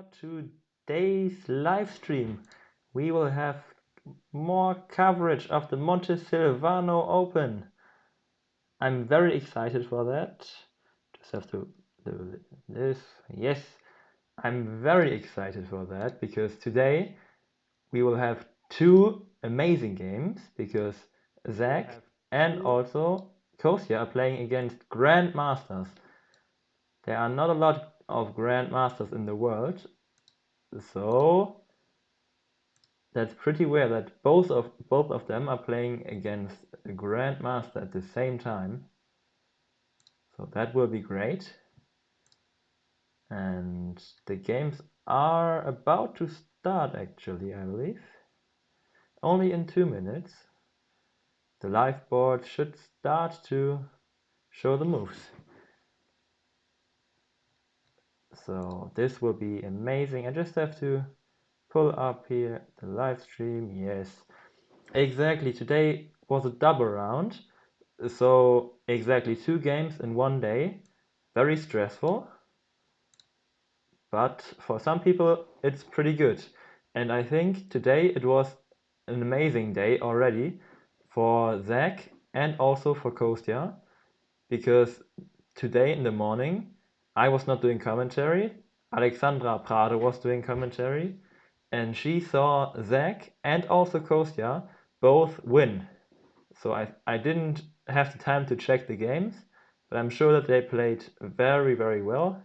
For today's live stream, we will have more coverage of the Montesilvano Open. I'm very excited for that. Just have to do this. Yes, I'm very excited for that because today we will have two amazing games because Zach and also Kostya are playing against grandmasters. There are not a lot of grandmasters in the world, so that's pretty rare that both of them are playing against a grandmaster at the same time. So that will be great. And the games are about to start actually, I believe. Only in 2 minutes. The live board should start to show the moves. So this will be amazing. I just have to pull up here the live stream. Yes, exactly. Today was a double round. So exactly 2 games in 1 day. Very stressful. But for some people it's pretty good. And I think today it was an amazing day already for Zach and also for Kostya, because today in the morning I was not doing commentary. Alexandra Prado was doing commentary, and she saw Zach and also Kostya both win. So I didn't have the time to check the games, but I'm sure that they played very, very well,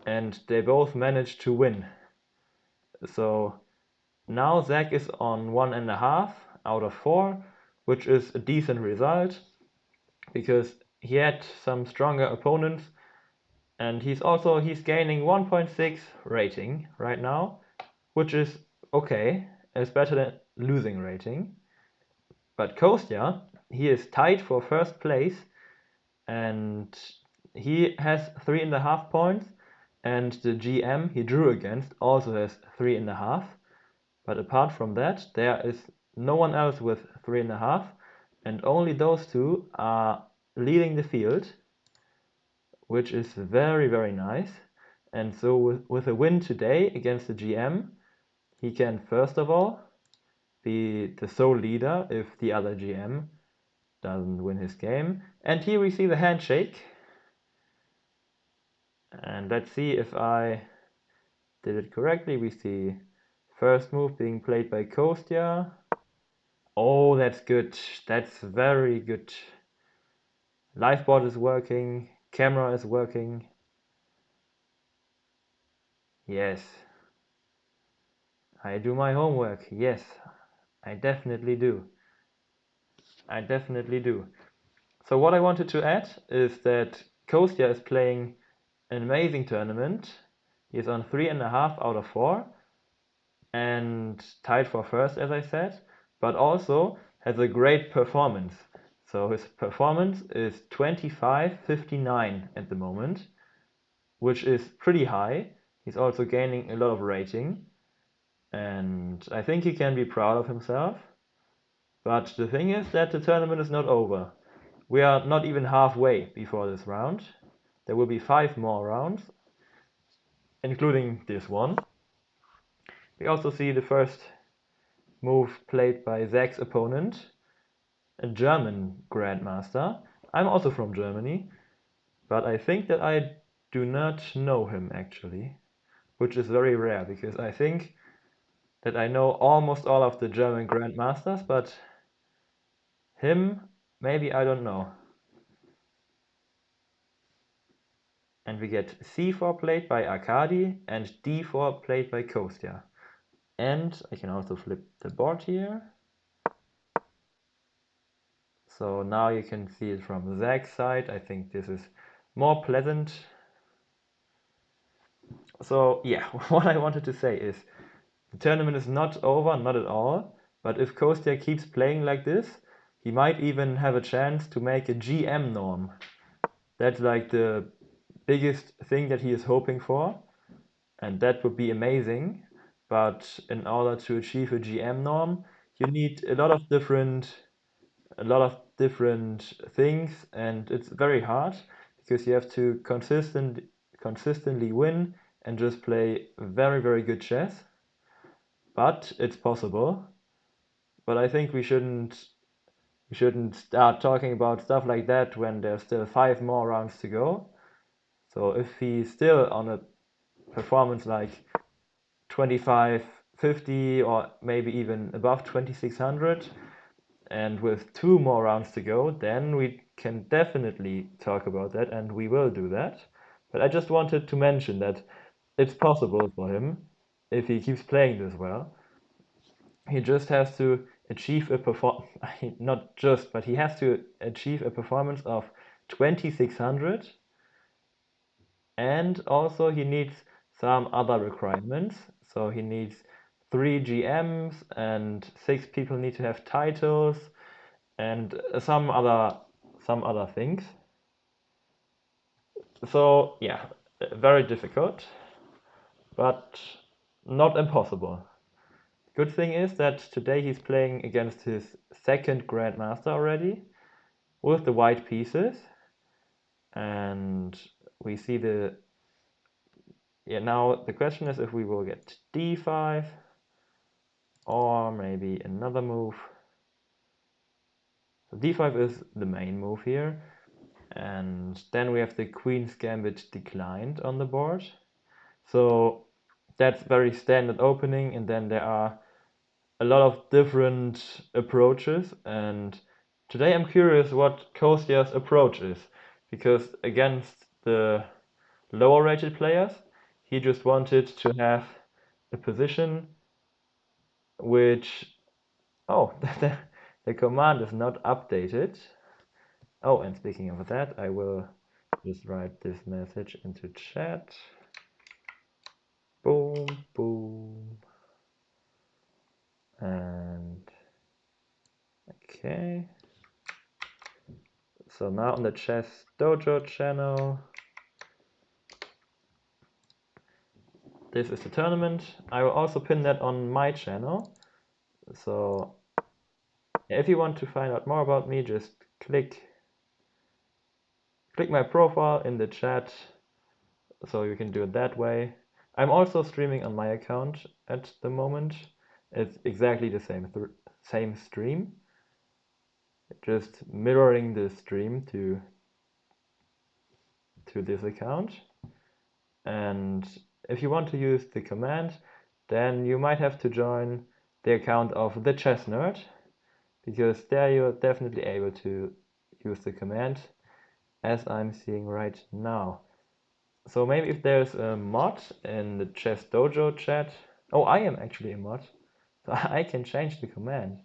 and they both managed to win. So now Zach is on 1.5 out of 4, which is a decent result because he had some stronger opponents, and he's gaining 1.6 rating right now, which is okay. It's better than losing rating. But Kostya, he is tied for first place, and he has 3.5 points, and the GM he drew against also has 3.5. But apart from that, there is no one else with 3.5, and only those two are leading the field, which is very, very nice. And so with a win today against the GM, he can first of all be the sole leader if the other GM doesn't win his game. And here we see the handshake. And let's see if I did it correctly. We see first move being played by Kostya. Oh, that's good. That's very good. Live board is working. Camera is working. Yes. I do my homework. Yes, I definitely do. I definitely do. So what I wanted to add is that Kostya is playing an amazing tournament. He's on 3.5 out of 4 and tied for first, as I said, but also has a great performance. So his performance is 25.59 at the moment, which is pretty high. He's also gaining a lot of rating, and I think he can be proud of himself. But the thing is that the tournament is not over. We are not even halfway before this round. There will be 5 more rounds, including this one. We also see the first move played by Zach's opponent, a German grandmaster. I'm also from Germany, but I think that I do not know him actually, which is very rare because I think that I know almost all of the German grandmasters, but him, maybe I don't know. And we get c4 played by Arkady and d4 played by Kostya. And I can also flip the board here. So now you can see it from Zach's side. I think this is more pleasant. So yeah, what I wanted to say is the tournament is not over, not at all. But if Kostya keeps playing like this, he might even have a chance to make a GM norm. That's like the biggest thing that he is hoping for, and that would be amazing. But in order to achieve a GM norm, you need a lot of different things, and it's very hard because you have to consistently win and just play very, very good chess. But it's possible. But I think we shouldn't start talking about stuff like that when there's still 5 more rounds to go. So if he's still on a performance like 2550 or maybe even above 2600, and with 2 more rounds to go, then we can definitely talk about that, and we will do that. But I just wanted to mention that it's possible for him if he keeps playing this well. He just has to achieve a not just, but he has to achieve a performance of 2600, and also he needs some other requirements. So he needs 3 GMs and 6 people need to have titles and some other things. So yeah, very difficult, but not impossible. Good thing is that today he's playing against his second grandmaster already with the white pieces, and we see now the question is if we will get d5 or maybe another move. So d5 is the main move here, and then we have the queen's gambit declined on the board. So that's very standard opening, and then there are a lot of different approaches, and today I'm curious what Kostya's approach is, because against the lower rated players he just wanted to have a position which the command is not updated. Oh, and speaking of that, I will just write this message into chat. Boom, boom. And okay. So now on the Chess Dojo channel, this is the tournament. I will also pin that on my channel. So if you want to find out more about me, just click my profile in the chat, so you can do it that way. I'm also streaming on my account at the moment. It's exactly the same stream, just mirroring the stream to this account. And if you want to use the command, then you might have to join the account of the Chess Nerd, because there you're definitely able to use the command, as I'm seeing right now. So maybe if there's a mod in the Chess Dojo chat. Oh, I am actually a mod, so I can change the command,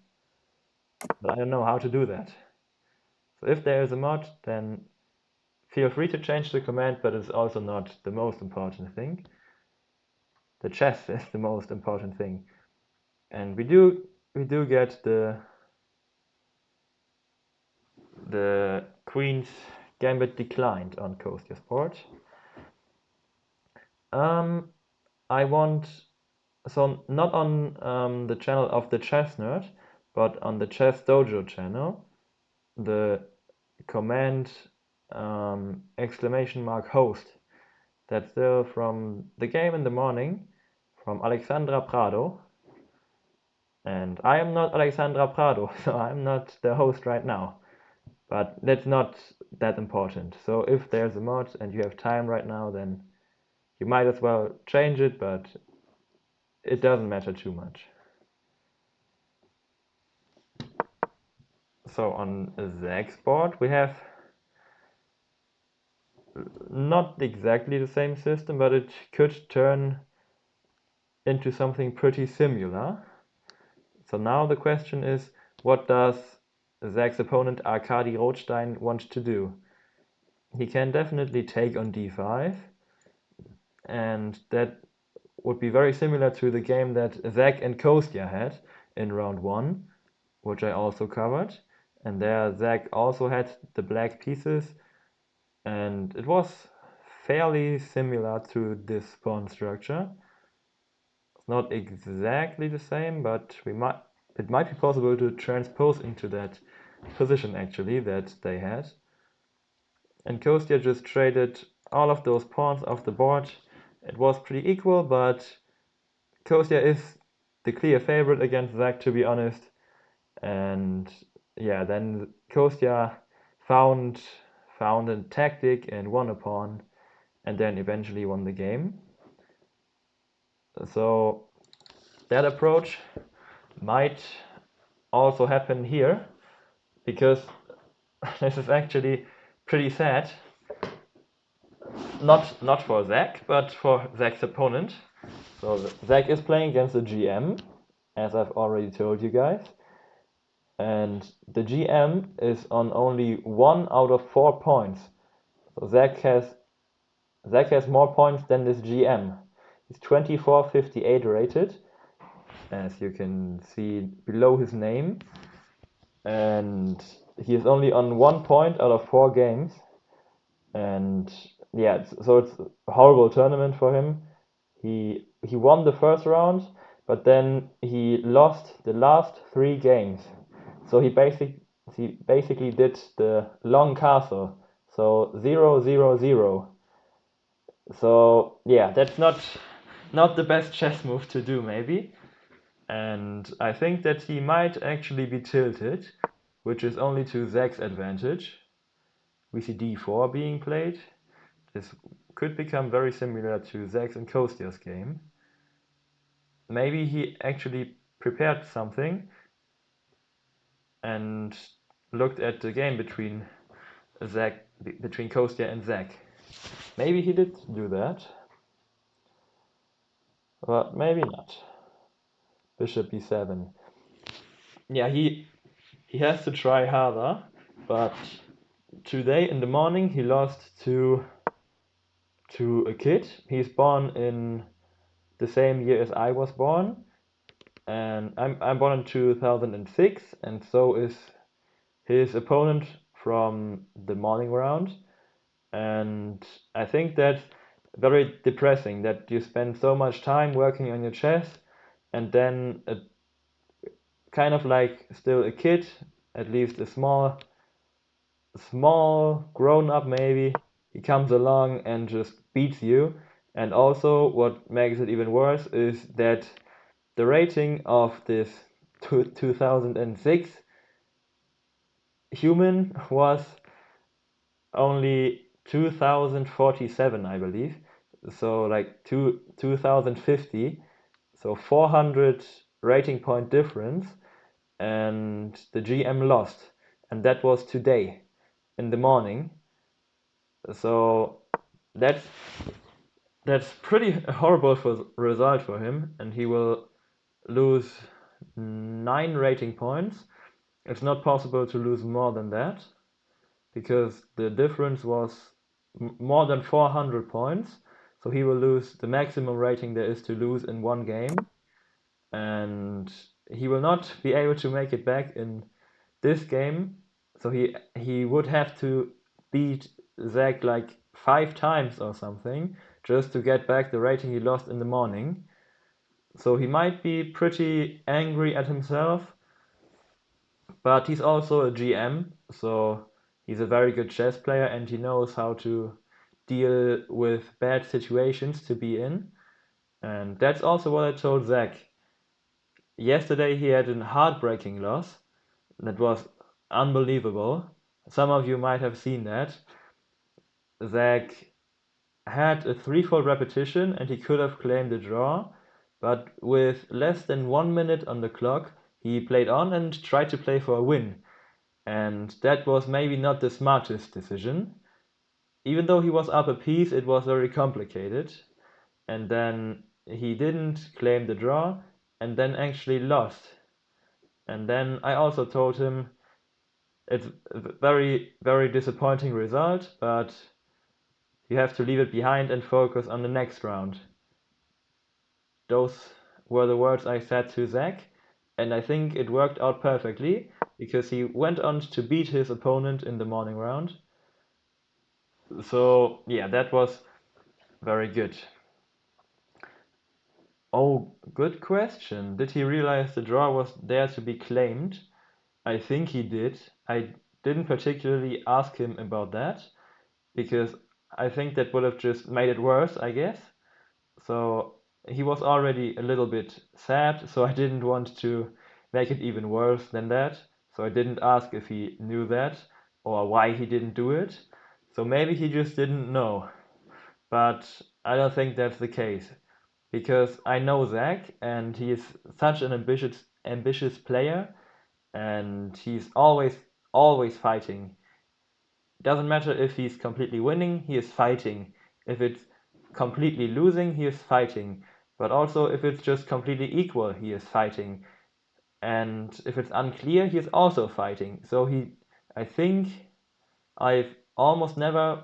but I don't know how to do that. So if there is a mod, then feel free to change the command, but it's also not the most important thing. The chess is the most important thing, and we do get the queen's gambit declined on Kostya's board. I want, so not on the channel of the Chess Nerd, but on the Chess Dojo channel, the command !host, that's still from the game in the morning from Alexandra Prado, and I am not Alexandra Prado, so I'm not the host right now, but that's not that important. So if there's a mod and you have time right now, then you might as well change it, but it doesn't matter too much. So on Zach's board we have not exactly the same system, but it could turn into something pretty similar. So now the question is, what does Zach's opponent Arkady Rothstein want to do? He can definitely take on d5, and that would be very similar to the game that Zach and Kostya had in round 1, which I also covered. And there Zach also had the black pieces, and it was fairly similar to this pawn structure. It's not exactly the same, but it might be possible to transpose into that position actually that they had. And Kostya just traded all of those pawns off the board it was pretty equal, but Kostya is the clear favorite against Zach, to be honest. And yeah, then Kostya found a tactic and won a pawn, and then eventually won the game. So that approach might also happen here, because this is actually pretty sad. Not for Zach, but for Zach's opponent. So Zach is playing against the GM, as I've already told you guys. And the GM is on only 1 out of 4 points. So Zach has more points than this GM. He's 2458 rated, as you can see below his name. And he is only on 1 point out of 4 games. And yeah, so it's a horrible tournament for him. He won the first round, but then he lost the last 3 games. So he basically did the long castle. So 0-0-0. So yeah, that's not the best chess move to do, maybe. And I think that he might actually be tilted, which is only to Zach's advantage. We see d4 being played. This could become very similar to Zach's and Kostya's game. Maybe he actually prepared something and looked at the game between Kostya and Zach. Maybe he did do that, but maybe not. Bishop b7. Yeah, he has to try harder, but today in the morning he lost to a kid. He's born in the same year as I was born, and I'm born in 2006, and so is his opponent from the morning round. And I think that's very depressing that you spend so much time working on your chess, and then a kind of like still a kid, at least a small grown up maybe, he comes along and just beats you. And also what makes it even worse is that the rating of this 2006 human was only 2047, I believe. So like 2050, so 400 rating point difference, and the GM lost, and that was today in the morning. So that's pretty horrible result for him, and he will lose 9 rating points. It's not possible to lose more than that, because the difference was more than 400 points. So he will lose the maximum rating there is to lose in one game, and he will not be able to make it back in this game. So he would have to beat Zach like 5 times or something just to get back the rating he lost in the morning. So he might be pretty angry at himself, but he's also a GM, so he's a very good chess player and he knows how to deal with bad situations to be in. And that's also what I told Zach. Yesterday he had a heartbreaking loss that was unbelievable. Some of you might have seen that. Zach had a threefold repetition and he could have claimed a draw, but with less than 1 minute on the clock, he played on and tried to play for a win. And that was maybe not the smartest decision. Even though he was up a piece, it was very complicated. And then he didn't claim the draw and then actually lost. And then I also told him it's a very, very disappointing result, but you have to leave it behind and focus on the next round. Those were the words I said to Zach, and I think it worked out perfectly because he went on to beat his opponent in the morning round. So yeah, that was very good. Oh, good question. Did he realize the draw was there to be claimed? I think he did. I didn't particularly ask him about that because I think that would have just made it worse, I guess. So he was already a little bit sad, so I didn't want to make it even worse than that. So I didn't ask if he knew that or why he didn't do it. So maybe he just didn't know. But I don't think that's the case because I know Zach and he is such an ambitious player and he's always fighting. Doesn't matter if he's completely winning, he is fighting. If it's completely losing, he is fighting. But also if it's just completely equal, he is fighting. And if it's unclear, he is also fighting. So I think I've almost never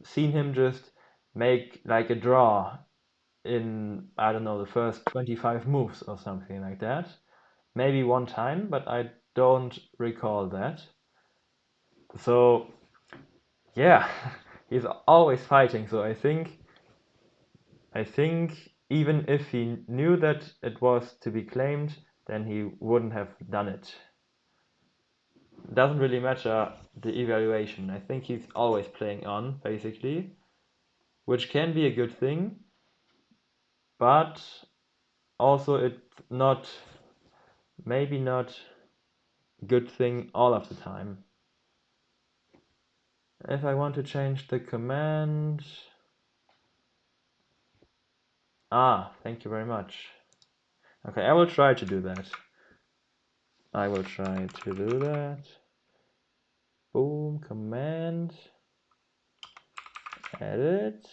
seen him just make like a draw in, I don't know, the first 25 moves or something like that. Maybe one time, but I don't recall that. So yeah, he's always fighting. So I think even if he knew that it was to be claimed, then he wouldn't have done it. Doesn't really matter the evaluation. I think he's always playing on, basically, which can be a good thing, but also it's not, maybe not a good thing all of the time. If I want to change the command, thank you very much. Okay, I will try to do that. I will try to do that. Boom, command, edit,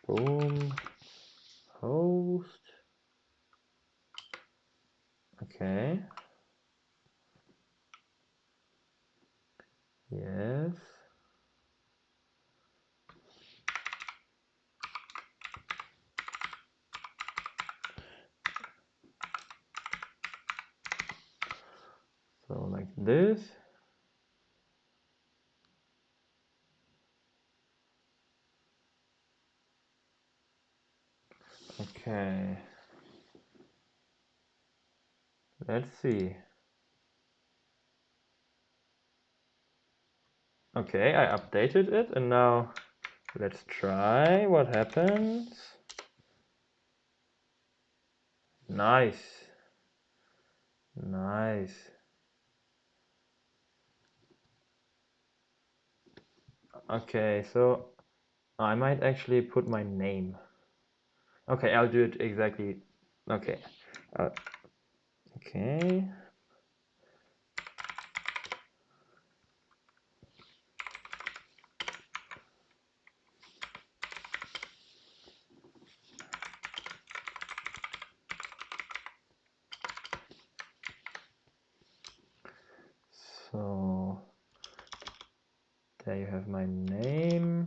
boom, host. Okay. Yes. So like this. Okay. Let's see. Okay, I updated it and now let's try what happens. Nice. Nice. Okay, so I might actually put my name. Okay, I'll do it exactly. Okay. Okay. So there you have my name.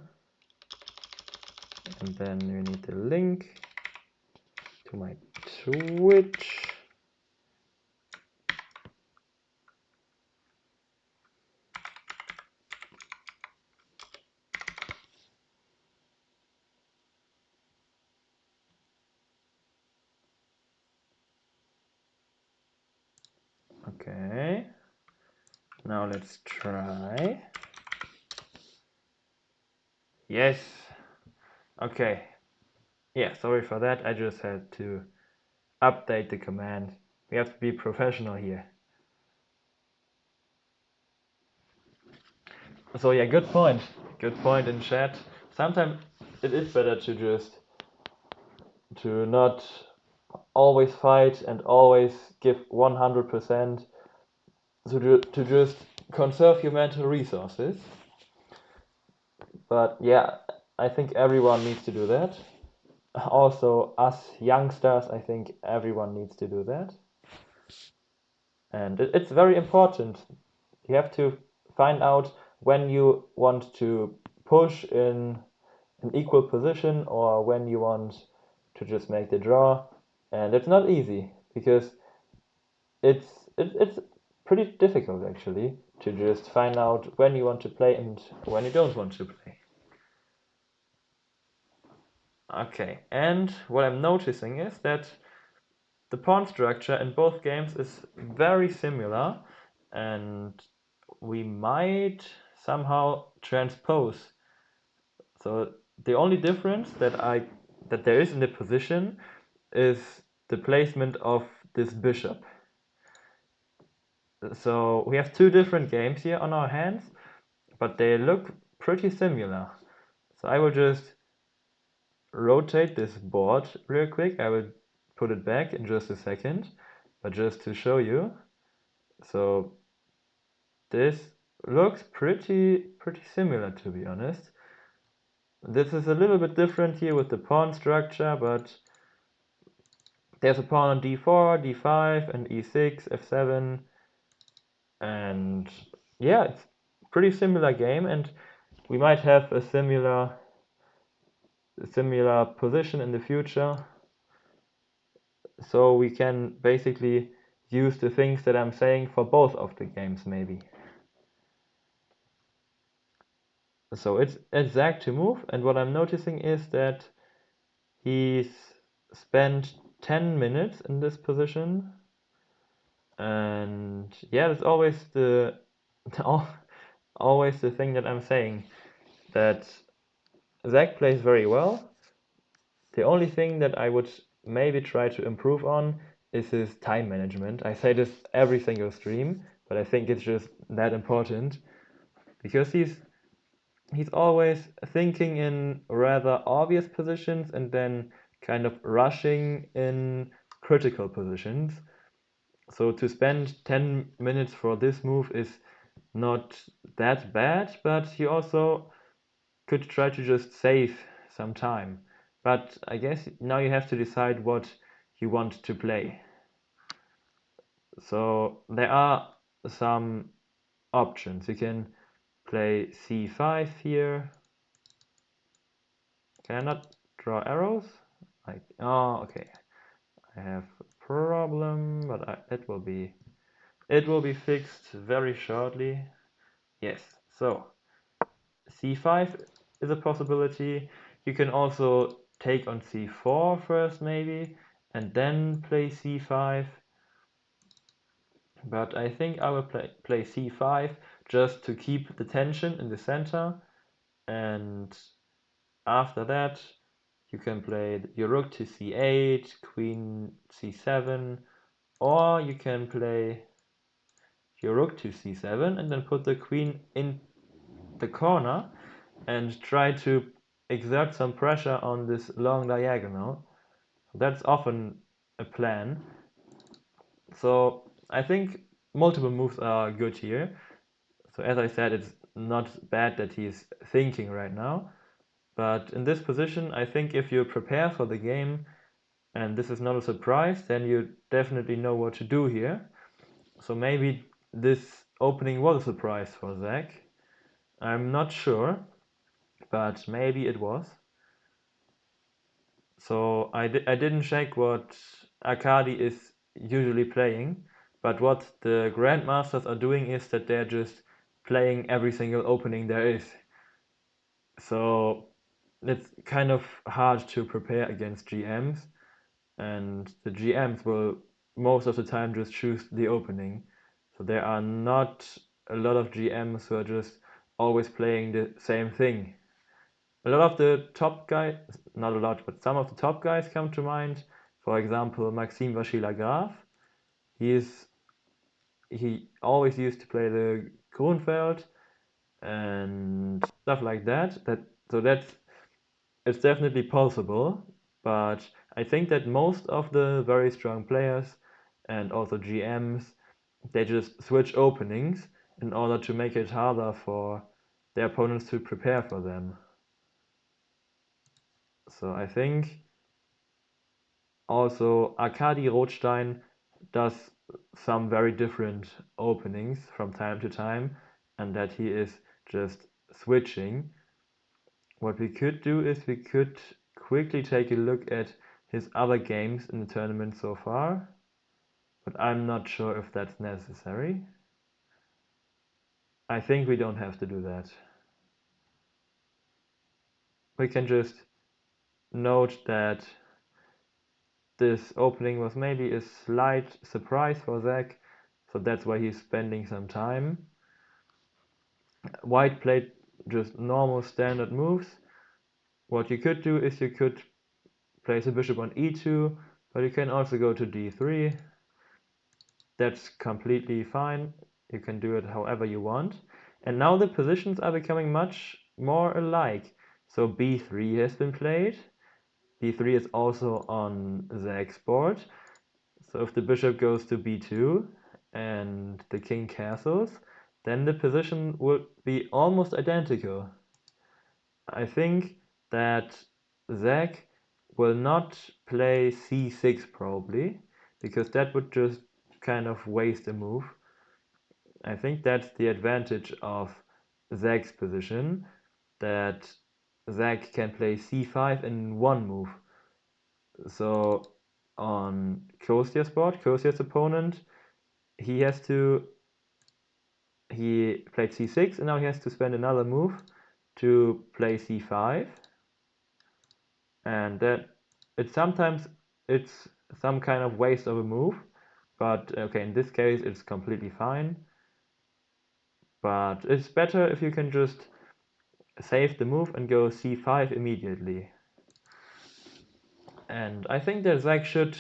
And then you need the link to my Twitch. Okay. Now let's try. Yes. Okay. Yeah, sorry for that. I just had to update the command. We have to be professional here. So yeah, good point. Good point in chat. Sometimes it is better to not always fight and always give 100%, to just conserve your mental resources. But yeah, I think everyone needs to do that. Also, us youngsters, I think everyone needs to do that. And it's very important. You have to find out when you want to push in an equal position or when you want to just make the draw. And it's not easy because it's pretty difficult actually to just find out when you want to play and when you don't want to play. Okay, and what I'm noticing is that the pawn structure in both games is very similar, and we might somehow transpose. So the only difference that there is in the position is the placement of this bishop. So we have two different games here on our hands, but they look pretty similar. So I will just rotate this board real quick. I will put it back in just a second, but just to show you. So this looks pretty similar, to be honest. This is a little bit different here with the pawn structure, but there's a pawn on d4, d5, and e6, f7, and yeah, it's a pretty similar game, and we might have a similar position in the future. So we can basically use the things that I'm saying for both of the games, maybe. So it's Zach to move, and what I'm noticing is that he's spent 10 minutes in this position, and yeah, that's always the always the thing that I'm saying, that Zach plays very well. The only thing that I would maybe try to improve on is his time management. I say this every single stream, but I think it's just that important, because he's always thinking in rather obvious positions and then kind of rushing in critical positions. So to spend 10 minutes for this move is not that bad, but you also could try to just save some time. But I guess now you have to decide what you want to play. So there are some options. You can play c5 here. Can I not draw arrows? Like, oh, okay. I have a problem, but it will be fixed very shortly. Yes. So c5 is a possibility. You can also take on c4 first, maybe, and then play c5. But I think I will play c5 just to keep the tension in the center, and after that you can play your rook to c8, queen c7, or you can play your rook to c7 and then put the queen in the corner and try to exert some pressure on this long diagonal. That's often a plan. So I think multiple moves are good here. So as I said, it's not bad that he's thinking right now. But in this position, I think if you prepare for the game and this is not a surprise, then you definitely know what to do here. So maybe this opening was a surprise for Zach. I'm not sure, but maybe it was. So I didn't check what Arkady is usually playing, but what the grandmasters are doing is that they're just playing every single opening there is. So it's kind of hard to prepare against GMs, and the GMs will most of the time just choose the opening. So there are not a lot of GMs who are just always playing the same thing. A lot of the top guys, not a lot, but some of the top guys come to mind. For example, Maxime Vachier-Lagrave. He always used to play the Grunfeld and stuff like that. So it's definitely possible, but I think that most of the very strong players and also GMs, they just switch openings in order to make it harder for their opponents to prepare for them. So I think also Arkady Rothstein does some very different openings from time to time, and that he is just switching. What we could do is we could quickly take a look at his other games in the tournament so far, but I'm not sure if that's necessary. I think we don't have to do that. We can just note that this opening was maybe a slight surprise for Zach, so that's why he's spending some time. White played just normal standard moves, what you could do is you could place a bishop on e2, but you can also go to d3. That's completely fine. You can do it however you want. And now the positions are becoming much more alike. So b3 has been played. b3 is also on Zach's board. So if the bishop goes to b2 and the king castles, then the position would be almost identical. I think that Zach will not play c6 probably, because that would just kind of waste a move. I think that's the advantage of Zach's position, that Zach can play c5 in one move. So on Kostya's board, Kostya's opponent, he played c6 and now he has to spend another move to play c5, and that sometimes it's some kind of waste of a move, but okay, in this case it's completely fine. But it's better if you can just save the move and go c5 immediately. And I think that Zach should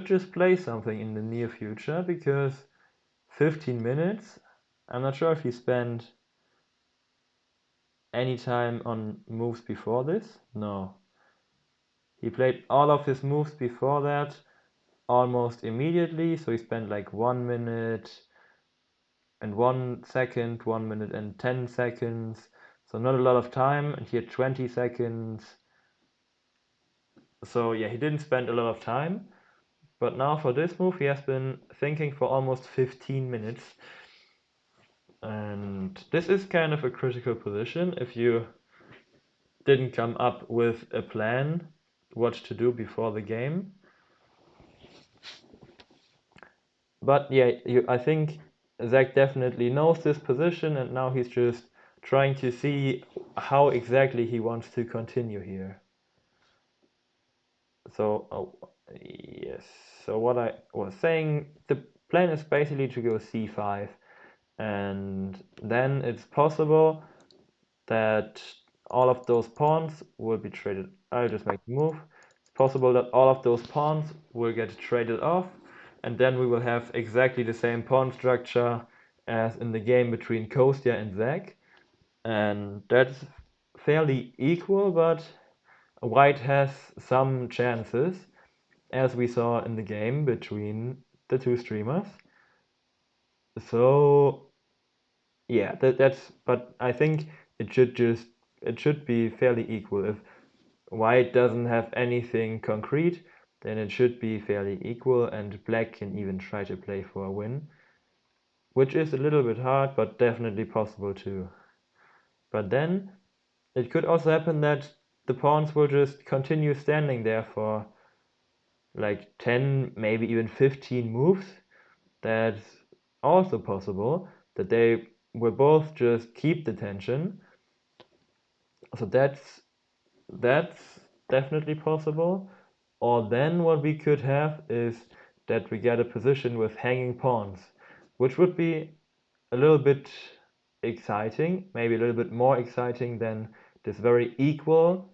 just play something in the near future, because 15 minutes, I'm not sure if he spent any time on moves before this. No. He played all of his moves before that almost immediately, so he spent like 1 minute and 1 second, 1 minute and 10 seconds, so not a lot of time, and he had 20 seconds. So yeah, he didn't spend a lot of time, but now for this move he has been thinking for almost 15 minutes. And this is kind of a critical position if you didn't come up with a plan what to do before the game. But yeah, I think Zach definitely knows this position, and now he's just trying to see how exactly he wants to continue here. So, yes. So what I was saying, the plan is basically to go c5, and then it's possible that all of those pawns will be traded. I'll just make the move. It's possible that all of those pawns will get traded off, and then we will have exactly the same pawn structure as in the game between Kostya and Zach. And that's fairly equal, but White has some chances, as we saw in the game between the two streamers. So yeah, but I think it should be fairly equal. If White doesn't have anything concrete, then it should be fairly equal, and Black can even try to play for a win, which is a little bit hard, but definitely possible too. But then it could also happen that the pawns will just continue standing there for like 10, maybe even 15 moves. That's also possible, that they will both just keep the tension. So that's definitely possible. Or then what we could have is that we get a position with hanging pawns, which would be a little bit exciting, maybe a little bit more exciting than this very equal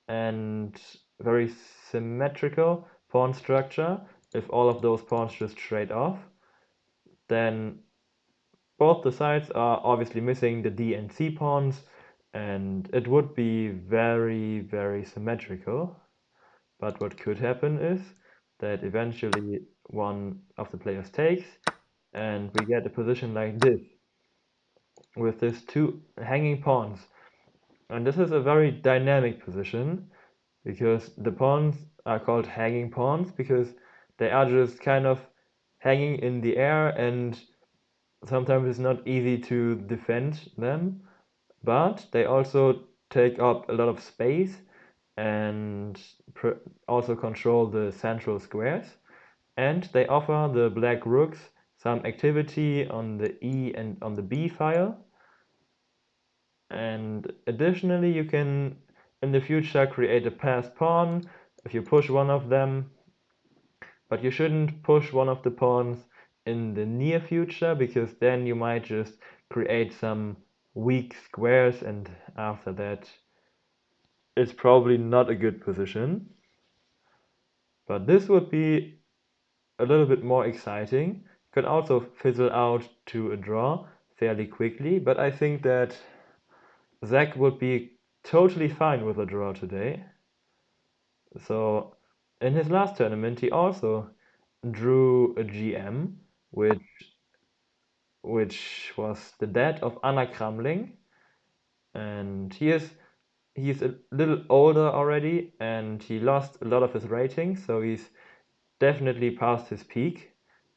and very symmetrical pawn structure. If all of those pawns just trade off, then both the sides are obviously missing the D and C pawns, and it would be very, very symmetrical. But what could happen is that eventually one of the players takes, and we get a position like this, with these two hanging pawns. And this is a very dynamic position, because the pawns are called hanging pawns because they are just kind of hanging in the air, and sometimes it's not easy to defend them, but they also take up a lot of space and also control the central squares, and they offer the black rooks some activity on the E and on the B file. And additionally, you can in the future create a passed pawn if you push one of them, but you shouldn't push one of the pawns in the near future, because then you might just create some weak squares, and after that it's probably not a good position. But this would be a little bit more exciting. Could also fizzle out to a draw fairly quickly, but I think that Zach would be totally fine with a draw today. So in his last tournament, he also drew a GM, which was the dad of Anna Kramling, and he's a little older already, and he lost a lot of his rating, so he's definitely past his peak.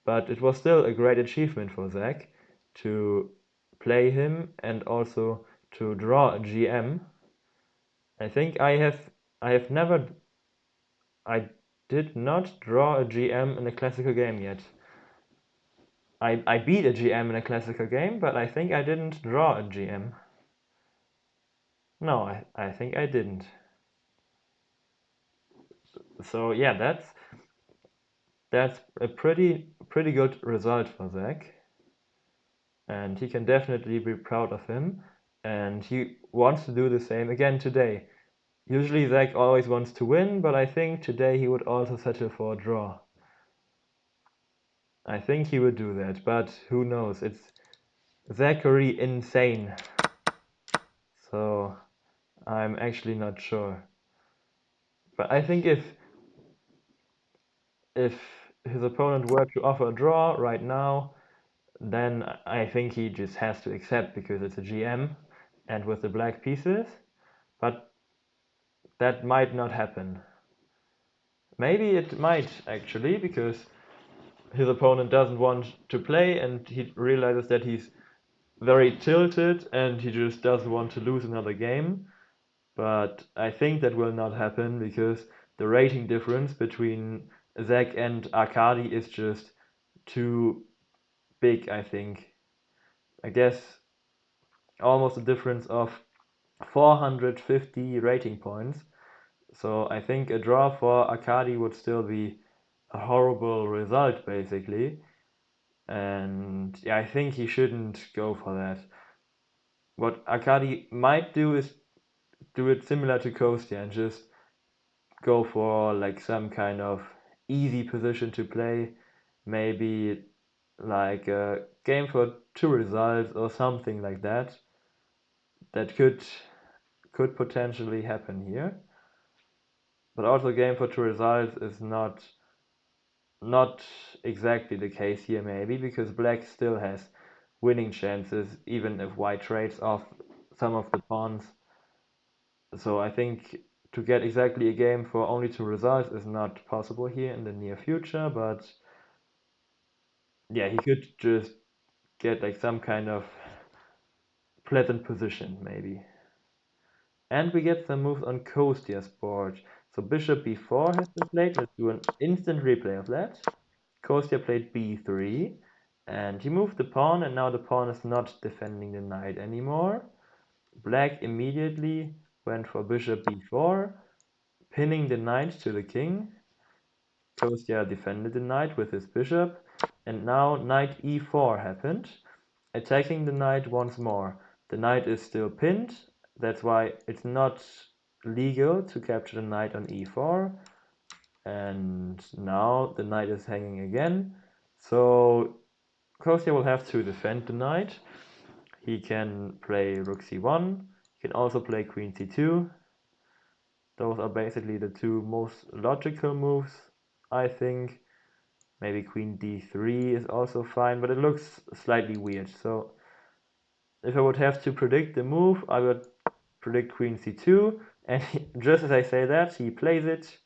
But it was still a great achievement for Zach to play him and also to draw a GM. I think I have never I did not draw a GM in a classical game yet. I beat a GM in a classical game, but I think I didn't draw a GM. No, I think I didn't. So yeah, that's a pretty good result for Zach, and he can definitely be proud of him, and he wants to do the same again today. Usually Zach always wants to win, but I think today he would also settle for a draw. I think he would do that, but who knows? It's Zachary insane. So I'm actually not sure. But I think if his opponent were to offer a draw right now, then I think he just has to accept because it's a GM and with the black pieces. But that might not happen. Maybe it might actually, because his opponent doesn't want to play and he realizes that he's very tilted and he just doesn't want to lose another game. But I think that will not happen because the rating difference between Zach and Arkady is just too big, I think. I guess almost a difference of 450 rating points. So I think a draw for Arkady would still be a horrible result, basically. And yeah, I think he shouldn't go for that. What Arkady might do is do it similar to Kostya and just go for like some kind of easy position to play, maybe like a game for two results or something like that. That could potentially happen here. But also game for two results is not exactly the case here maybe because black still has winning chances even if white trades off some of the pawns. So I think to get exactly a game for only two results is not possible here in the near future, but yeah, he could just get like some kind of pleasant position maybe. And we get some moves on Kostya's board. So bishop b4 has been played. Let's do an instant replay of that. Kostya played b3 and he moved the pawn and now the pawn is not defending the knight anymore. Black immediately went for bishop b4, pinning the knight to the king. Kostya defended the knight with his bishop, and now knight e4 happened, attacking the knight once more. The knight is still pinned, that's why it's not legal to capture the knight on e4, and now the knight is hanging again. So Kostya will have to defend the knight. He can play rook c1, he can also play queen c2. Those are basically the two most logical moves, I think. Maybe queen d3 is also fine, but it looks slightly weird. So if I would have to predict the move, I would predict queen c2, and just as I say that, he plays it.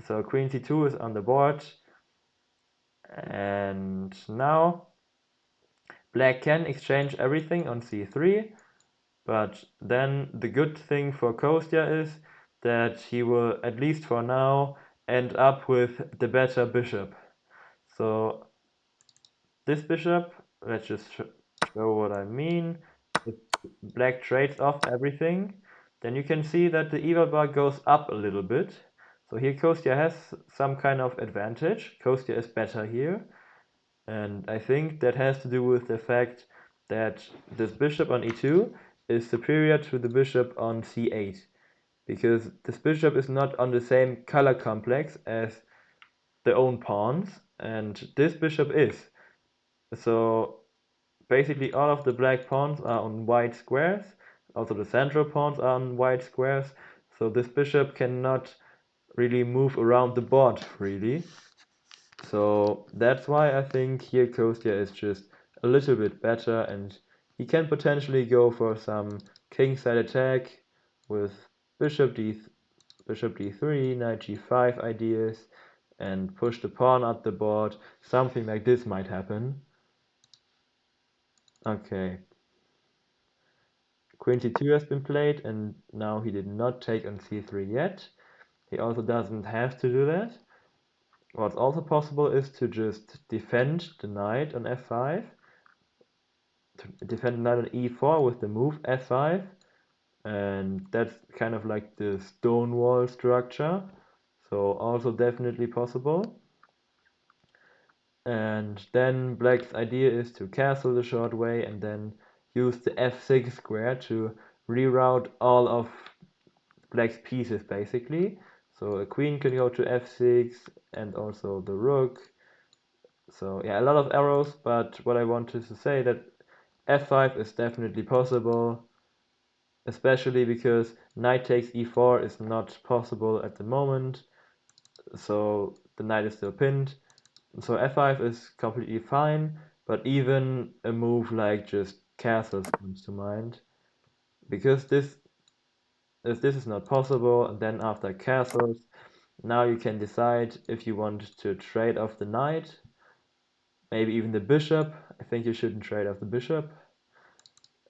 So queen c2 is on the board, and now black can exchange everything on c3, but then the good thing for Kostya is that he will, at least for now, end up with the better bishop. So this bishop, let's just show what I mean. If black trades off everything, then you can see that the evil bar goes up a little bit. So here Kostya has some kind of advantage. Kostya is better here. And I think that has to do with the fact that this bishop on e2 is superior to the bishop on c8. because this bishop is not on the same color complex as the own pawns, and this bishop is. So basically all of the black pawns are on white squares, also the central pawns are on white squares, so this bishop cannot really move around the board freely. So that's why I think here Kostya is just a little bit better, and he can potentially go for some kingside attack with bishop d3, knight g5 ideas, and push the pawn up the board. Something like this might happen. Okay. Queen c2 has been played, and now he did not take on c3 yet. He also doesn't have to do that. What's also possible is to just defend the knight on f5, to defend the knight on e4 with the move f5, and that's kind of like the stone wall structure, so also definitely possible. And then black's idea is to castle the short way and then use the f6 square to reroute all of black's pieces basically. So a queen can go to f6 and also the rook. So yeah, a lot of arrows, but what I wanted to say that f5 is definitely possible, especially because knight takes e4 is not possible at the moment, so the knight is still pinned. So f5 is completely fine, but even a move like just castles comes to mind, because this is not possible, and then after castles, now you can decide if you want to trade off the knight, maybe even the bishop. I think you shouldn't trade off the bishop,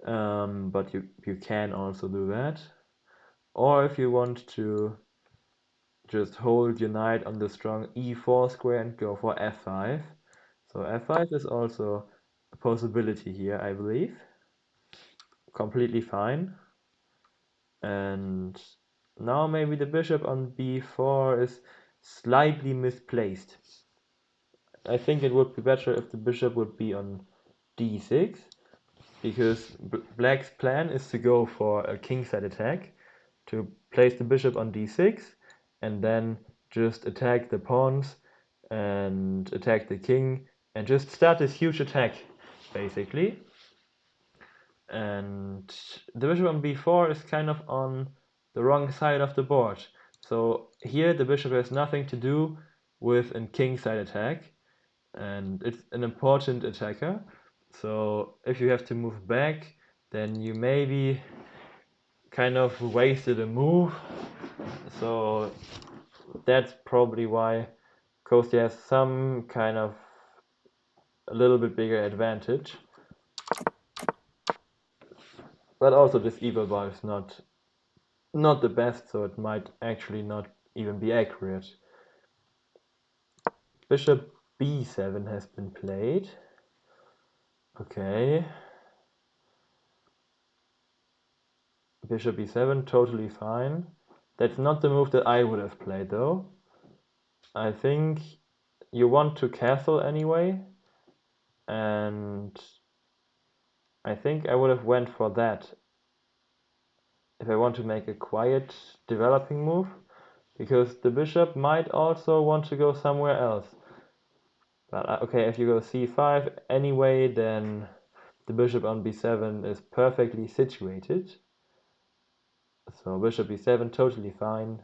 but you can also do that. Or if you want to just hold your knight on the strong e4 square and go for f5. So f5 is also a possibility here, I believe. Completely fine. And now maybe the bishop on b4 is slightly misplaced. I think it would be better if the bishop would be on d6, because black's plan is to go for a kingside attack, to place the bishop on d6 and then just attack the pawns and attack the king and just start this huge attack basically. And the bishop on b4 is kind of on the wrong side of the board, so here the bishop has nothing to do with a kingside attack, and it's an important attacker. So if you have to move back, then you maybe kind of wasted a move. So that's probably why Kostya has some kind of a little bit bigger advantage. But also this evil bar is not the best, so it might actually not even be accurate. Bishop b7 has been played. Okay. Bishop b7, totally fine. That's not the move that I would have played though. I think you want to castle anyway, and I think I would have went for that if I want to make a quiet developing move, because the bishop might also want to go somewhere else. But okay, if you go c5 anyway, then the bishop on b7 is perfectly situated. So bishop b7, totally fine.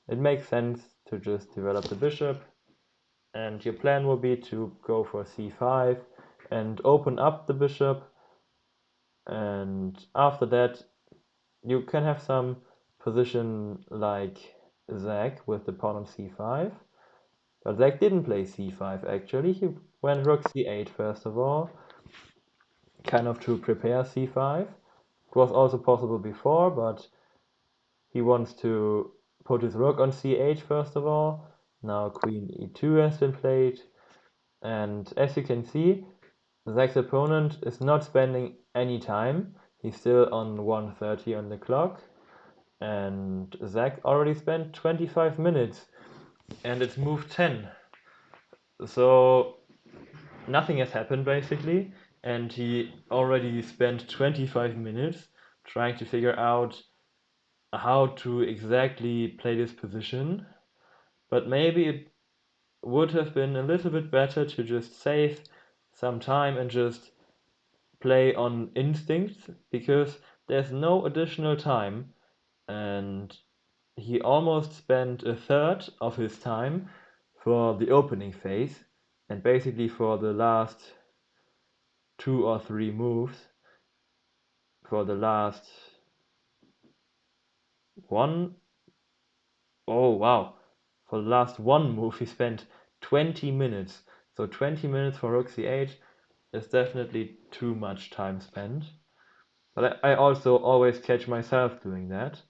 It makes sense to just develop the bishop, and your plan will be to go for c5 and open up the bishop, and after that you can have some position like Zach with the pawn on c5, but Zach didn't play c5 actually. He went rook c8 first of all, kind of to prepare c5. It was also possible before, but he wants to put his rook on c8 first of all. Now queen e2 has been played, and as you can see, Zach's opponent is not spending any time. He's still on 1:30 on the clock, and Zach already spent 25 minutes, and it's move 10. So nothing has happened basically, and he already spent 25 minutes trying to figure out how to exactly play this position, but maybe it would have been a little bit better to just save some time and just play on instinct, because there's no additional time, and he almost spent a third of his time for the opening phase and basically for the last 2 or 3 moves, for the last one. Oh wow, for the last one move he spent 20 minutes. So 20 minutes for rook c8 is definitely too much time spent. But I also always catch myself doing that.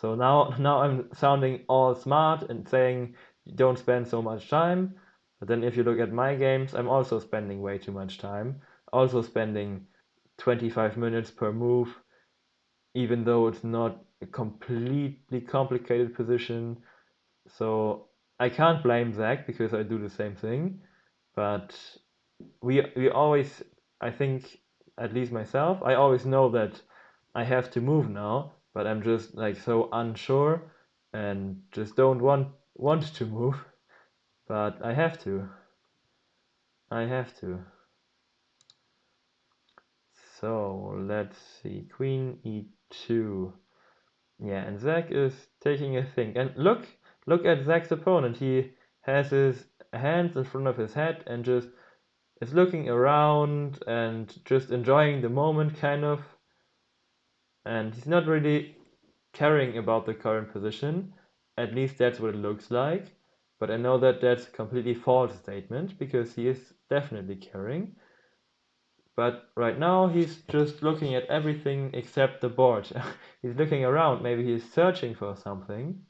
So now I'm sounding all smart and saying don't spend so much time. But then if you look at my games, I'm also spending way too much time. Also spending 25 minutes per move, even though it's not a completely complicated position. So I can't blame Zach because I do the same thing. But we always, I think, at least myself, I always know that I have to move now, but I'm just like so unsure and just don't want to move, but I have to. I have to. So let's see, Queen e2. Yeah, and Zach is taking a think. And look at Zach's opponent. He has his hands in front of his head and just is looking around and just enjoying the moment, kind of. And he's not really caring about the current position. At least that's what it looks like. But I know that that's a completely false statement because he is definitely caring. But right now he's just looking at everything except the board. He's looking around. Maybe he's searching for something.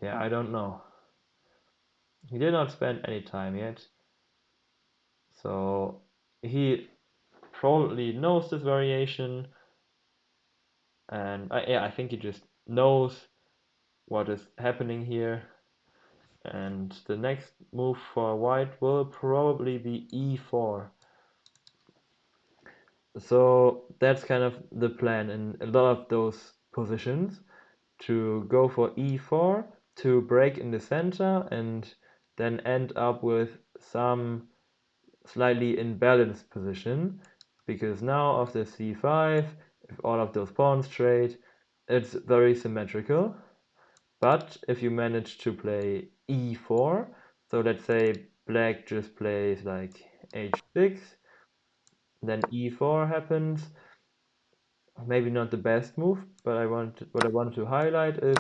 Yeah, I don't know. He did not spend any time yet. So he probably knows this variation. And yeah, I think he just knows what is happening here. And the next move for white will probably be e4. So that's kind of the plan in a lot of those positions, to go for e4 to break in the center and then end up with some slightly imbalanced position, because now after c5, if all of those pawns trade, it's very symmetrical. But if you manage to play e4, so let's say black just plays like h6, then e4 happens. Maybe not the best move, but what I want to highlight is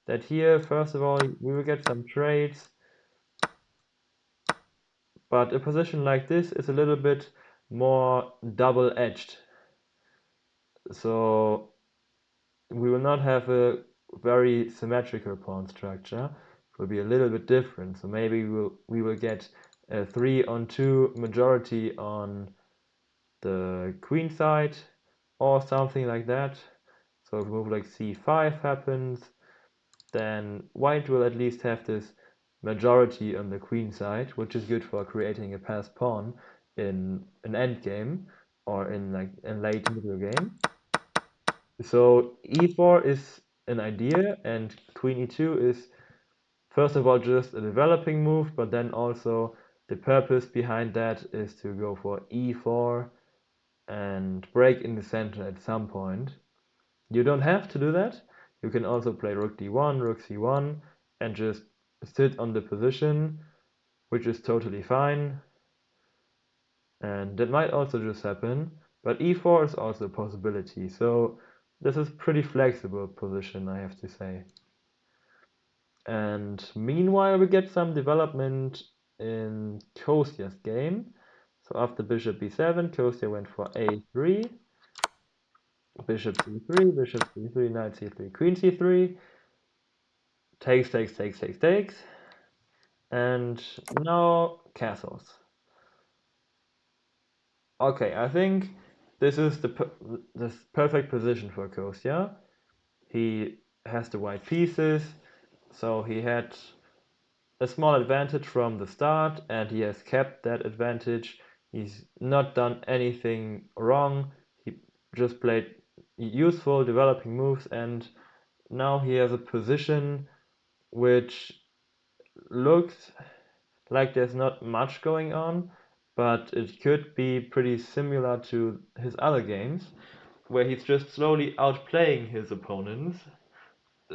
that here, first of all, we will get some trades, but a position like this is a little bit more double-edged. So we will not have a very symmetrical pawn structure. It will be a little bit different. So maybe we will get a 3-on-2 majority on the queen side or something like that. So if a move like c5 happens, then white will at least have this majority on the queen side, which is good for creating a passed pawn in an endgame or in like a late middle game. So e4 is an idea, and queen e2 is first of all just a developing move, but then also the purpose behind that is to go for e4 and break in the center at some point. You don't have to do that. You can also play rook d1, rook c1, and just sit on the position, which is totally fine. And that might also just happen, but e4 is also a possibility. So this is pretty flexible position, I have to say. And meanwhile, we get some development in Kostya's game. So after bishop b7, Kostya went for a3, bishop c3, bishop c3, knight c3, queen c3, takes, and now castles. Okay, I think this is this perfect position for Kostya. He has the white pieces, so he had a small advantage from the start, and he has kept that advantage. He's not done anything wrong. He just played, useful developing moves, and now he has a position which looks like there's not much going on, but it could be pretty similar to his other games, where he's just slowly outplaying his opponents.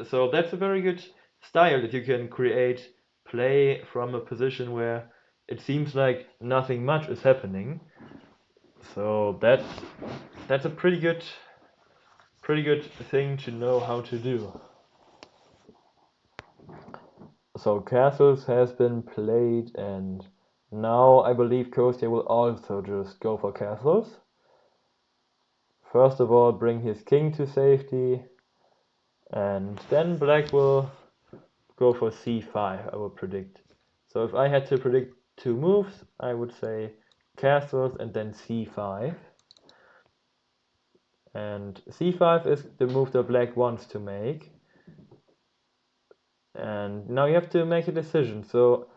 So that's a very good style that you can create play from a position where it seems like nothing much is happening. So that's a pretty good thing to know how to do. So castles has been played, and now I believe Kostya will also just go for castles. First of all, bring his king to safety, and then black will go for c5, I would predict. So if I had to predict two moves, I would say castles and then c5. And c5 is the move that black wants to make. And now you have to make a decision. So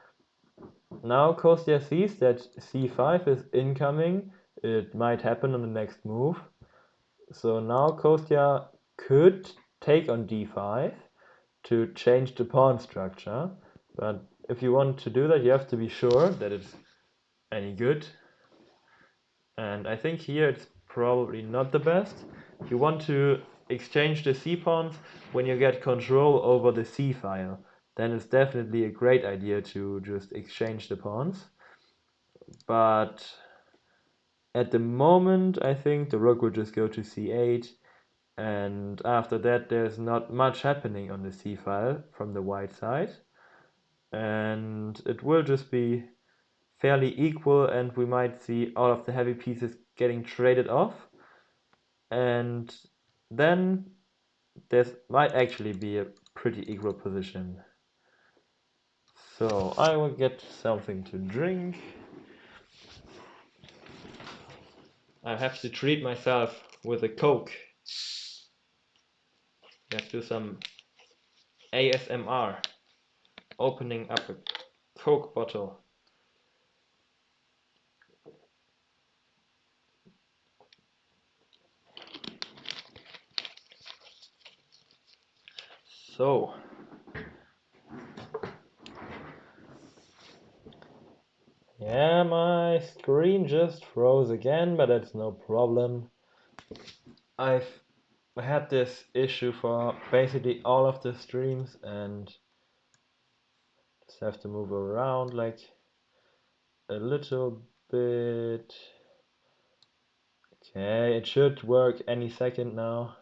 now Kostya sees that c5 is incoming. It might happen on the next move. So now Kostya could take on d5 to change the pawn structure. But if you want to do that, you have to be sure that it's any good. And I think here it's probably not the best. You want to exchange the c pawns when you get control over the c file. Then it's definitely a great idea to just exchange the pawns. But at the moment, I think the rook will just go to c8, and after that there's not much happening on the c file from the white side, and it will just be fairly equal, and we might see all of the heavy pieces getting traded off, and then this might actually be a pretty equal position. So I will get something to drink. I have to treat myself with a Coke. Let's do some ASMR. Opening up a Coke bottle. So, yeah, my screen just froze again, but that's no problem. I've had this issue for basically all of the streams, and just have to move around like a little bit. Okay, it should work any second now.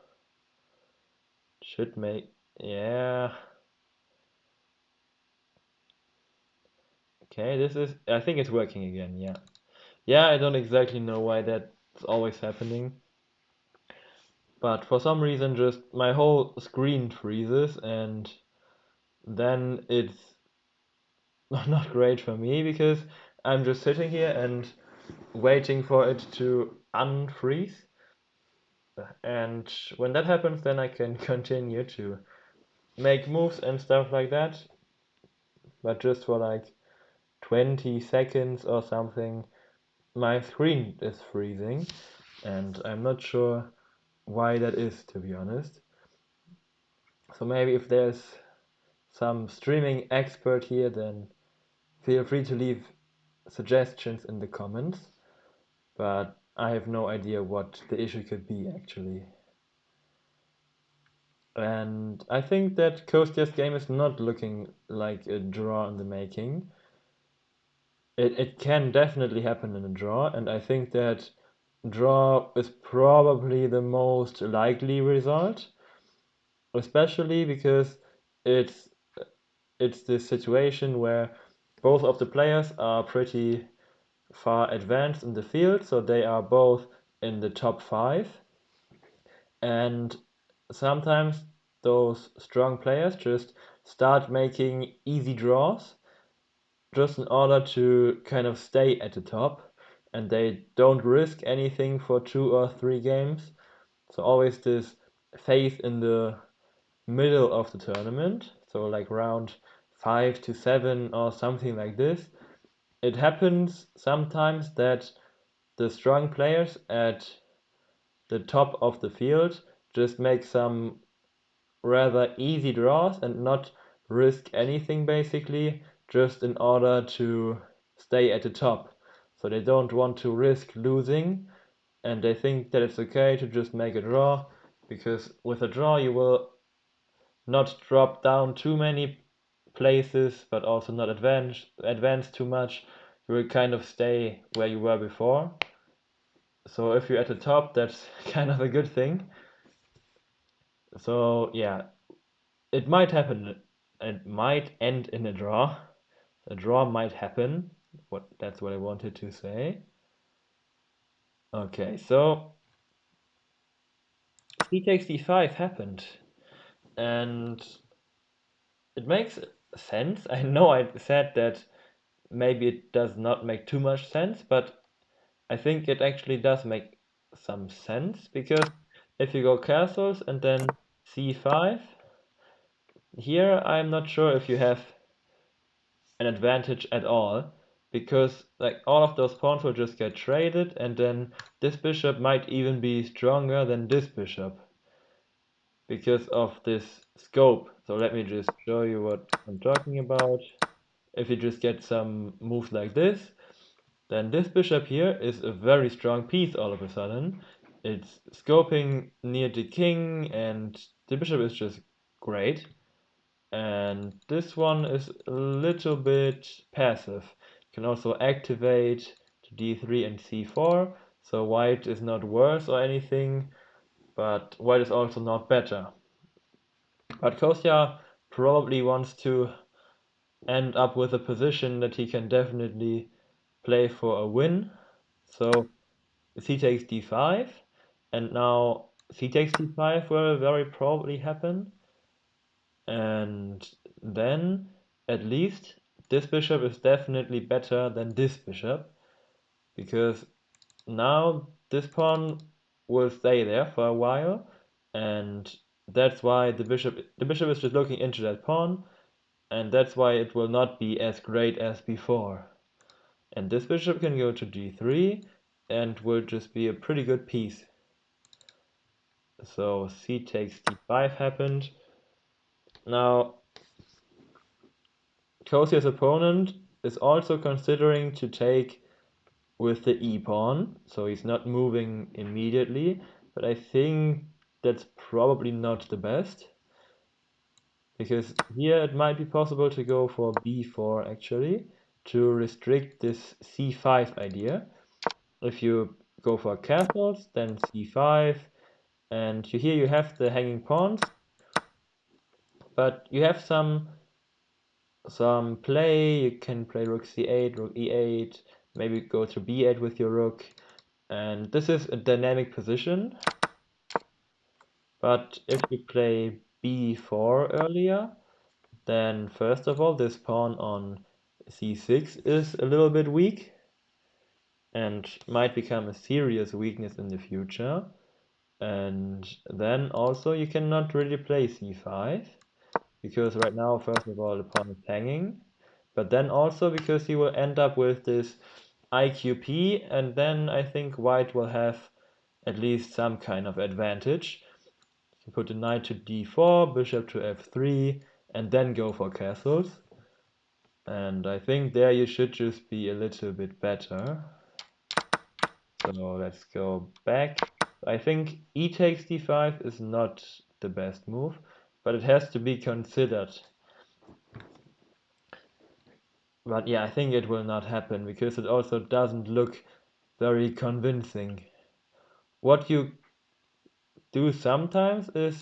Should make, yeah. Okay, this is, I think it's working again, yeah. Yeah, I don't exactly know why that's always happening. But for some reason, just my whole screen freezes, and then it's not great for me because I'm just sitting here and waiting for it to unfreeze. And when that happens, then I can continue to make moves and stuff like that. But just for like 20 seconds or something, my screen is freezing, and I'm not sure why that is, to be honest. So maybe if there's some streaming expert here, then feel free to leave suggestions in the comments, but I have no idea what the issue could be actually. And I think that Kostya's game is not looking like a draw in the making. It can definitely happen in a draw, and I think that draw is probably the most likely result, especially because it's it's the situation where both of the players are pretty far advanced in the field, so they are both in the top 5, and sometimes those strong players just start making easy draws just in order to kind of stay at the top, and they don't risk anything for 2 or 3 games. So always this phase in the middle of the tournament, so like round 5 to 7 or something like this. It happens sometimes that the strong players at the top of the field just make some rather easy draws and not risk anything basically, just in order to stay at the top. So they don't want to risk losing, and they think that it's okay to just make a draw, because with a draw you will not drop down too many places, but also not advance too much. You will kind of stay where you were before. So if you're at the top, that's kind of a good thing. So yeah, it might happen. It might end in a draw. A draw might happen. That's what I wanted to say. Okay, so c takes d5 happened, and it makes sense. I know I said that maybe it does not make too much sense, but I think it actually does make some sense, because if you go castles and then c5, here I'm not sure if you have an advantage at all, because like all of those pawns will just get traded, and then this bishop might even be stronger than this bishop because of this scope. So let me just show you what I'm talking about. If you just get some moves like this, then this bishop here is a very strong piece all of a sudden. It's scoping near the king, and the bishop is just great. And this one is a little bit passive. You can also activate to d3 and c4, so white is not worse or anything, but white is also not better. But Kostya probably wants to end up with a position that he can definitely play for a win. So c takes d5, and now c takes d5 will very probably happen. And then, at least, this bishop is definitely better than this bishop, because now this pawn will stay there for a while, and that's why the bishop is just looking into that pawn, and that's why it will not be as great as before. And this bishop can go to d3 and will just be a pretty good piece. So c takes d5 happened. Now Kostya's opponent is also considering to take with the e-pawn, so he's not moving immediately, but I think that's probably not the best, because here it might be possible to go for b4 actually, to restrict this c5 idea. If you go for castles, then c5, and here you have the hanging pawns, but you have some play. You can play rook c8, rook e8, maybe go to b8 with your rook, and this is a dynamic position. But if you play b4 earlier, then first of all this pawn on c6 is a little bit weak and might become a serious weakness in the future. And then also you cannot really play c5, because right now first of all the pawn is hanging, but then also because he will end up with this IQP, and then I think white will have at least some kind of advantage. You put the knight to d4, bishop to f3, and then go for castles. And I think there you should just be a little bit better. So let's go back. I think e takes d5 is not the best move, but it has to be considered. But yeah, I think it will not happen, because it also doesn't look very convincing. What you do sometimes is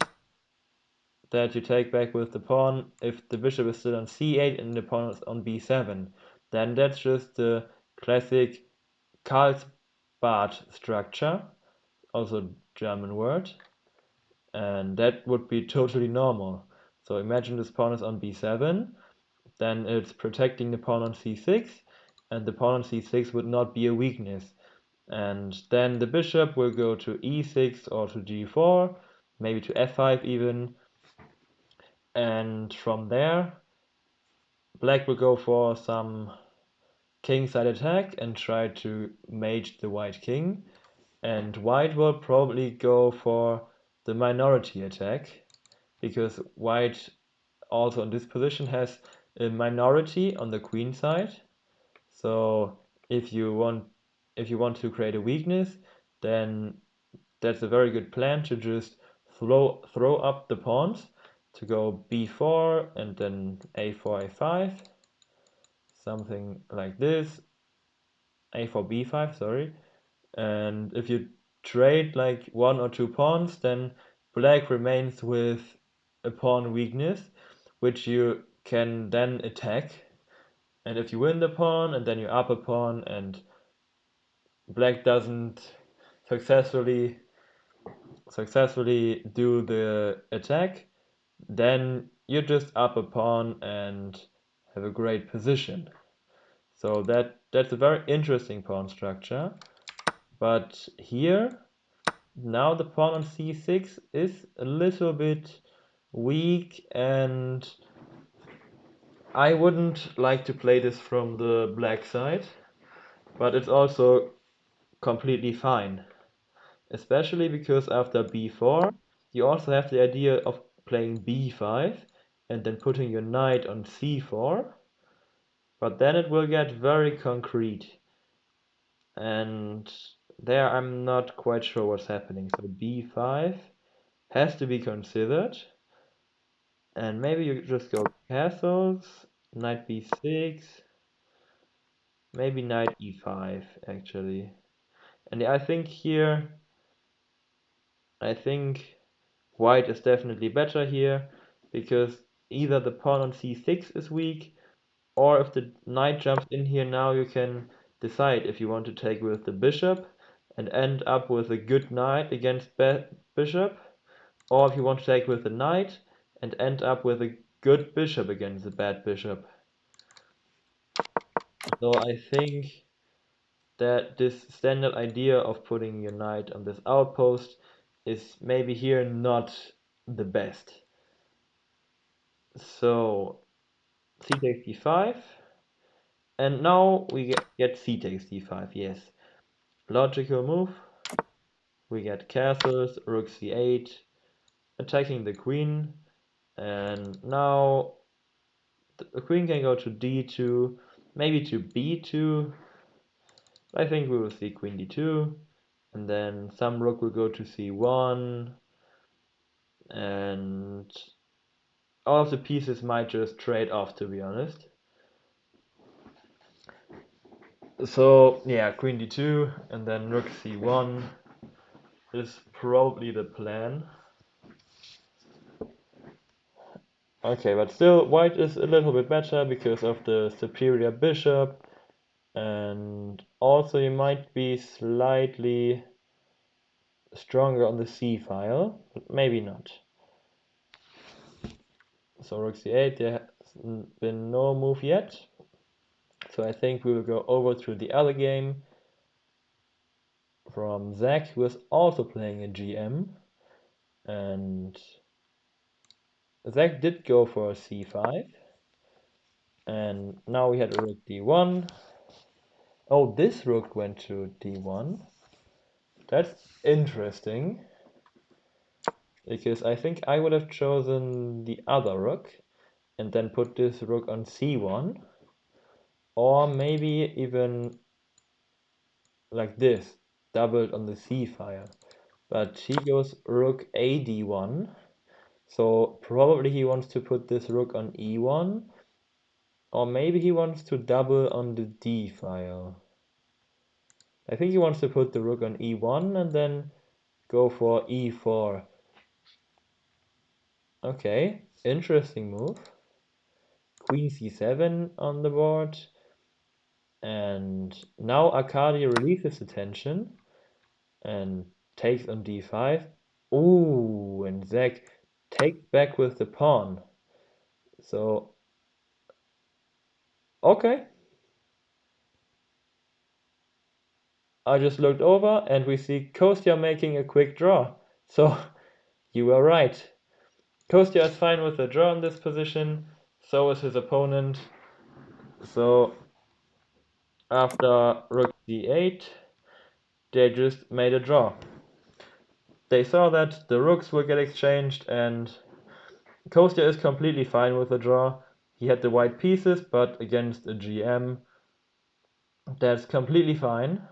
that you take back with the pawn if the bishop is still on c8 and the pawn is on b7. Then that's just the classic Karlsbad structure, also German word, and that would be totally normal. So imagine this pawn is on b7, then it's protecting the pawn on c6, and the pawn on c6 would not be a weakness. And then the bishop will go to e6 or to g4, maybe to f5 even, and from there black will go for some kingside attack and try to mate the white king, and white will probably go for the minority attack, because white also in this position has a minority on the queen side. So if you want to create a weakness, then that's a very good plan to just throw up the pawns to go b4 and then a4, a5, something like this, a4, b5, sorry. And if you trade like one or two pawns, then black remains with a pawn weakness, which you can then attack. And if you win the pawn and then you up a pawn and black doesn't successfully do the attack, then you just up a pawn and have a great position. So that's a very interesting pawn structure. But here, now the pawn on c6 is a little bit weak, and I wouldn't like to play this from the black side, but it's also completely fine. Especially because after b4, you also have the idea of playing b5 and then putting your knight on c4, but then it will get very concrete. And there I'm not quite sure what's happening. So b5 has to be considered, and maybe you just go castles, knight b6, maybe knight e5 actually. And I think here, I think white is definitely better here, because either the pawn on c6 is weak, or if the knight jumps in here now, you can decide if you want to take with the bishop and end up with a good knight against bishop, or if you want to take with the knight and end up with a good bishop against a bad bishop. So I think that this standard idea of putting your knight on this outpost is maybe here not the best. So c takes d5, and now we get c takes d5, yes. Logical move. We get castles, rook c8, attacking the queen, and now the queen can go to d2, maybe to b2. I think we will see queen d2, and then some rook will go to c1, and all of the pieces might just trade off, to be honest. So yeah, queen d2 and then rook c1 is probably the plan. Okay, but still white is a little bit better because of the superior bishop, and also you might be slightly stronger on the c file, but maybe not. So rook c8, there has been no move yet, so I think we will go over to the other game from Zach, who is also playing a GM, and Zach did go for c5, and now we had a rook d1. Oh, this rook went to d1. That's interesting, because I think I would have chosen the other rook and then put this rook on c1, or maybe even like this, doubled on the c file. But he goes rook a d1, so probably he wants to put this rook on e1, or maybe he wants to double on the d file. I think he wants to put the rook on e1 and then go for e4. Okay, interesting move. Queen c7 on the board, and now Arkady releases the tension and takes on d5. Ooh, and Zach takes back with the pawn. So, okay. I just looked over and we see Kostya making a quick draw. So, you were right. Kostya is fine with the draw in this position, so is his opponent. So, after rook d8, they just made a draw. they saw that the rooks will get exchanged, and Kostya is completely fine with the draw. He had the white pieces, but against a GM, that's completely fine.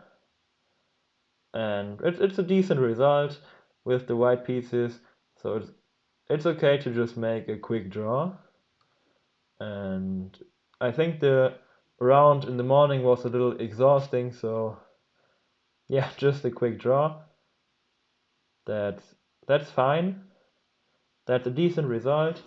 And it's a decent result with the white pieces, so it's okay to just make a quick draw. And I think the round in the morning was a little exhausting, so yeah, just a quick draw. That's fine. That's a decent result.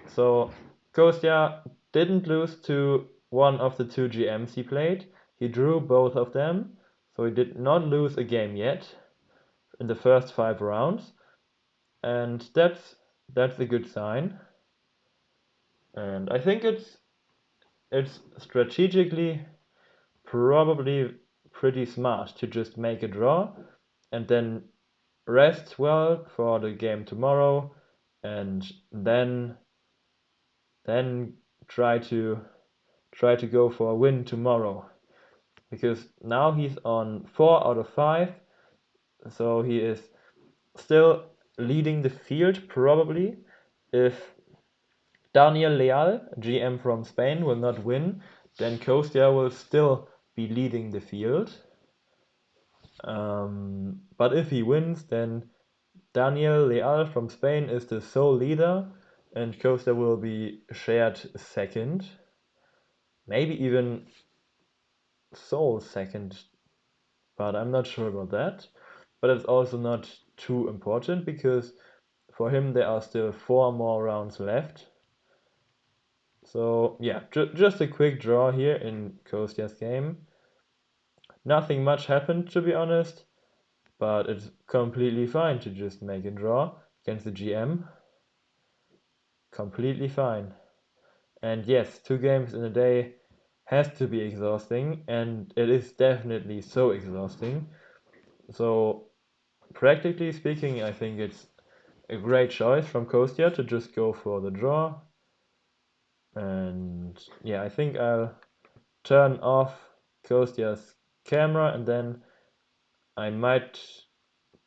So Kostya didn't lose to one of the two GMs he played. He drew both of them, so he did not lose a game yet in the first 5 rounds, and that's a good sign. And I think it's strategically probably pretty smart to just make a draw and then rest well for the game tomorrow, and then try to go for a win tomorrow, because now he's on 4 out of 5, so he is still leading the field probably. If Daniel Leal, GM from Spain, will not win, then Kostya will still be leading the field. But if he wins, then Daniel Leal from Spain is the sole leader, and Kostya will be shared second, maybe even sole second, but I'm not sure about that. But it's also not too important, because for him there are still 4 more rounds left. So yeah, just a quick draw here in Kostya's game. Nothing much happened, to be honest, but it's completely fine to just make a draw against the GM. Completely fine. And yes, 2 games in a day has to be exhausting, and it is definitely so exhausting. So practically speaking, I think it's a great choice from Kostya to just go for the draw. And yeah, I think I'll turn off Kostya's camera, and then I might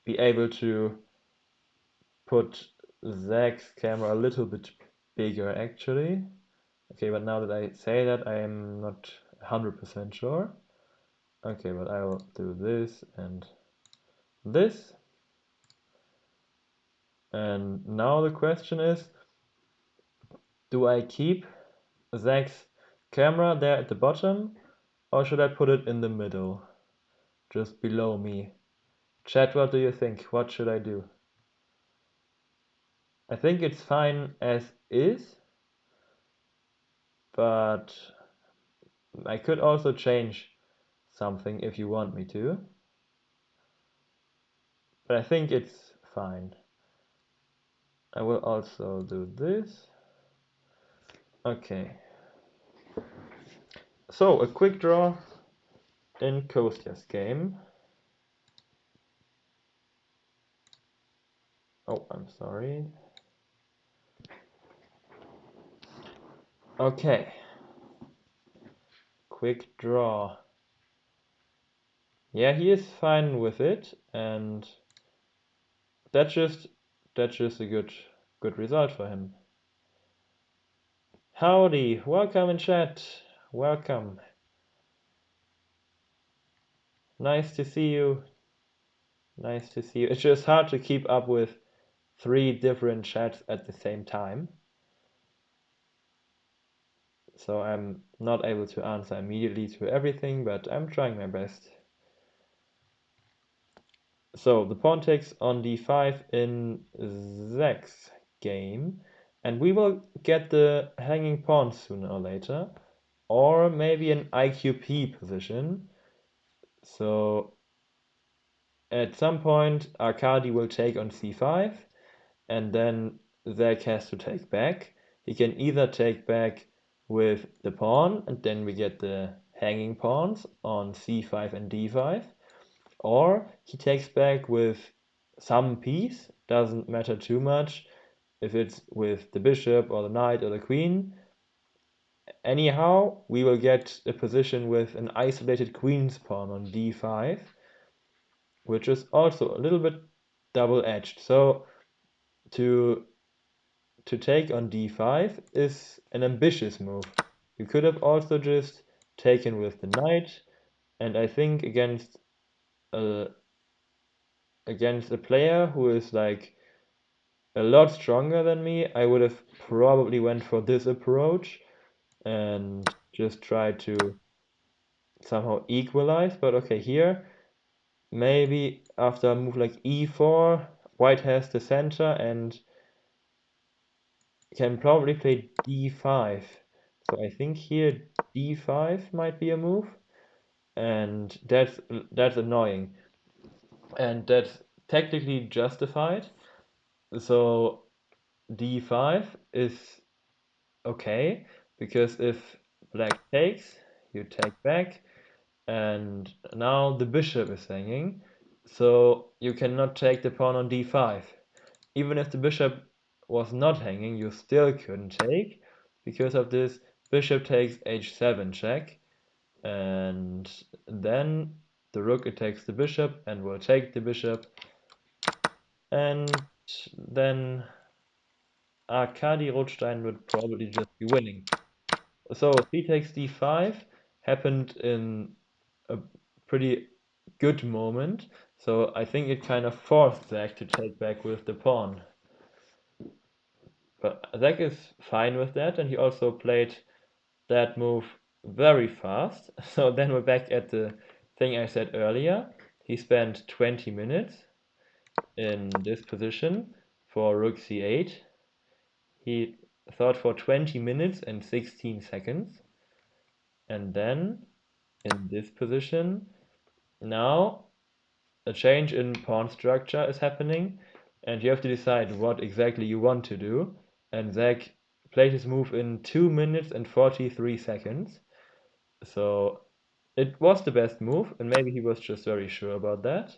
be able to put Zach's camera a little bit bigger actually. Okay, but now that I say that, I am not 100% sure. Okay, but I will do this and this. And now the question is, do I keep Zach's camera there at the bottom, or should I put it in the middle, just below me? Chat, what do you think? What should I do? I think it's fine as is, but I could also change something if you want me to. But I think it's fine. I will also do this. Okay. So, a quick draw in Kostya's game. Oh, I'm sorry. Okay. Quick draw. Yeah, he is fine with it, and that's just a good result for him. Howdy, welcome in chat. Welcome. Nice to see you. Nice to see you. It's just hard to keep up with 3 different chats at the same time, so I'm not able to answer immediately to everything, but I'm trying my best. So the pawn takes on d5 in Zach's game, and we will get the hanging pawn sooner or later, or maybe an IQP position. So at some point Arkady will take on c5, and then Zach has to take back. He can either take back with the pawn, and then we get the hanging pawns on c5 and d5, or he takes back with some piece, doesn't matter too much if it's with the bishop or the knight or the queen. Anyhow, we will get a position with an isolated queen's pawn on d5, which is also a little bit double-edged. So to take on d5 is an ambitious move. You could have also just taken with the knight, and I think a against a player who is like a lot stronger than me, I would have probably went for this approach and just tried to somehow equalize. But okay, here maybe after a move like e4, white has the center and can probably play d5. So I think here d5 might be a move, and that's annoying, and that's technically justified. So d5 is okay, because if black takes, you take back, and now the bishop is hanging, so you cannot take the pawn on d5. Even if the bishop was not hanging, you still couldn't take, because of this bishop takes h7 check, and then the rook attacks the bishop and will take the bishop, and then Arkady Rothstein would probably just be winning. So c takes d5 happened in a pretty good moment, so I think it kind of forced Zach to take back with the pawn. But Zach is fine with that, and he also played that move very fast. So then we're back at the thing I said earlier. He spent 20 minutes in this position for rook c8. He thought for 20 minutes and 16 seconds. And then in this position, now a change in pawn structure is happening, and you have to decide what exactly you want to do. And Zach played his move in 2 minutes and 43 seconds. So it was the best move, and maybe he was just very sure about that.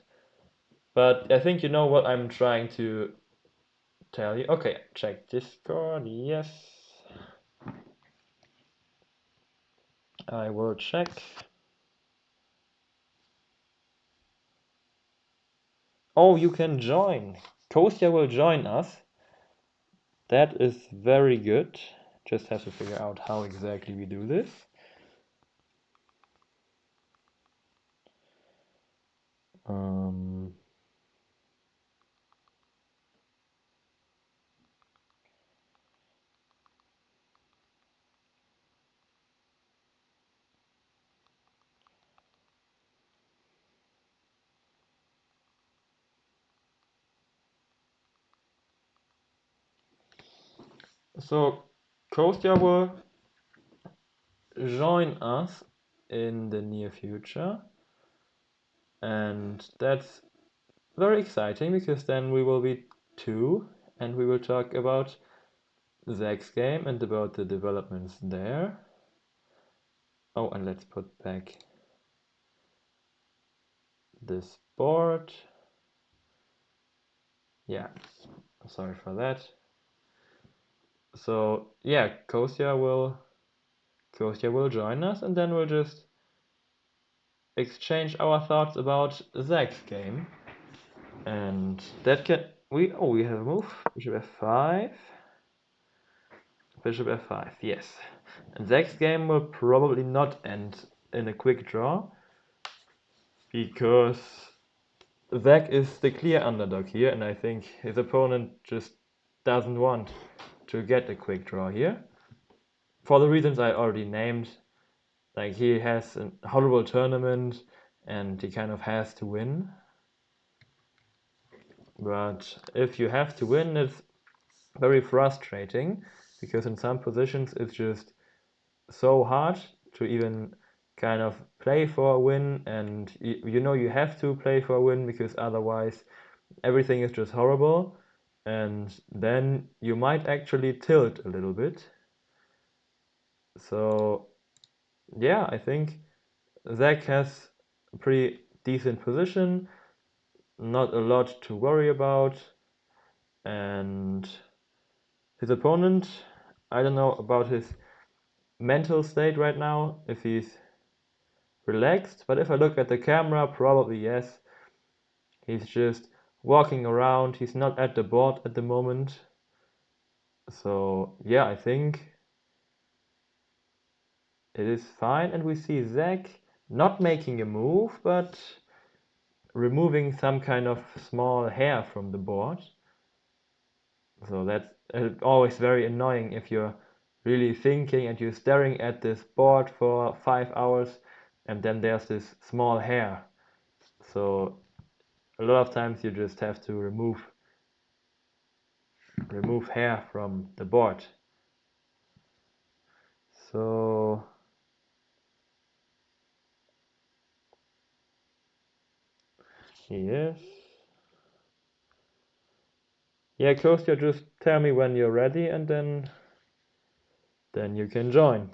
But I think you know what I'm trying to tell you. Okay, check Discord. Yes. I will check. Oh, you can join. Kostya will join us. That is very good. Just have to figure out how exactly we do this. Um, so Kostya will join us in the near future, and that's very exciting, because then we will be two, and we will talk about Zach's game and about the developments there. Oh, and let's put back this board. Yeah, sorry for that. So yeah, Kostya will join us, and then we'll just exchange our thoughts about Zach's game. And that can we have a move. Bishop f5. Bishop f5, yes. And Zach's game will probably not end in a quick draw, because Zach is the clear underdog here, and I think his opponent just doesn't want to get a quick draw here. For the reasons I already named, like he has a horrible tournament and he kind of has to win. But if you have to win, it's very frustrating, because in some positions it's just so hard to even kind of play for a win, and you know you have to play for a win, because otherwise everything is just horrible, and then you might actually tilt a little bit. So yeah, I think Zach has a pretty decent position, not a lot to worry about, and his opponent, I don't know about his mental state right now, if he's relaxed, but if I look at the camera, probably yes. He's just walking around. He's not at the board at the moment. So yeah, I think it is fine. And we see Zach not making a move, but removing some kind of small hair from the board. So that's always very annoying if you're really thinking and you're staring at this board for 5 hours and then there's this small hair. So a lot of times you just have to remove hair from the board. So yes. Yeah, Kostya, just tell me when you're ready and then you can join.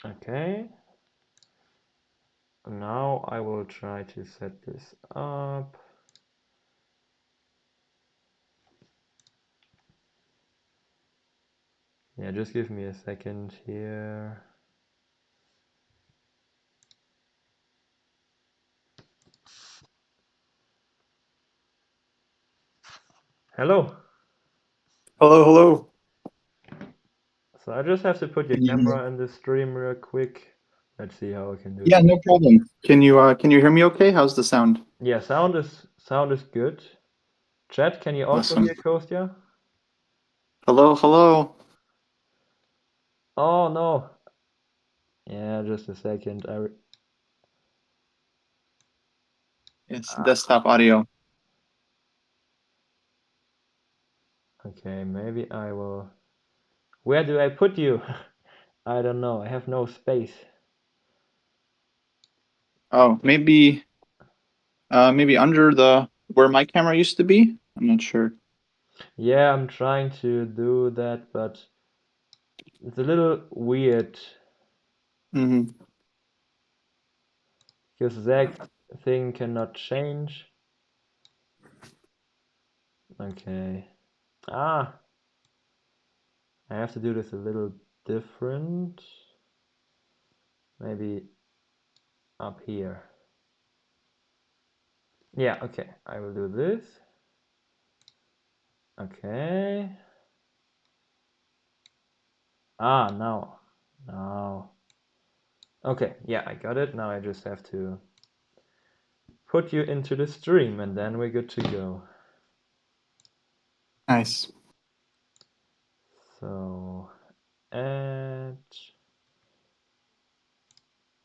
Okay. Now I will try to set this up. Yeah, just give me a second here. Hello. Hello, hello. So I just have to put your Can you? camera in the stream real quick. Let's see how I can do Yeah, this. no problem. Can you hear me okay? How's the sound? Yeah, sound is good. Chat, can you also Awesome. hear Kostya? Hello, hello. Oh no. Yeah, just a second. Yes, desktop audio. Okay, maybe I will. Where do I put you? I don't know. I have no space. Oh, maybe under the where my camera used to be. I'm not sure. Yeah, I'm trying to do that, but it's a little weird Hmm. because Zach's thing cannot change. Okay. Ah, I have to do this a little different. Maybe up here. Yeah, okay. I will do this. Okay. Ah, now. Now. Okay, yeah, I got it. Now I just have to put you into the stream and then we're good to go. Nice. So, and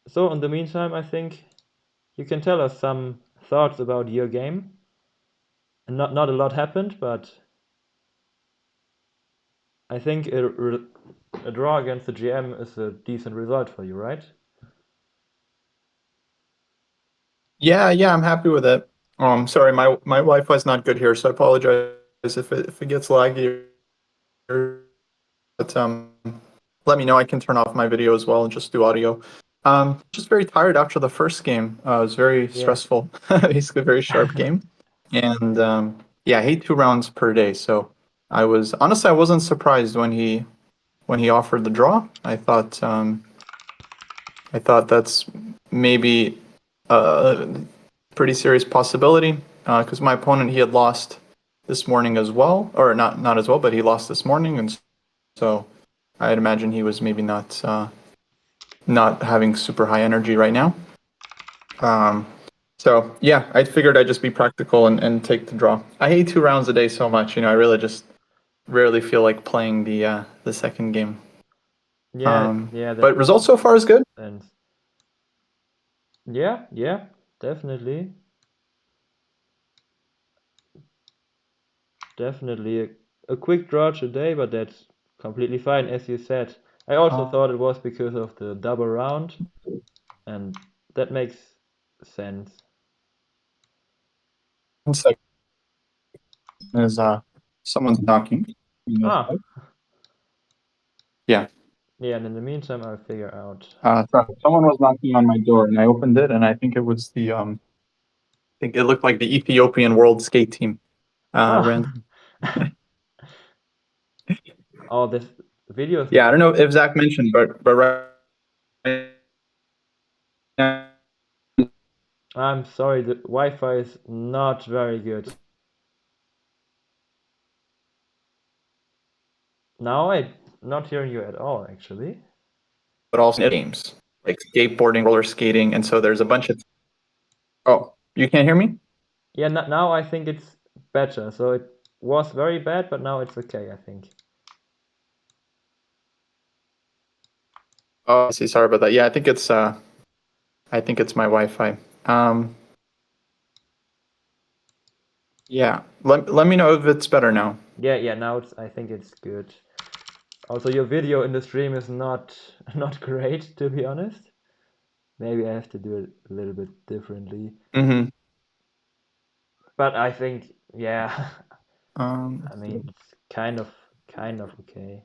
so in the meantime, I think you can tell us some thoughts about your game. Not a lot happened, but I think a draw against the GM is a decent result for you, right? Yeah, I'm happy with it. Sorry, my Wi-Fi's not good here, so I apologize if it gets laggy. But let me know. I can turn off my video as well and just do audio. Just very tired after the first game. It was very Yeah. stressful. Basically, a very sharp game. And yeah, I hate 2 rounds per day. So I wasn't surprised when he offered the draw. I thought that's maybe a pretty serious possibility because my opponent he had lost this morning as well, or not as well, but he lost this morning, and so I'd imagine he was maybe not having super high energy right now. Um, so yeah, I figured I'd just be practical and take the draw. I hate 2 rounds a day so much. I really just rarely feel like playing the second game. Yeah, yeah, that But results so far is good. and yeah, definitely. Definitely a quick draw today, but that's completely fine, as you said. I also thought it was because of the double round, and that makes sense. 1 second is someone's knocking. Ah, Yeah. yeah, and in the meantime, I'll figure out. Sorry, someone was knocking on my door, and I opened it, and I think it was I think it looked like the Ethiopian World Skate Team. Ah, Ran. oh, this video is Yeah, I not. don't know if Zach mentioned, but right now, I'm sorry, the Wi-Fi is not very good. Now I'm not hearing you at all, actually. but also games like skateboarding, roller skating, and so there's a bunch of. Oh, you can't hear me? Yeah, now I think it's better. So it was very bad, but now it's okay, I think. Oh, I see. Sorry about that. Yeah, I think it's my Wi-Fi. Yeah. Let me know if it's better now. Yeah, now I think it's good. Also, your video in the stream is not not great, to be honest. Maybe I have to do it a little bit differently. Mm-hmm. But I think, yeah, I Let's mean, see. it's kind of okay.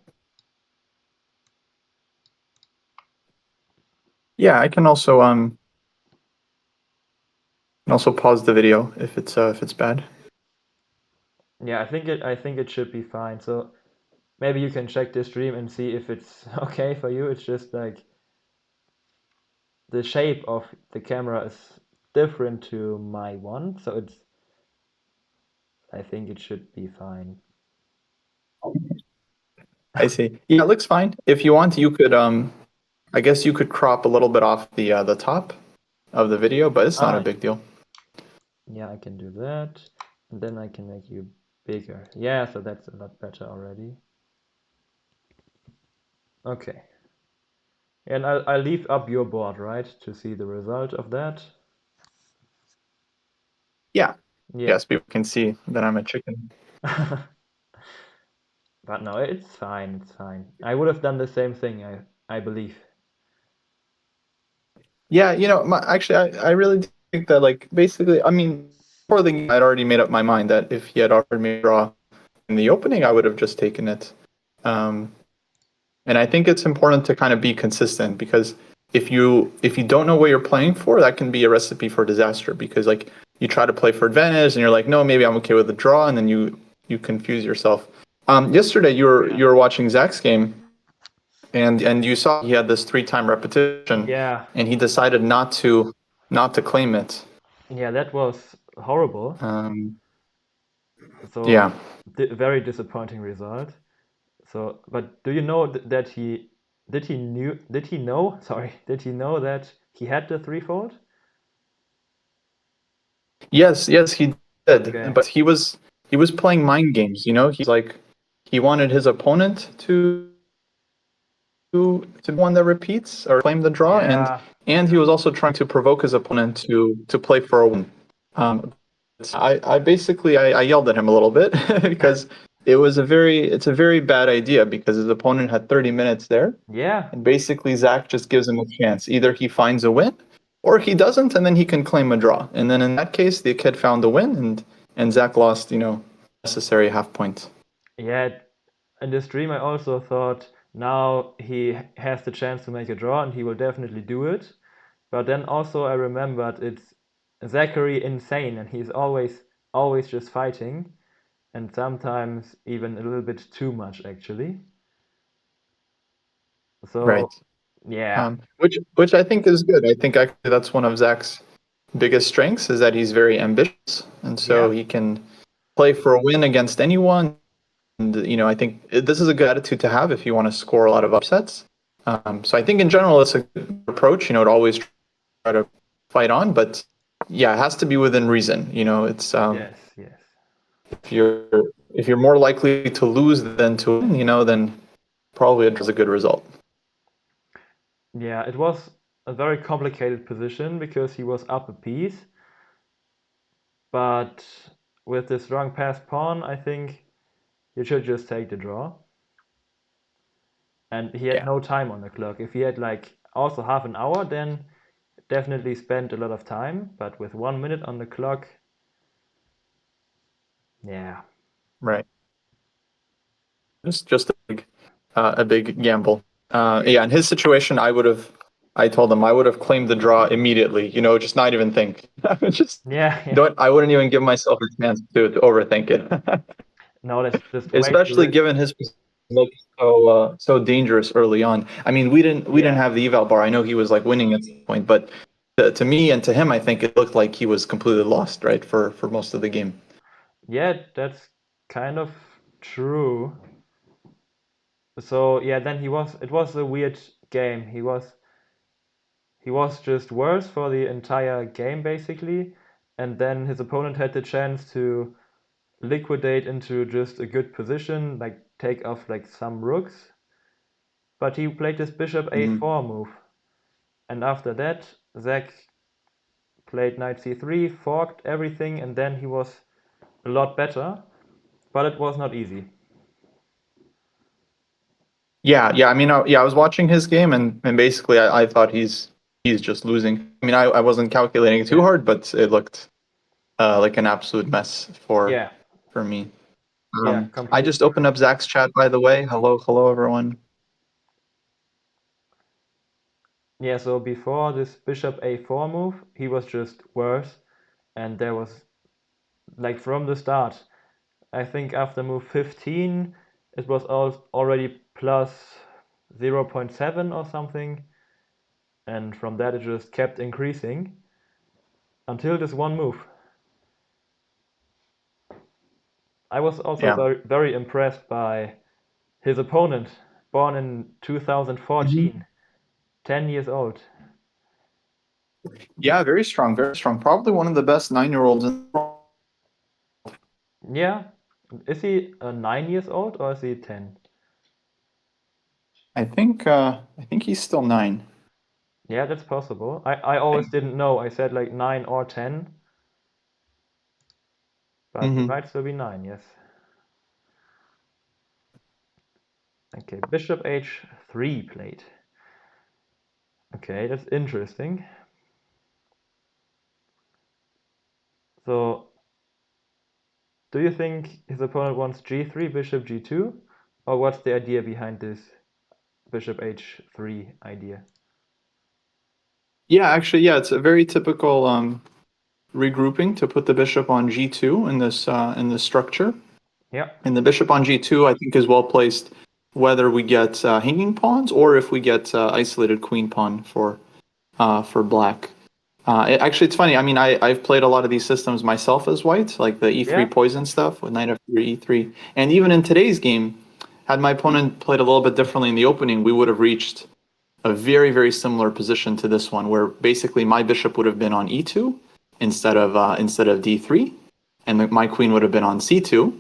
Yeah, I can also pause the video if it's bad. Yeah, I think it should be fine. So maybe you can check the stream and see if it's okay for you. It's just like the shape of the camera is different to my one, so I think it should be fine. I see. Yeah, it looks fine. If you want, you could I guess you could crop a little bit off the top of the video, but it's not a Ah, big deal. yeah, I can do that. And then I can make you bigger. Yeah, so that's a lot better already. Okay. And I'll leave up your board, right, to see the result of that. Yeah. Yeah. Yes, people can see that I'm a chicken. But no, it's fine. It's fine. I would have done the same thing, I believe. Yeah, actually, I really think that, like, basically, I mean, before the game, I'd already made up my mind that if he had offered me a draw in the opening, I would have just taken it. Um, and I think it's important to kind of be consistent, because if you don't know what you're playing for, that can be a recipe for disaster, because like you try to play for advantage and you're like, no, maybe I'm okay with the draw, and then you confuse yourself. Yesterday you were watching Zach's game, and you saw he had this 3-time repetition, Yeah. and he decided not to claim it. Yeah, that was horrible. Um, So yeah. very disappointing result. So, but do you know that did he know? Sorry, did he know that he had the threefold? Yes, he did, Okay. but he was playing mind games. He's like, he wanted his opponent to one that repeats or claim the draw, and Yeah. and he was also trying to provoke his opponent to play for a win. Um, I basically I yelled at him a little bit because it's a very bad idea, because his opponent had 30 minutes there, Yeah. and basically Zach just gives him a chance. Either he finds a win, or he doesn't, and then he can claim a draw. And then in that case, the kid found a win, and Zach lost, necessary half point. Yeah. In the stream, I also thought now he has the chance to make a draw and he will definitely do it. But then also I remembered it's Zachary insane and he's always just fighting and sometimes even a little bit too much actually. So Right. yeah, Which I think is good. I think actually that's one of Zach's biggest strengths, is that he's very ambitious, and so yeah, he can play for a win against anyone. And I think this is a good attitude to have if you want to score a lot of upsets. So I think in general it's a good approach. To always try to fight on, but yeah, it has to be within reason. It's yes, yes. if you're if you're more likely to lose than to win, then probably it does a good result. Yeah, it was a very complicated position because he was up a piece, but with this wrong pass pawn, I think you should just take the draw. And he had Yeah. no time on the clock. If he had like also half an hour, then definitely spent a lot of time. But with 1 minute on the clock, yeah, Right. Just a big gamble. Yeah, in his situation, I told him I would have claimed the draw immediately. Just not even think. I would just yeah, yeah. don't. I wouldn't even give myself a chance to overthink it. No, that's just way too Especially risky. given his position. looked so dangerous early on. I mean, we didn't Yeah, have the eval bar. I know he was like winning at some point, but to me and to him, I think it looked like he was completely lost, right, for most of the game. yeah, that's kind of true. So yeah, then it was a weird game. He was just worse for the entire game basically, and then his opponent had the chance to liquidate into just a good position, like take off like some rooks, but he played this bishop Hmm. a4 move, and after that, Zach played knight c3, forked everything, and then he was a lot better, but it was not easy. Yeah, yeah. I mean, yeah, I was watching his game, and basically, I thought he's just losing. I mean, I wasn't calculating too Yeah, hard, but it looked like an absolute mess yeah, for me. yeah, I just completely. opened up Zach's chat, by the way. Hello, hello, everyone. Yeah, so before this bishop a4 move, he was just worse, and there was like from the start. I think after move 15, it was already plus 0.7 or something, and from that it just kept increasing until this one move. I was also Yeah. very, very impressed by his opponent, born in Mhm. 2014, 10 years old. Yeah, very strong, very strong. Probably one of the best 9-year-olds in the world. Yeah, is he 9 years old or is he 10? I think he's still 9. Yeah, that's possible. I always didn't know. I said like 9 or 10, but he Hmm. might still be 9, yes. Okay, bishop h3 played. Okay, that's interesting. So, do you think his opponent wants g3, bishop g2? Or what's the idea behind this bishop h3 idea? Yeah, actually, yeah, it's a very typical regrouping to put the bishop on g2 in this structure. Yeah, And the bishop on g2, I think, is well placed, whether we get hanging pawns or if we get isolated queen pawn for black. Actually, it's funny. I mean, I've played a lot of these systems myself as white, like the e3 yeah, poison stuff with knight f3, e3. And even in today's game, had my opponent played a little bit differently in the opening, we would have reached a very, very similar position to this one, where basically my bishop would have been on e2 instead of d3, and my queen would have been on c2.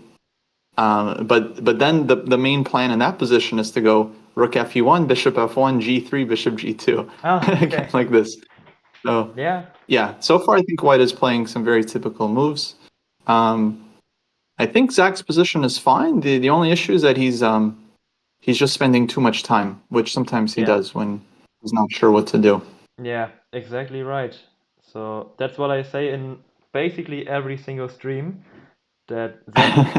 But then the main plan in that position is to go rook fe1, bishop f1, g3, bishop g2, ah, again okay, like this. So yeah, yeah, so far I think White is playing some very typical moves. Um, I think Zach's position is fine. The only issue is that he's just spending too much time, which sometimes he yeah, does when he's not sure what to do. yeah, exactly right. So that's what I say in basically every single stream, that Zach is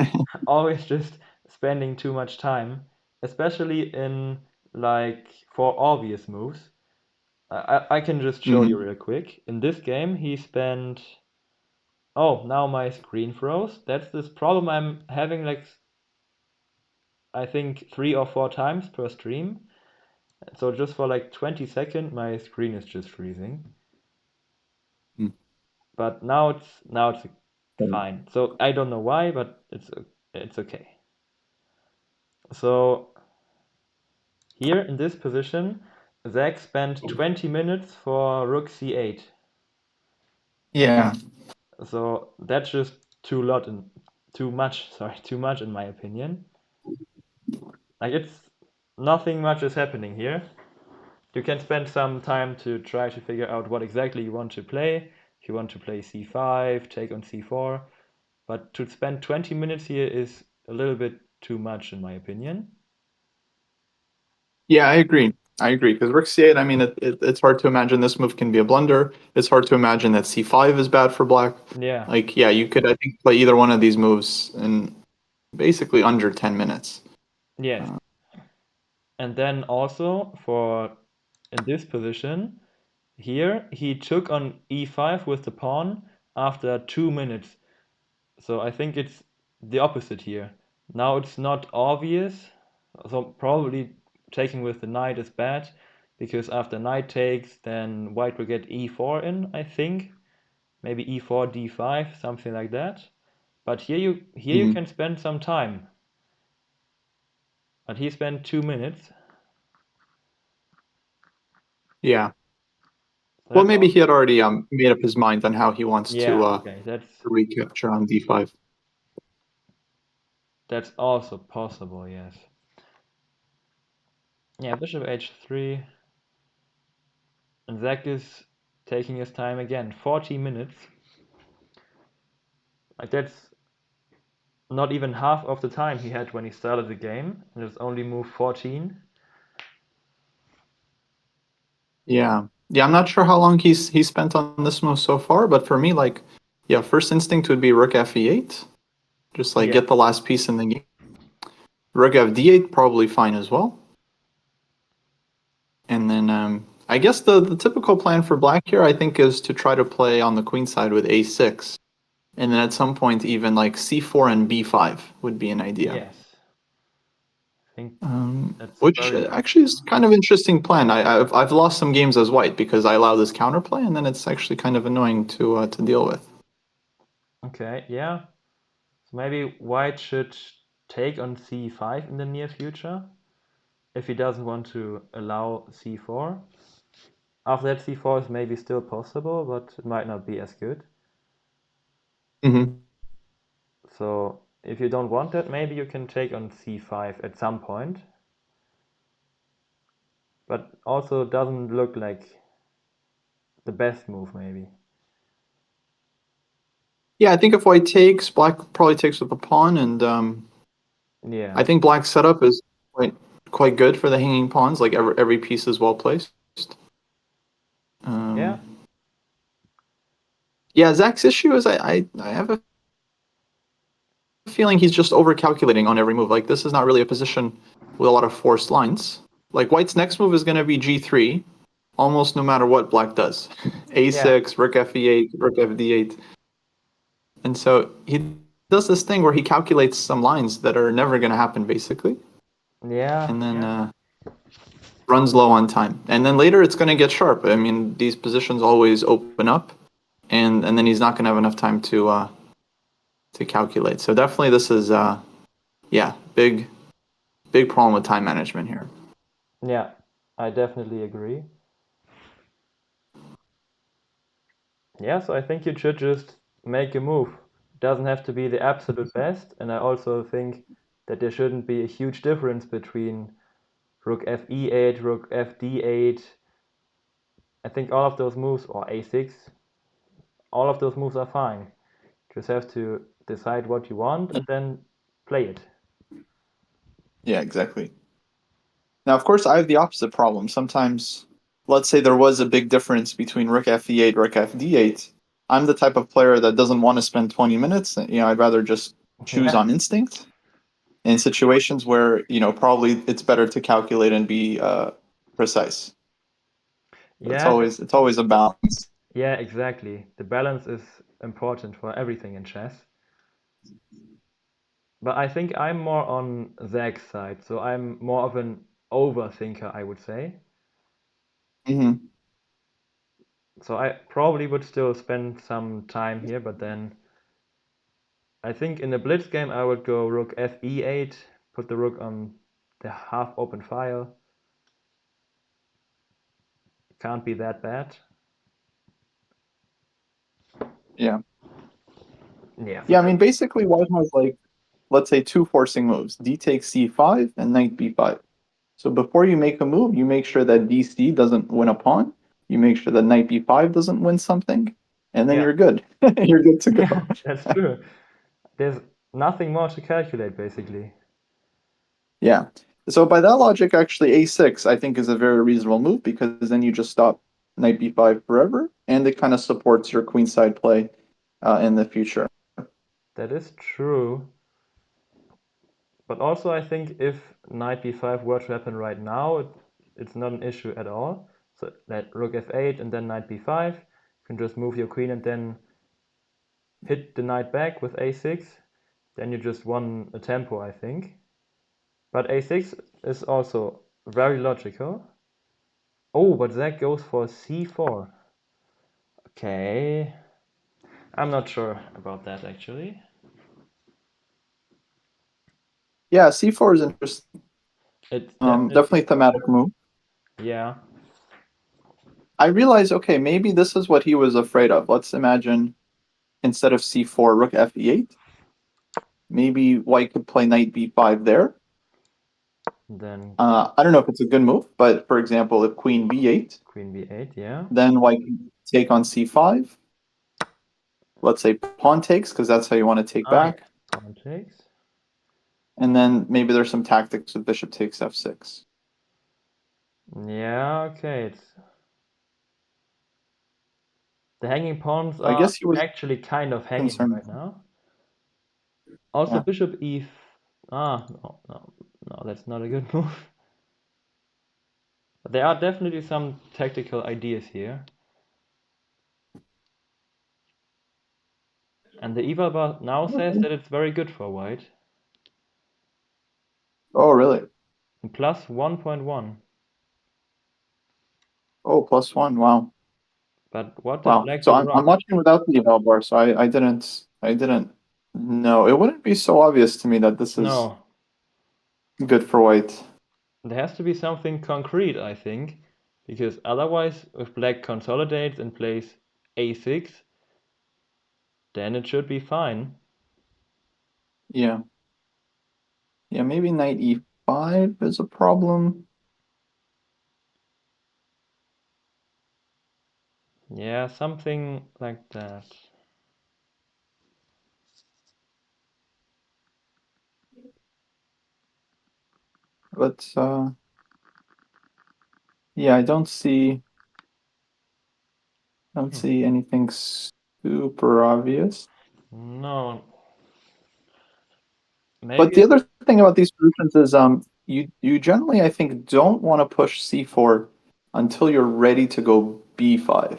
always just spending too much time, especially in like for obvious moves. I can just show you Mhm. real quick. In this game, he spent. Oh, now my screen froze. That's this problem I'm having like I think 3 or 4 times per stream. So just for like 20 seconds, my screen is just freezing. But now it's fine. So I don't know why, but it's okay. So here in this position, Zach spent 20 minutes for rook c8. Yeah. So that's just too much, sorry, too much in my opinion. Like it's nothing much is happening here. You can spend some time to try to figure out what exactly you want to play. If you want to play c5, take on c4, but to spend 20 minutes here is a little bit too much in my opinion. Yeah, I agree. I agree because rook c8. I mean, it's hard to imagine this move can be a blunder. It's hard to imagine that c5 is bad for black. Yeah. Like, yeah, you could I think play either one of these moves in basically under 10 minutes. Yes. Uh, And then also for in this position, here he took on e5 with the pawn after 2 minutes. So I think it's the opposite here. Now it's not obvious. So probably taking with the knight is bad, because after knight takes, then white will get e4 in, I think. Maybe e4, d5, something like that. But here you Hmm. can spend some time. But he spent 2 minutes. Yeah. So Well, that's maybe all. he had already made up his mind on how he wants Yeah, okay, to recapture on d5. that's also possible, yes. Yeah, bishop h3, and Zach is taking his time again. 40 minutes. Like that's not even half of the time he had when he started the game, and it's only move 14. Yeah. Yeah, I'm not sure how long he's spent on this move so far, but for me, like, yeah, first instinct would be rook f8. Just like Yeah, get the last piece in the game. Rook f d8, probably fine as well. And then I guess the typical plan for black here, I think, is to try to play on the queen side with a6. And then at some point, even like c4 and b5 would be an idea. yes. I think that's Which very actually is possible. kind of interesting plan. I've lost some games as white because I allow this counterplay, and then it's actually kind of annoying to deal with. Okay, yeah. So maybe white should take on c5 in the near future if he doesn't want to allow c4. After that, c4 is maybe still possible, but it might not be as good. Hmm. So if you don't want that, maybe you can take on c5 at some point. But also doesn't look like the best move, maybe. Yeah, I think if white takes, black probably takes with the pawn, and I Yeah. think black's setup is quite good for the hanging pawns. Like every piece is well placed. Yeah. Um, yeah, Zach's issue is I have a feeling he's just over calculating on every move. Like this is not really a position with a lot of forced lines. Like white's next move is going to be g3, almost no matter what black does. Yeah. a6, rook f8, rook fd8, and so he does this thing where he calculates some lines that are never going to happen, basically, Yeah. and then runs low on time. And then later it's going to get sharp. I mean, these positions always open up, and then he's not going to have enough time to calculate. So definitely this is yeah, big problem with time management here. Yeah. I definitely agree. Yeah, so I think you should just make a move. It doesn't have to be the absolute best, and I also think that there shouldn't be a huge difference between rook f e8, rook f d8. I think all of those moves, or a6, all of those moves are fine. Just have to decide what you want and then play it. Yeah, exactly. Now, of course, I have the opposite problem. Sometimes, let's say there was a big difference between rook f8, rook fd8. I'm the type of player that doesn't want to spend 20 minutes. You know, I'd rather just choose Yeah, on instinct in situations where, you know, probably it's better to calculate and be precise. But yeah, it's always a balance. yeah, exactly. The balance is important for everything in chess. But I think I'm more on Zach's side, so I'm more of an overthinker, I would say. Hmm. So I probably would still spend some time here, but then I think in the blitz game I would go rook f e8, put the rook on the half open file. Can't be that bad. Yeah. Yeah, so Yeah, I that, mean, basically, white has like, let's say, two forcing moves: d takes c5 and knight b5. So before you make a move, you make sure that dc doesn't win a pawn. You make sure that knight b5 doesn't win something, and then yeah, you're good. You're good to yeah, go. that's true. There's nothing more to calculate basically. Yeah. So by that logic, actually, a6 I think is a very reasonable move because then you just stop knight b5 forever, and it kind of supports your queenside play in the future. That is true. But also I think if knight b5 were to happen right now, it's not an issue at all. So that rook f8 and then knight b5, you can just move your queen and then hit the knight back with a6. Then you just won a tempo, I think. But a6 is also very logical. Oh, but that goes for c4. Okay. I'm not sure about that actually. Yeah, c4 is interesting. It's definitely, Definitely thematic move. yeah. I realize, okay, maybe this is what he was afraid of. Let's imagine instead of c4, rook f8. Maybe white could play knight b5 there. Then I don't know if it's a good move, but for example, if queen b8, queen b8, yeah. then white can take on c5. Let's say pawn takes, because that's how you want to take Ah, yeah. back. Pawn takes. And then maybe there's some tactics with bishop takes f6. Yeah, okay. The hanging pawns I are guess he was actually kind of hanging concerned. right now. Also, Yeah. bishop e. No, no, no, that's not a good move. But there are definitely some tactical ideas here. And the eval bar now says Okay. that it's very good for white. Oh, really? And plus 1.1. Oh, +1. Wow. But what did Wow. black So do I'm wrong? watching without the eval bar, so I didn't know. It wouldn't be so obvious to me that this is No, good for white. there has to be something concrete, I think. Because otherwise, if black consolidates and plays a6, then it should be fine. Yeah. Yeah, maybe knight e5 is a problem. Yeah, something like that. But yeah, I don't Hmm. see anything super obvious. No, But maybe the it's. other thing about these solutions is you generally I think don't want to push c4 until you're ready to go b5.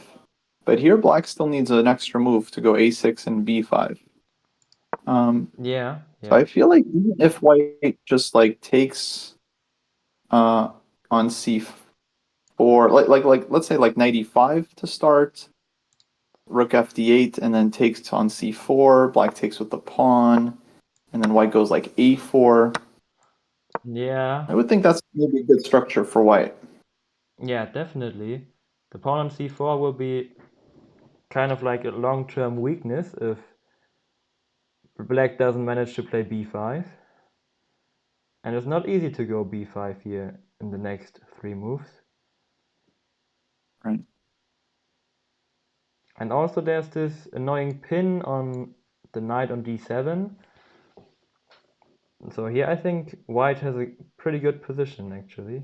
But here black still needs an extra move to go a6 and b5. Um, Yeah, so yeah. I feel like even if white just like takes uh on c4, like let's say like knight e5 to start, rook fd8, and then takes on c4, black takes with the pawn, and then white goes like a4. Yeah, I would think that's maybe a good structure for white. yeah, definitely. The pawn on c4 will be kind of like a long-term weakness if black doesn't manage to play b5. And it's not easy to go b5 here in the next three moves. Right. And also there's this annoying pin on the knight on d7. So here I think white has a pretty good position actually.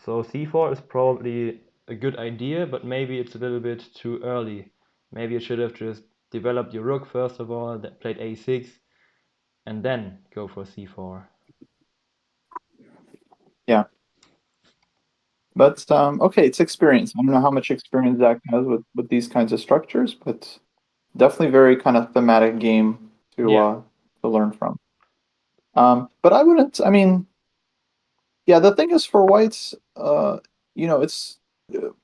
So c4 is probably a good idea, but maybe it's a little bit too early. Maybe you should have just developed your rook first of all, then played a6, and then go for c4. Yeah. But okay, it's experience. I don't know how much experience Zach has with these kinds of structures, but definitely very kind of thematic game Yeah, to learn from. But I wouldn't. I mean, yeah, the thing is for whites, it's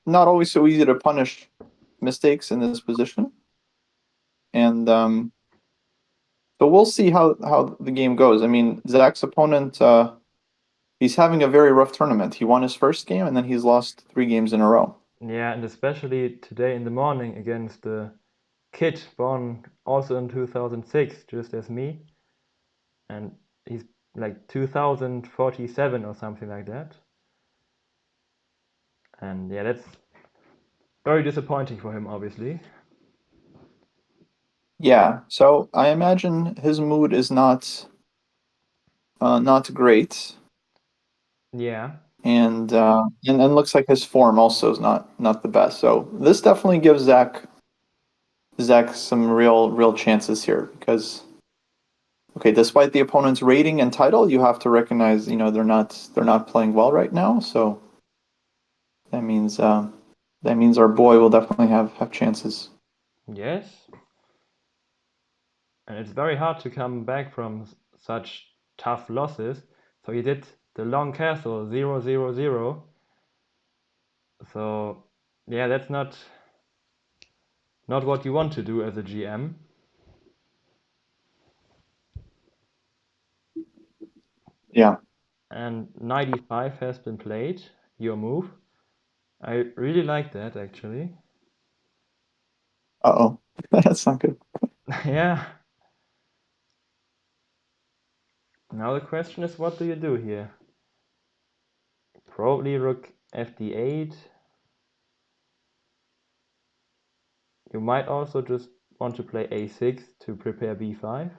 not always so easy to punish mistakes in this position, and so we'll see how the game goes. I mean, Zach's opponent, he's having a very rough tournament. He won his first game, and then he's lost 3 games in a row. yeah, and especially today in the morning against the kid born also in 2006, just as me, and he's like 2047 or something like that. And yeah, that's very disappointing for him, obviously. Yeah, so I imagine his mood is not great, Yeah, and looks like his form also is not the best. So this definitely gives Zach some real chances here because okay, despite the opponent's rating and title, you have to recognize they're not playing well right now. So that means uh, that means our boy will definitely have chances. yes. And it's very hard to come back from such tough losses. So he did the long castle 0-0-0. So yeah, that's not what you want to do as a GM. Yeah. And knight e5 has been played. Your move. I really like that actually. Uh-oh. That's not good. Yeah. Now the question is, what do you do here? Probably rook fd8. You might also just want to play a6 to prepare b5.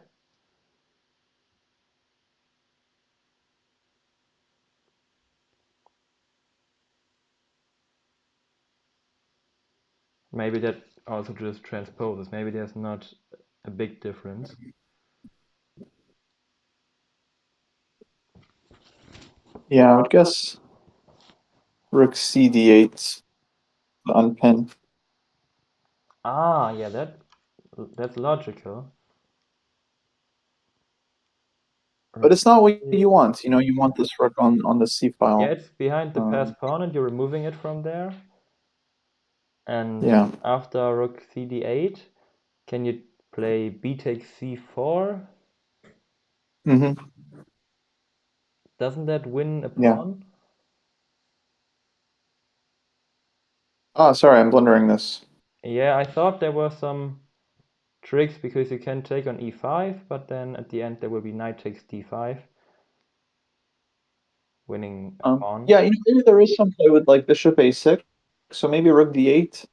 Maybe that also just transposes. Maybe there's not a big difference. Yeah, I would guess rook cd8 unpin. Ah, yeah, that's logical. But Rook it's not what you c8. want. You know, you want this rook on the c Yeah, file. it's behind the passed pawn and you're removing it from there. And Yeah. after rook cd8, can you play b takes c4? Mm-hmm. Doesn't that win a Yeah. pawn? Oh, sorry, I'm blundering this. Yeah, I thought there were some tricks because you can take on e5, but then at the end there will be knight takes d5, winning a pawn. Yeah, you know, maybe there is some play with like bishop a6. So maybe rook d8.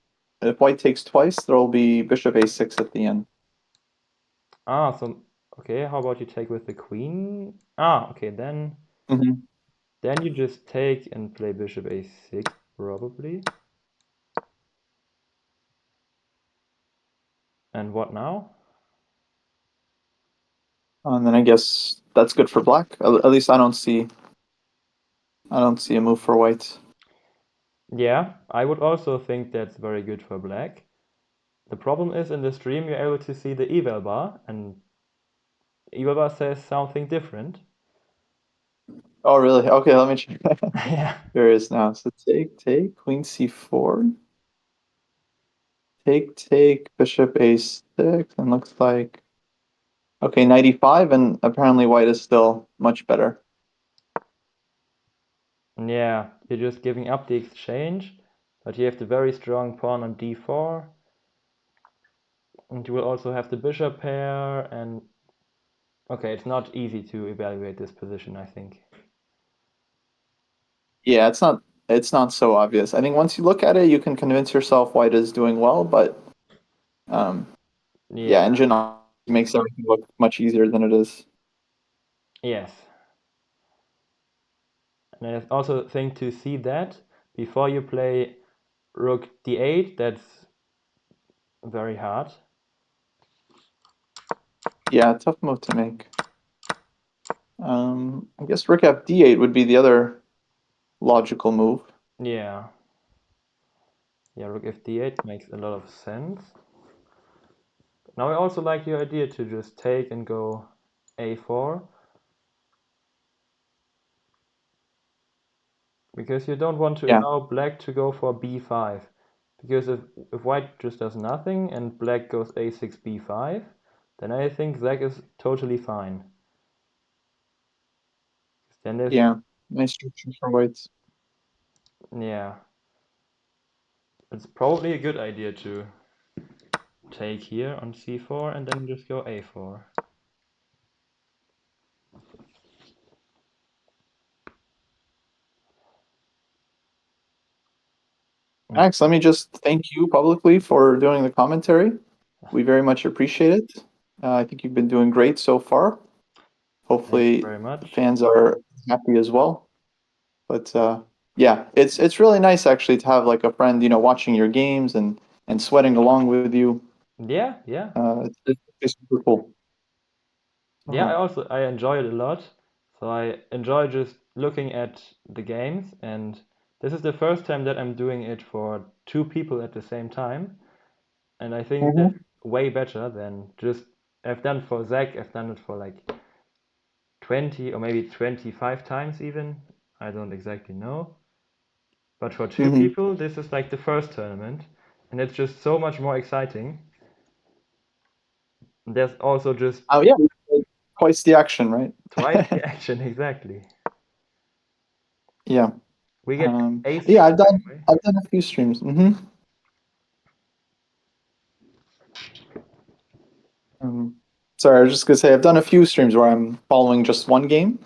If white takes twice, there'll be bishop a6 at the end. Ah, so okay, how about you take with the queen? Ah, okay, then Mm-hmm. then you just take and play bishop a6 probably. And what now? And then I guess that's good for black. At least I don't see a move for white. Yeah, I would also think that's very good for black. The problem is in the stream you're able to see the eval bar, and eval bar says something different. Oh, really? Okay, let me check. Yeah. There is now. So take, queen c4. Take, bishop a6, and looks like okay, knight e5, and apparently white is still much better. Yeah, you're just giving up the exchange, but you have the very strong pawn on d4, and you will also have the bishop pair, and okay, it's not easy to evaluate this position, I think. Yeah, it's not so obvious. I think once you look at it, you can convince yourself white is doing well, but um, Yeah, yeah, engine makes everything look much easier than it is. yes. And I also think to see that before you play rook d8, that's very hard. Yeah, tough move to make. I guess rook f d8 would be the other logical move. Yeah. Yeah, rook f d8 makes a lot of sense. Now I also like your idea to just take and go a4, because you don't want to Yeah, allow black to go for b5. Because if white just does nothing and black goes a6 b5, then I think Zach is totally fine. Then there's, yeah, nice structure for white. yeah, it's probably a good idea to take here on c4 and then just go a4. Max, let me just thank you publicly for doing the commentary. We very much appreciate it. I think you've been doing great so far. Thank you Hopefully, very the much. fans are happy as well. But yeah, it's really nice actually to have like a friend, you know, watching your games and sweating along with you. Yeah, yeah. It's super cool. Yeah, Oh, I enjoy it a lot. So I enjoy just looking at the games, and this is the first time that I'm doing it for two people at the same time, and I think that's mhm. way better than just I've done for Zach, I've done it for like 20 or maybe 25 times even. I don't exactly know. But for two Hmm. people, this is like the first tournament, and it's just so much more exciting. There's also just Oh yeah, twice the action, right? twice the action exactly. Yeah. We get Yeah, A6 by the way. I've done a few streams. Um, Sorry, I was just gonna say I've done a few streams where I'm following just one game.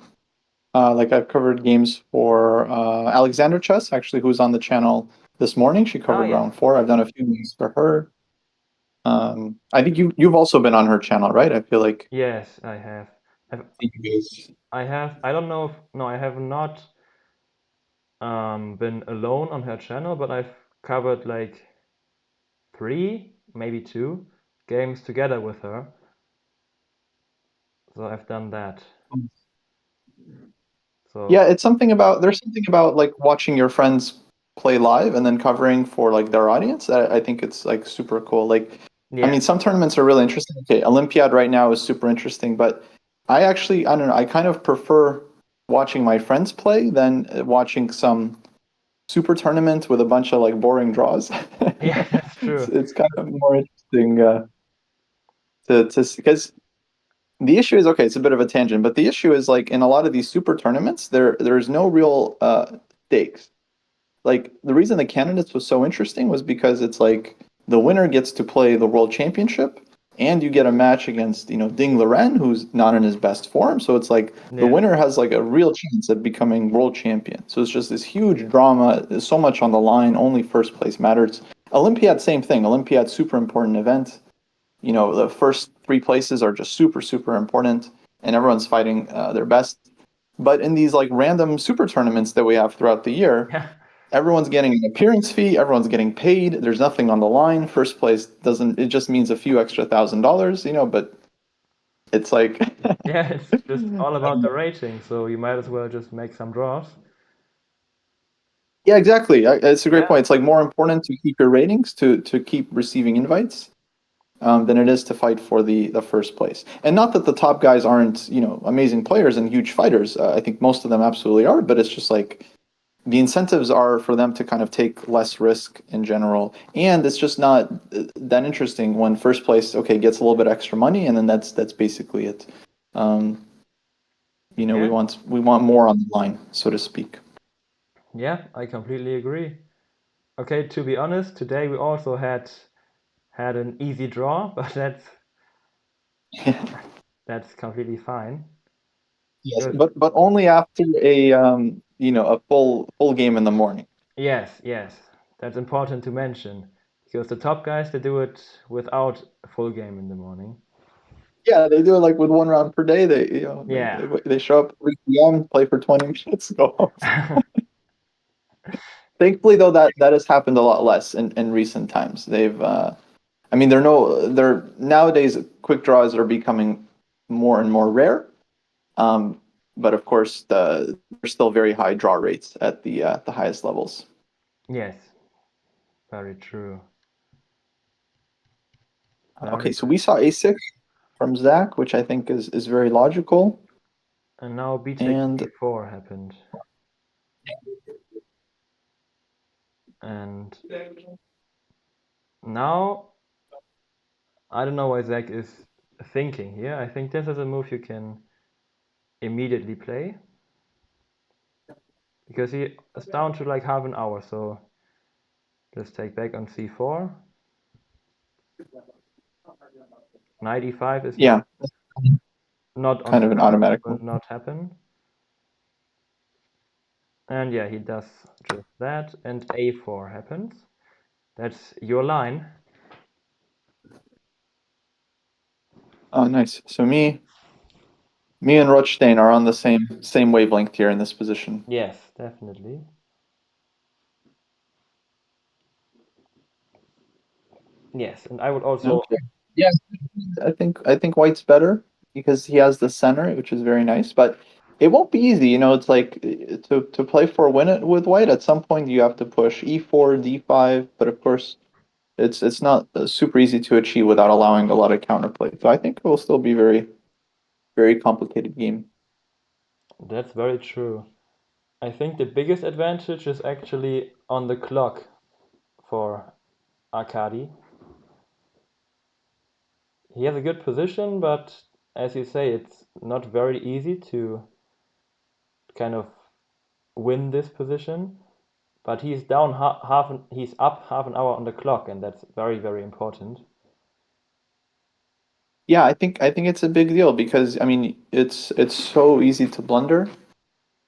Like I've covered games for Alexander Chess, actually, who's on the channel this morning. She Oh covered yes, round four. I've done a few games for her. I think you've also been on her channel, right? I feel like yes, I have. I've, you guys. I have. I don't know if no, I have not been alone on her channel, but I've covered like three, maybe two games together with her. So I've done that. So Yeah, it's something about there's something about like watching your friends play live and then covering for like their audience. I think it's like super cool. Like, I yeah, mean, some tournaments are really interesting. Okay, Olympiad right now is super interesting, but I don't know, I kind of prefer watching my friends play than watching some super tournament with a bunch of like boring draws. yeah, that's true. It's kind of more interesting to because the issue is okay, it's a bit of a tangent, but the issue is like in a lot of these super tournaments, there's no real stakes. Like the reason the candidates was so interesting was because it's like the winner gets to play the world championship and you get a match against, Ding Liren, who's not in his best form. So it's like the Yeah, winner has like a real chance at becoming world champion. So it's just this huge drama. There's so much on the line. Only first place matters. Olympiad, same thing. Olympiad, super important event. The first three places are just super, super important, and everyone's fighting their best. But in these like random super tournaments that we have throughout the year, yeah, everyone's getting an appearance fee, everyone's getting paid, there's nothing on the line. First place doesn't, it just means a few extra $1,000, but it's like, yeah. It's just all about the rating, so you might as well just make some draws. yeah, exactly. It's a great Yeah, point. It's like more important to keep your ratings, to keep receiving invites, than it is to fight for the first place. And not that the top guys aren't, amazing players and huge fighters. I think most of them absolutely are, but it's just like the incentives are for them to kind of take less risk in general. And it's just not that interesting when first place, okay, gets a little bit extra money, and then that's basically it. Um, we yeah, want more on the line, so to speak. yeah. I completely agree. Okay, to be honest, today we also had an easy draw, but that's completely fine. Yes, Because but only after a full game in the morning. yes, yes, that's important to mention. Because the top guys they do it without a full game in the morning. Yeah, they do it like with one round per day. They you know they Yeah. they, they show up at 3 p.m., play for 20 minutes, go home. Thankfully, though, that has happened a lot less in recent times. I mean, they're nowadays quick draws are becoming more and more rare. Um, but of course, there's still very high draw rates at the highest levels. Yes, very true. Very Okay, so good. we saw A6 from Zach, which I think is very logical. And now b takes And e4 happened. And now I don't know what Zach is thinking here. I think this is a move you can immediately play because he is down to like half an hour. So just take back on c4. Knight e5 is yeah, not on kind the of an card, automatic will move. not happen. And yeah, he does just that. And a4 happens. That's your line. Oh, nice. So me and Rothstein are on the same wavelength here in this position. Yes, definitely. Yes, and I would also. Okay. Yeah, I think White's better because he has the center, which is very nice. But it won't be easy. It's like to play for a win with White. At some point, you have to push E4, D5. But of course, it's not super easy to achieve without allowing a lot of counterplay. So I think it will still be very very complicated game. That's very true. I think the biggest advantage is actually on the clock for Arkady. He has a good position, but as you say, it's not very easy to kind of win this position. But he's down he's up half an hour on the clock, and that's very, very important. Yeah, I think it's a big deal because I mean it's so easy to blunder.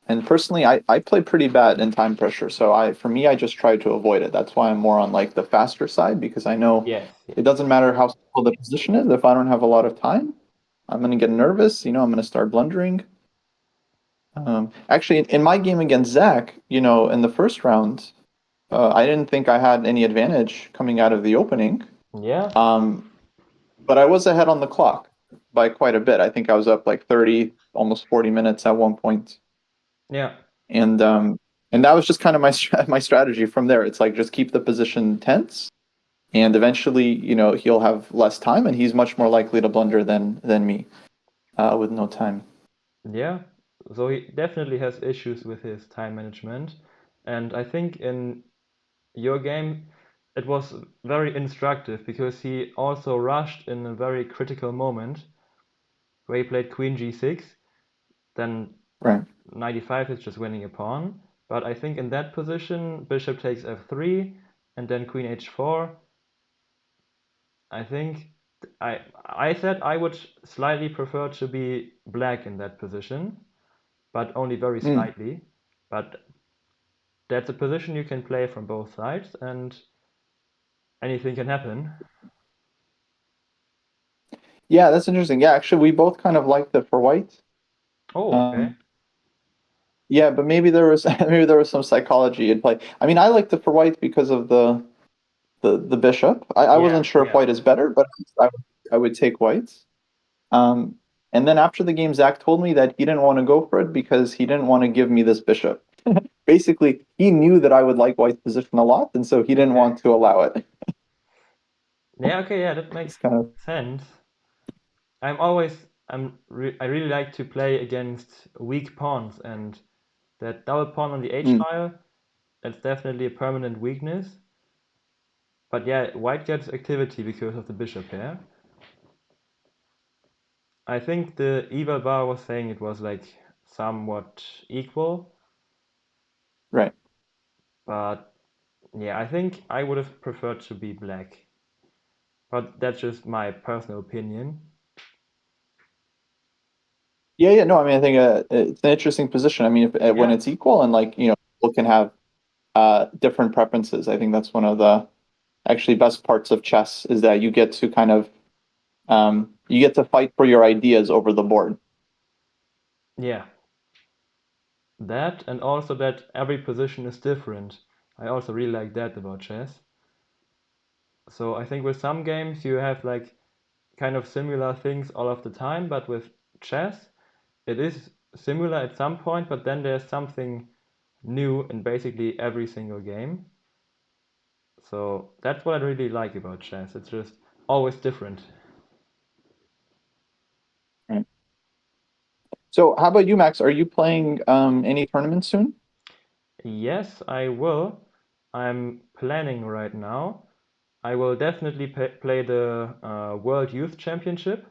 And personally, I play pretty bad in time pressure, so for me I just try to avoid it. That's why I'm more on like the faster side because I know Yes, it yes. doesn't matter how simple the position is. If I don't have a lot of time, I'm gonna get nervous. I'm gonna start blundering. Actually, in my game against Zach, in the first round, I didn't think I had any advantage coming out of the opening. Yeah, Um, but I was ahead on the clock by quite a bit. I think I was up like 30, almost 40 minutes at one point. yeah, And that was just kind of my strategy from there. It's like just keep the position tense, and eventually, he'll have less time, and he's much more likely to blunder than me with no time. yeah. So he definitely has issues with his time management. And I think in your game, it was very instructive because he also rushed in a very critical moment where he played Queen G6, then Right. 95 is just winning a pawn. But I think in that position, bishop takes f3 and then queen h4. I think I said I would slightly prefer to be black in that position, but only very Mm. slightly. But that's a position you can play from both sides, and anything can happen. Yeah, that's interesting. Yeah, actually, we both kind of liked it for white. Oh, okay. Um, yeah, but maybe there was maybe there was some psychology in play. I mean, I liked it for white because of the bishop. I Yeah, wasn't sure if yeah. white is better, but I would take white. Um, and then after the game, Zach told me that he didn't want to go for it because he didn't want to give me this bishop. Basically, he knew that I would like White's position a lot, and so he didn't Okay. want to allow it. Yeah, okay, yeah, that makes It's kind of sense. I really like to play against weak pawns, and that double pawn on the h mm, file, that's definitely a permanent weakness. But yeah, white gets activity because of the bishop here. I think the eval bar was saying it was like somewhat equal, right. but yeah, I think I would have preferred to be black. But that's just my personal opinion. Yeah, yeah. No, I mean, I think it's an interesting position. I mean, when Yeah, it's equal and like people can have different preferences. I think that's one of the actually best parts of chess is that you get to kind of you get to fight for your ideas over the board. yeah. That and also that every position is different. I also really like that about chess. So I think with some games you have like kind of similar things all of the time, but with chess, it is similar at some point, but then there's something new in basically every single game. So that's what I really like about chess. It's just always different. Right. So, how about you, Max? Are you playing any tournaments soon? Yes, I will. I'm planning right now. I will definitely play the World Youth Championship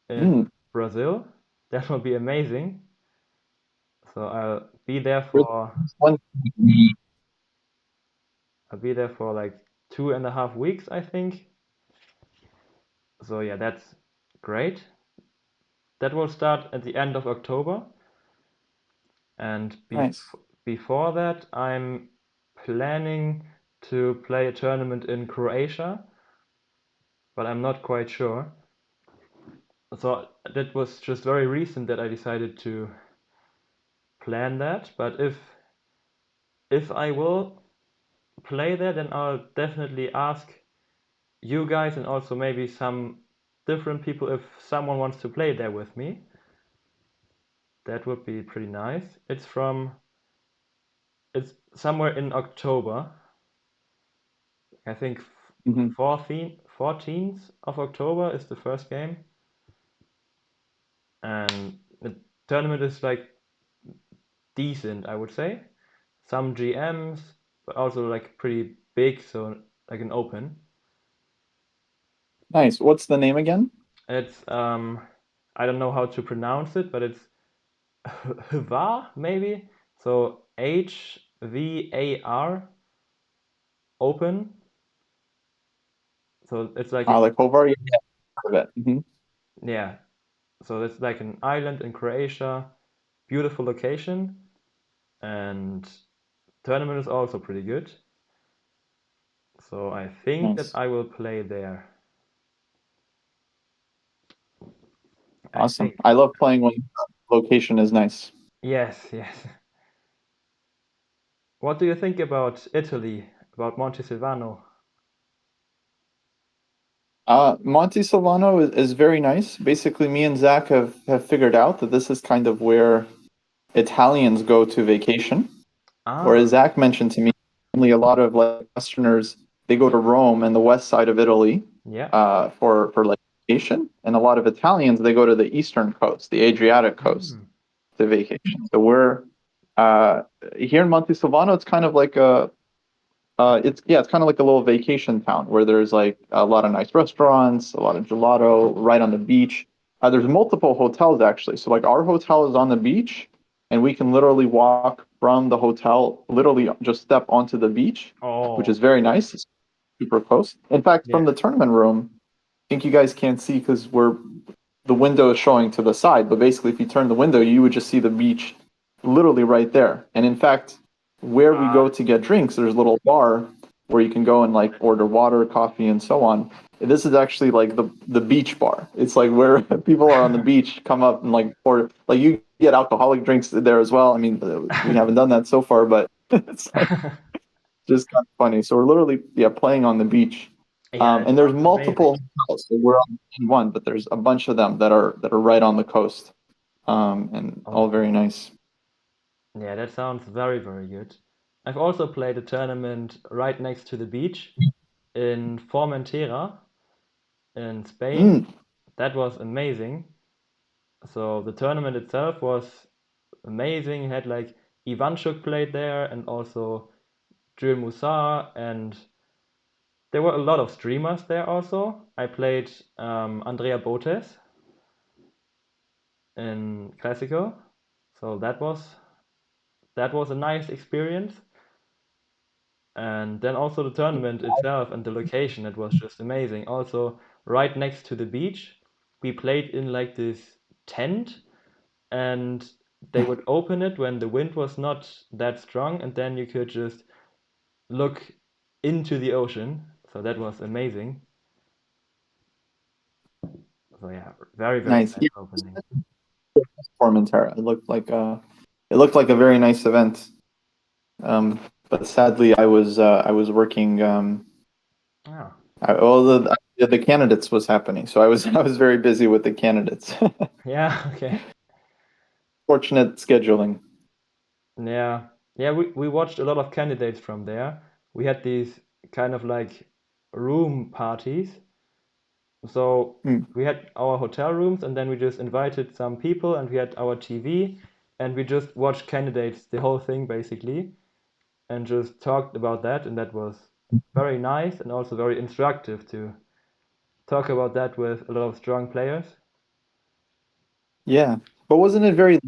in Mm. Brazil. That will be amazing. So Really? One- I'll be there for like 2.5 weeks, I think. So yeah, that's great. That will start at the end of October, and Nice. before that, I'm planning to play a tournament in Croatia, but I'm not quite sure. So that was just very recent that I decided to plan that. But if I will play there, then I'll definitely ask you guys and also maybe some different people if someone wants to play there with me. That would be pretty nice. It's somewhere in October. I think Hmm. 14th of October is the first game, and tournament is like decent, I would say. Some GMs, but also like pretty big, so like an open. Nice. What's the name again? It's I don't know how to pronounce it, but it's Hvar maybe. So HVAR open. So it's like Like Hovar? Yeah, heard of it. yeah. So it's like an island in Croatia, beautiful location, and tournament is also pretty good. So I think that Nice. I will play there. I Awesome. think. I love playing when the location is nice. Yes, yes. What do you think about Italy, about Montesilvano? Montesilvano is very nice. Basically, me and Zach have figured out that this is kind of where Italians go to vacation. Ah, Whereas Zach mentioned to me, only a lot of like Westerners they go to Rome and the west side of Italy yeah. for like vacation, and a lot of Italians they go to the eastern coast, the Adriatic coast, Mm. to vacation. So we're uh, here in Montesilvano. It's kind of like a it's kind of like a little vacation town where there's like a lot of nice restaurants, a lot of gelato, right on the beach. There's multiple hotels actually. So like our hotel is on the beach, and we can literally walk from the hotel, literally just step onto the beach, which Oh, is very nice. It's super close. In fact, yeah. from the tournament room, I think you guys can't see because we're the window is showing to the side, but basically, if you turn the window, you would just see the beach literally right there. And in fact, where we Ah, go to get drinks, there's a little bar where you can go and like order water, coffee, and so on. And this is actually like the beach bar. It's like where people are on the beach come up and like order like you get alcoholic drinks there as well. I mean, we haven't done that so far, but it's like just kind of funny. So we're literally playing on the beach, yeah, it and there's sounds amazing. multiple hotels. So we're on one, but there's a bunch of them that are right on the coast, and all very Oh, nice. yeah, that sounds very, very good. I've also played a tournament right next to the beach in Formentera in Spain. Mm, That was amazing. So the tournament itself was amazing. It had like Ivanchuk played there and also Jules Moussard, and there were a lot of streamers there also. I played Andrea Botes in Classical, so that was a nice experience. And then also the tournament itself and the location, it was just amazing. Also, right next to the beach, we played in like this tent, and they would open it when the wind was not that strong, and then you could just look into the ocean. So that was amazing. So yeah, very, very nice. nice Yeah, opening. Formentera. It looked like a very nice event. Um, but sadly, I was working. Yeah. Well, the candidates was happening, so I was I was very busy with the candidates. Yeah, okay. Fortunate scheduling. Yeah. Yeah, we watched a lot of candidates from there. We had these kind of like room parties. So Mm. we had our hotel rooms, and then we just invited some people, and we had our TV, and we just watched candidates the whole thing basically, and just talked about that, and that was very nice and also very instructive to talk about that with a lot of strong players. Yeah, but wasn't it very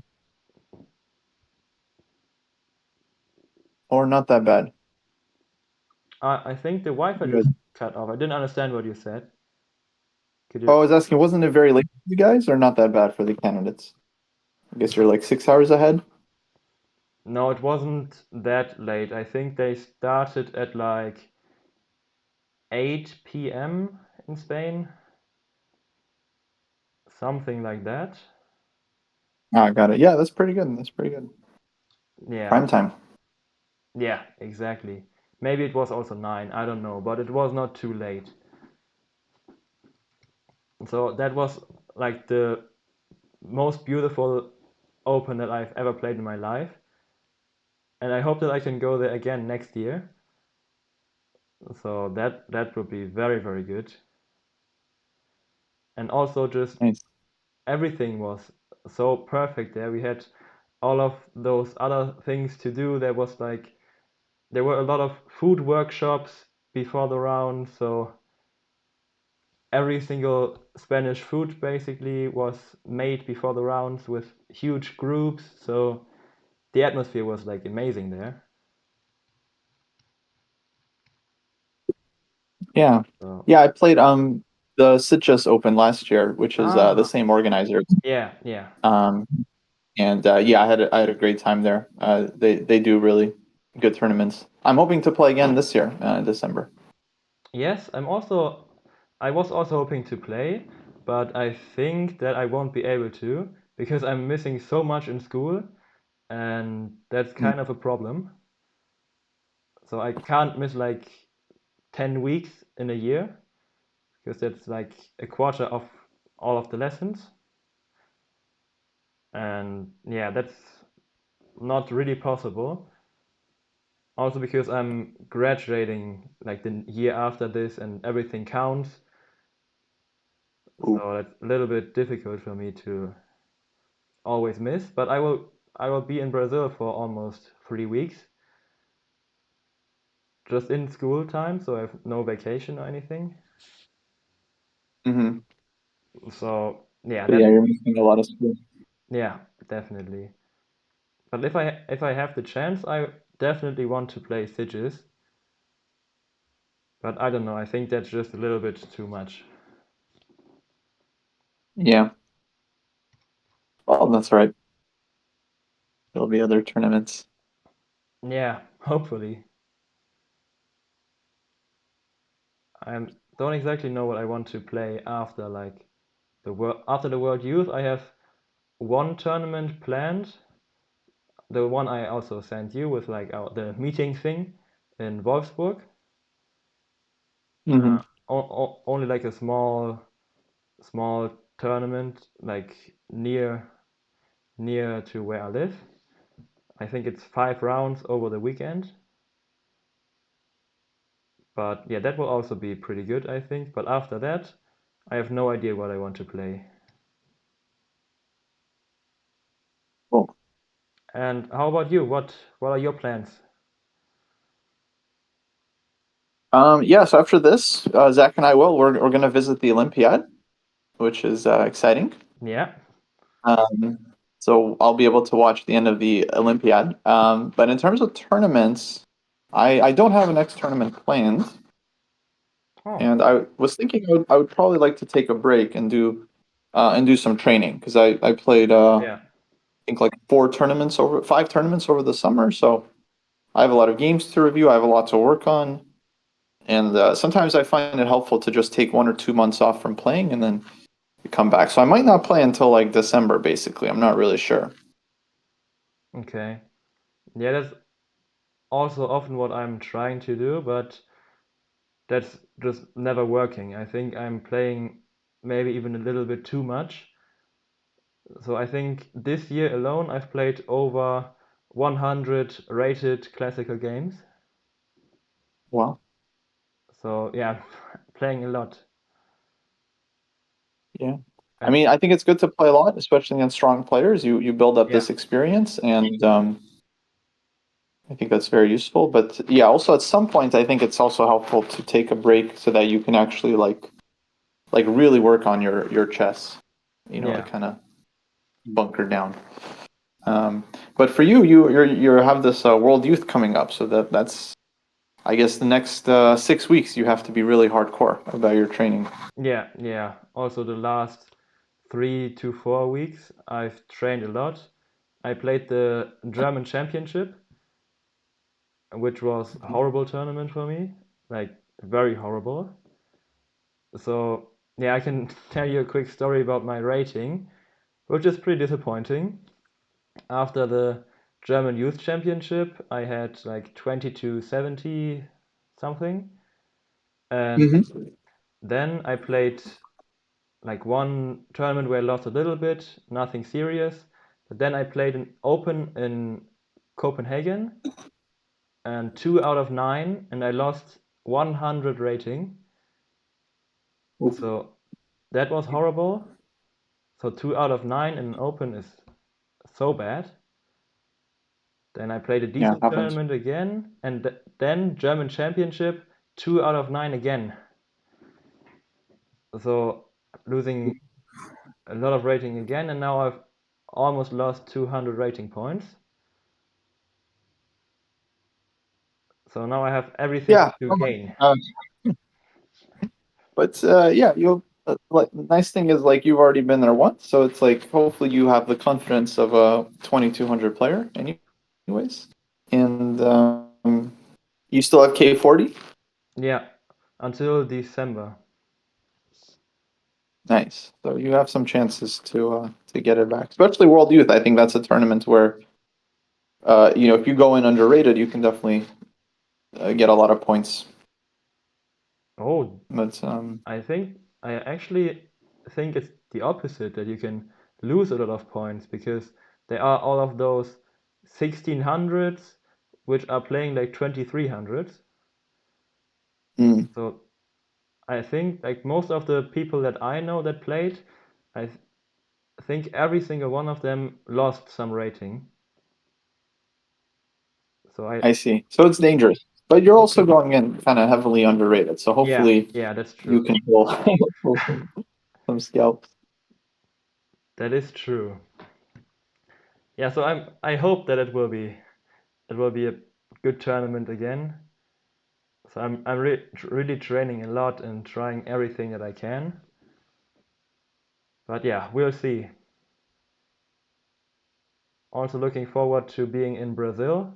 or not that bad? I think the Wi-Fi just cut off. I didn't understand what you said. Could you? Oh, I was asking, wasn't it very late for you guys, or not that bad for the candidates? I guess you're like 6 hours ahead. No, it wasn't that late. I think they started at like 8 p.m. in Spain, something like that. Ah, got it. Yeah, that's pretty good. That's pretty good. Yeah, Prime time. yeah, exactly. Maybe it was also 9, I don't know, but it was not too late. So that was like the most beautiful open that I've ever played in my life. And I hope that I can go there again next year. So that would be very, very good. And also just Nice. everything was so perfect there. We had all of those other things to do. There were a lot of food workshops before the round, so every single Spanish food basically was made before the rounds with huge groups. So the atmosphere was like amazing there. Yeah. So Yeah, I played the Citrus Open last year, which is the ah, same organizer. yeah. Um, and yeah, I had a great time there. They do really good tournaments. I'm hoping to play again this year, in December. Yes, I was also hoping to play, but I think that I won't be able to because I'm missing so much in school, and that's Mm. kind of a problem. So I can't miss like 10 weeks in a year because that's like a quarter of all of the lessons. And yeah, that's not really possible. Also because I'm graduating like the year after this and everything counts. Ooh. So that's a little bit difficult for me to always miss, but I will be in Brazil for almost 3 weeks, just in school time, so I have no vacation or anything. Hmm. So yeah, So yeah, you're missing a lot of school. yeah, definitely. But if I have the chance, I definitely want to play Sigis. But I don't know. I think that's just a little bit too much. Yeah. Well, that's right. There'll be other tournaments. Yeah, hopefully. I don't exactly know what I want to play after like after the World Youth. I have one tournament planned, the one I also sent you with like the meeting thing in Wolfsburg. Hmm. Only like a small tournament like near to where I live. I think it's 5 rounds over the weekend. But yeah, that will also be pretty good, I think. But after that, I have no idea what I want to play. Cool. And how about you? What are your plans? Yeah, so after this, Zach and I we're gonna visit the Olympiad, which is exciting. Yeah. Um, so I'll be able to watch the end of the Olympiad. But in terms of tournaments, I don't have a next tournament planned, Oh, and I was thinking I would probably like to take a break and do some training because I played yeah. I think like 5 tournaments over the summer, so I have a lot of games to review. I have a lot to work on, and sometimes I find it helpful to just take 1 or 2 months off from playing and then come back. So I might not play until like December, basically. I'm not really sure. Okay. Yeah, that's also often what I'm trying to do, but that's just never working. I think I'm playing maybe even a little bit too much. So I think this year alone I've played over 100 rated classical games. Well, So yeah, playing a lot. yeah. I And mean, I think it's good to play a lot, especially against strong players. You build up yeah, this experience, and I think that's very useful. But yeah, also at some point, I think it's also helpful to take a break so that you can actually like really work on your chess. Like yeah, kind of bunker down. Um, but for you have this World Youth coming up, so that's I guess the next 6 weeks you have to be really hardcore about your training. yeah. Also the last 3 to 4 weeks I've trained a lot. I played the German Championship, which was a horrible tournament for me, like very horrible. So yeah, I can tell you a quick story about my rating, which is pretty disappointing. After the German Youth Championship, I had like 2270 something, and Hmm. then I played like one tournament where I lost a little bit, nothing serious. But then I played an Open in Copenhagen, and 2 out of 9, and I lost 100 rating. So that was horrible. So 2 out of 9 in an open is so bad. Then I played a Yeah, it decent happens. tournament again, and then German Championship, 2 out of 9 again. So losing a lot of rating again, and now I've almost lost 200 rating points. So now I have everything Yeah. to gain. But yeah, you'll like the nice thing is like you've already been there once, so it's like hopefully you have the confidence of a 2200 player anyways. And you still have K40? Yeah, until December. Nice. So you have some chances to get it back. Especially World Youth. I think that's a tournament where if you go in underrated, you can definitely get a lot of points. Oh, But I actually think it's the opposite, that you can lose a lot of points because there are all of those 1600s which are playing like 2300s. mm, So I think like most of the people that I know that played, I think every single one of them lost some rating. So I see. So it's dangerous. But you're also hopefully, going in kind of heavily underrated. So yeah, hopefully yeah, that's you true. can pull some scalps. That is true. Yeah, so I hope that it will be a good tournament again. So I'm really training a lot and trying everything that I can. But yeah, we'll see. Also looking forward to being in Brazil.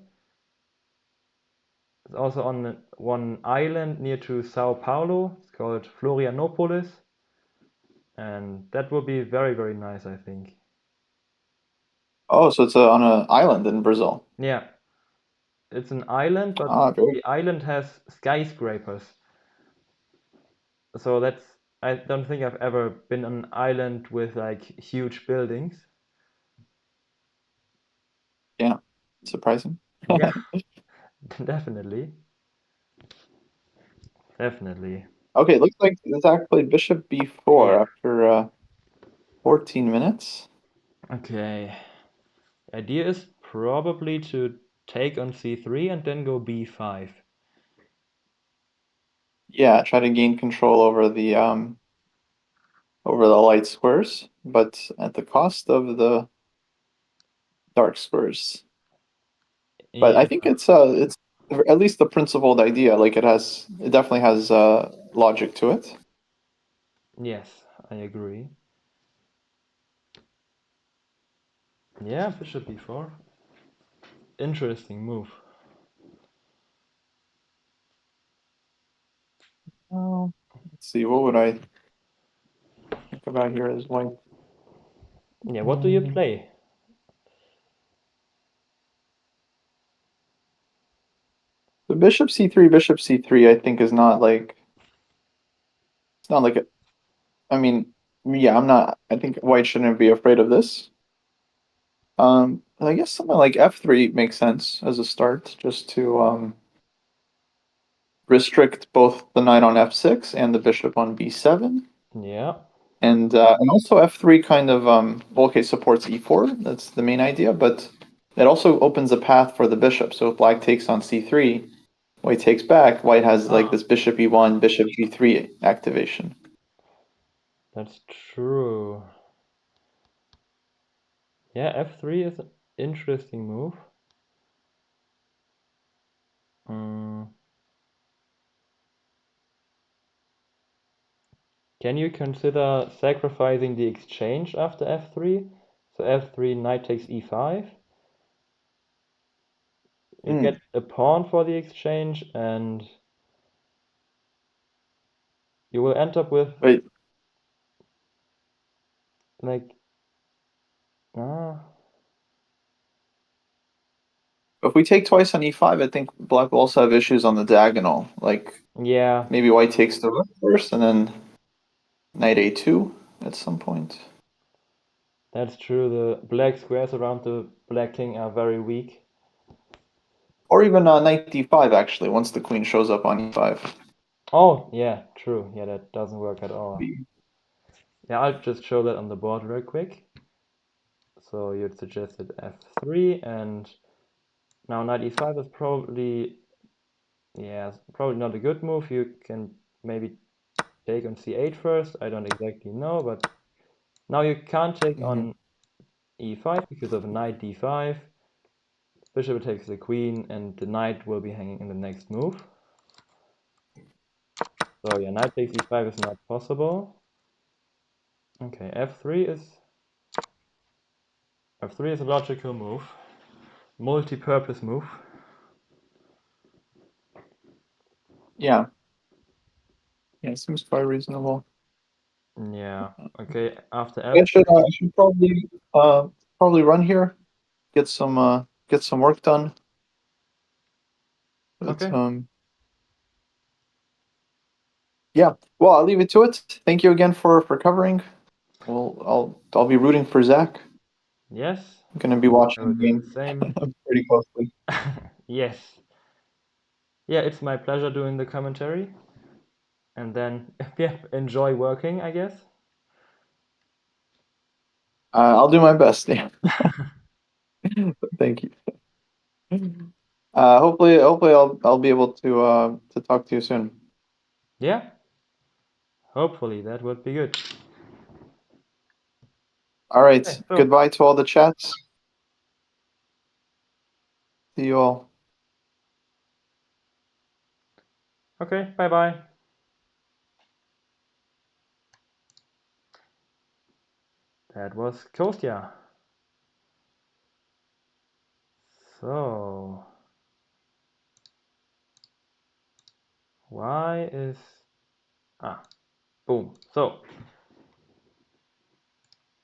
It's also on one island near to Sao Paulo. It's called Florianopolis, and that will be very, very nice, I think. Oh, so it's on an island in Brazil. Yeah, it's an island, but Ah, very. the island has skyscrapers. So that's I don't think I've ever been on an island with like huge buildings. Yeah, surprising. Yeah, definitely, definitely. Okay, it looks like Zach played Bishop Yeah. B4 after 14 minutes. Okay. Idea is probably to take on c3 and then go b5. Yeah, try to gain control over the light squares, but at the cost of the dark squares. But I Yeah. think it's at least the principled idea. Like it definitely has logic to it. Yes, I agree. Yeah, bishop b4. Interesting move. Oh, let's see, what would I think about here as white? Yeah, what do you Mm, play? The bishop c3, I think is not like it's not like I mean, yeah, I'm not. I think white shouldn't be afraid of this. I guess something like f3 makes sense as a start, just to restrict both the knight on f6 and the bishop on b7. Yeah. And also f3 kind of well, okay, supports e4. That's the main idea, but it also opens a path for the bishop. So if black takes on c3, white takes back, white has like Ah, this bishop e1, bishop g3 activation. that's true. Yeah, f3 is an interesting move. Mm. Can you consider sacrificing the exchange after f3? So f3, knight takes e5. You Hmm. get a pawn for the exchange, and you will end up with Wait, like ah if we take twice on e5, I think black will also have issues on the diagonal. Like yeah, maybe white takes the rook first, and then knight a2 at some point. that's true. The black squares around the black king are very weak. Or even knight d5, actually, once the queen shows up on e5. Oh yeah, true. Yeah, that doesn't work at all. Yeah, I'll just show that on the board real quick. So you'd suggested f3, and now knight e5 is probably, yeah, probably not a good move. You can maybe take on c8 first. I don't exactly know, but now you can't take on e5 because of knight d5. Bishop takes the queen, and the knight will be hanging in the next move. So yeah, knight takes e5 is not possible. Okay, f3 is a logical move, multi-purpose move. Yeah. Yeah, seems quite reasonable. Yeah. Okay. After I f3. should probably run here, get some work done. But Okay. yeah. Well, I'll leave it to it. Thank you again for covering. I'll be rooting for Zach. Yes. I'm gonna be I watching will the do the game same. pretty closely. Yes. Yeah, it's my pleasure doing the commentary. And then, yeah, enjoy working, I guess. I'll do my best. Yeah. Thank you. Hopefully I'll be able to talk to you soon. Yeah. Hopefully that would be good. All right. Okay, so Goodbye to all the chats. See you all. okay, bye bye. That was Kostya. So why is boom. So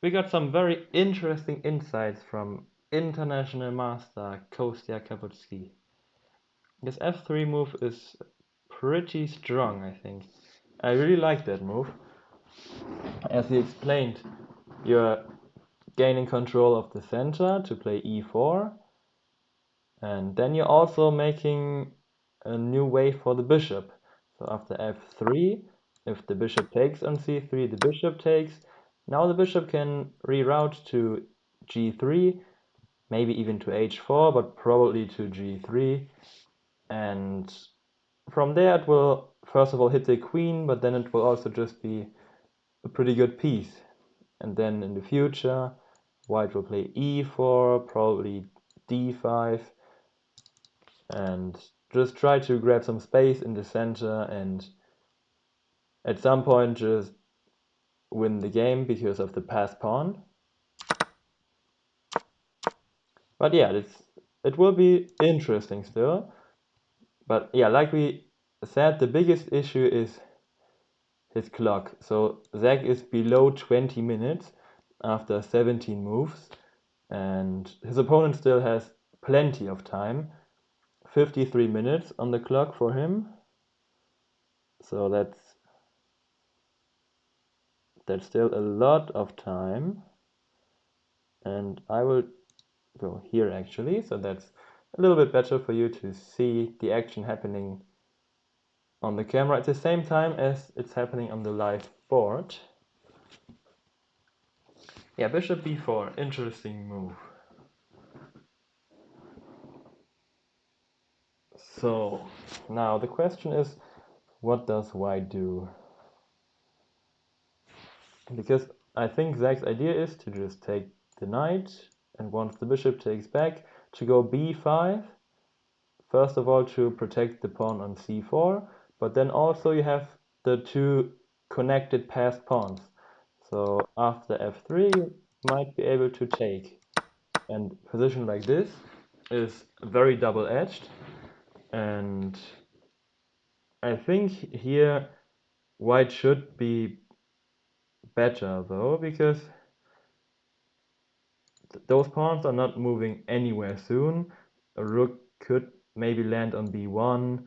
we got some very interesting insights from international master Kostya Kavutskiy. This f3 move is pretty strong, I think. I really like that move. As he explained, you're gaining control of the center to play e4, and then you're also making a new way for the bishop. So after f3, if the bishop takes on c3, the bishop takes. Now the bishop can reroute to g3, maybe even to h4, but probably to g3. And from there it will first of all hit the queen, but then it will also just be a pretty good piece. And then in the future, white will play e4, probably d5, and just try to grab some space in the center and at some point just win the game because of the passed pawn. But yeah, it will be interesting still. But yeah, like we said, the biggest issue is his clock. So Zach is below 20 minutes after 17 moves, and his opponent still has plenty of time. 53 minutes on the clock for him. So that's still a lot of time. And I will go here actually, so that's a little bit better for you to see the action happening on the camera at the same time as it's happening on the live board. Yeah, bishop b4, interesting move. So now the question is, what does white do? Because I think Zach's idea is to just take the knight, and once the bishop takes back, to go b5, first of all to protect the pawn on c4, but then also you have the two connected passed pawns. So after f3 you might be able to take. And position like this is very double-edged, and I think here white should be better though, because those pawns are not moving anywhere soon. A rook could maybe land on b1,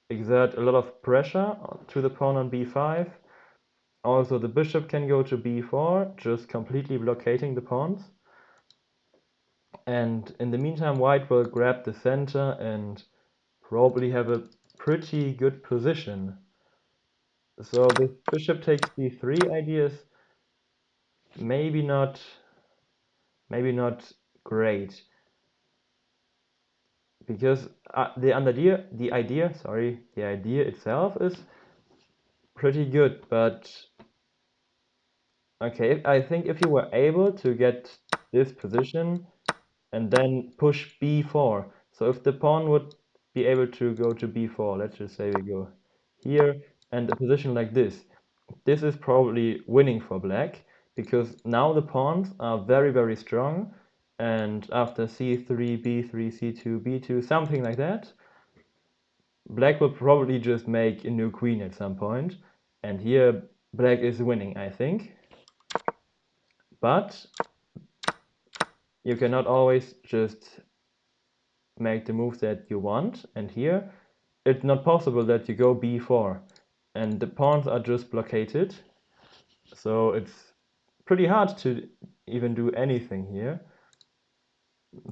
exert a lot of pressure to the pawn on b5. Also, the bishop can go to b4, just completely blockading the pawns. And in the meantime, white will grab the center and probably have a pretty good position. So the bishop takes b3 idea is maybe not great, because the idea itself is pretty good, but okay, I think if you were able to get this position and then push b4, so if the pawn would be able to go to b4, let's just say we go here, and a position like this is probably winning for black, because now the pawns are very, very strong, and after c3, b3, c2, b2, something like that, black will probably just make a new queen at some point, and here black is winning, I think. But you cannot always just make the move that you want, and here it's not possible that you go b4, and the pawns are just blockaded, so it's pretty hard to even do anything here.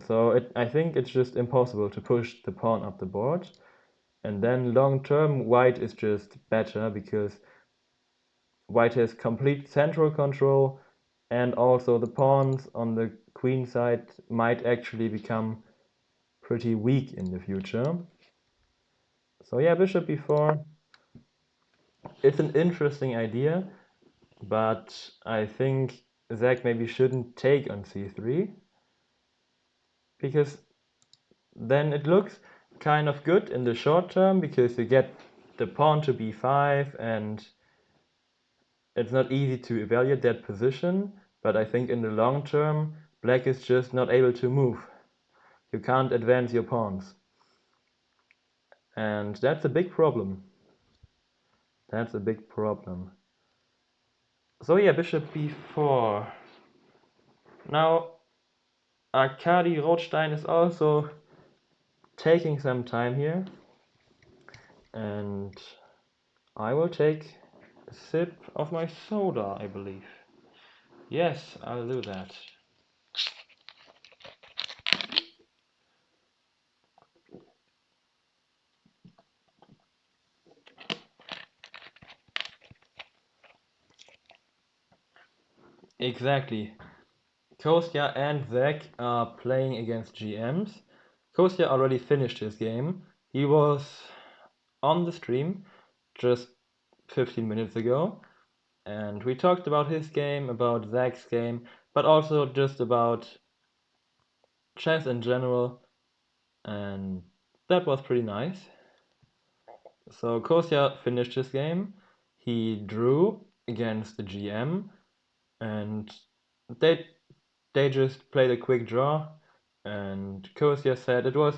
So I think it's just impossible to push the pawn up the board. And then long term, white is just better because white has complete central control, and also the pawns on the queen side might actually become pretty weak in the future. So yeah, bishop b4. It's an interesting idea, but I think Zach maybe shouldn't take on c3, because then it looks kind of good in the short term because you get the pawn to b5 and it's not easy to evaluate that position, but I think in the long term black is just not able to move. You can't advance your pawns. And that's a big problem. That's a big problem. So yeah, bishop b4. Now Arkady Rothstein is also taking some time here, and I will take a sip of my soda, I believe. Yes, I'll do that. Exactly. Kostya and Zach are playing against GMs. Kostya already finished his game. He was on the stream just 15 minutes ago, and we talked about his game, about Zach's game, but also just about chess in general, and that was pretty nice. So Kostya finished his game. He drew against the GM, and they just played a quick draw. And Kostya said it was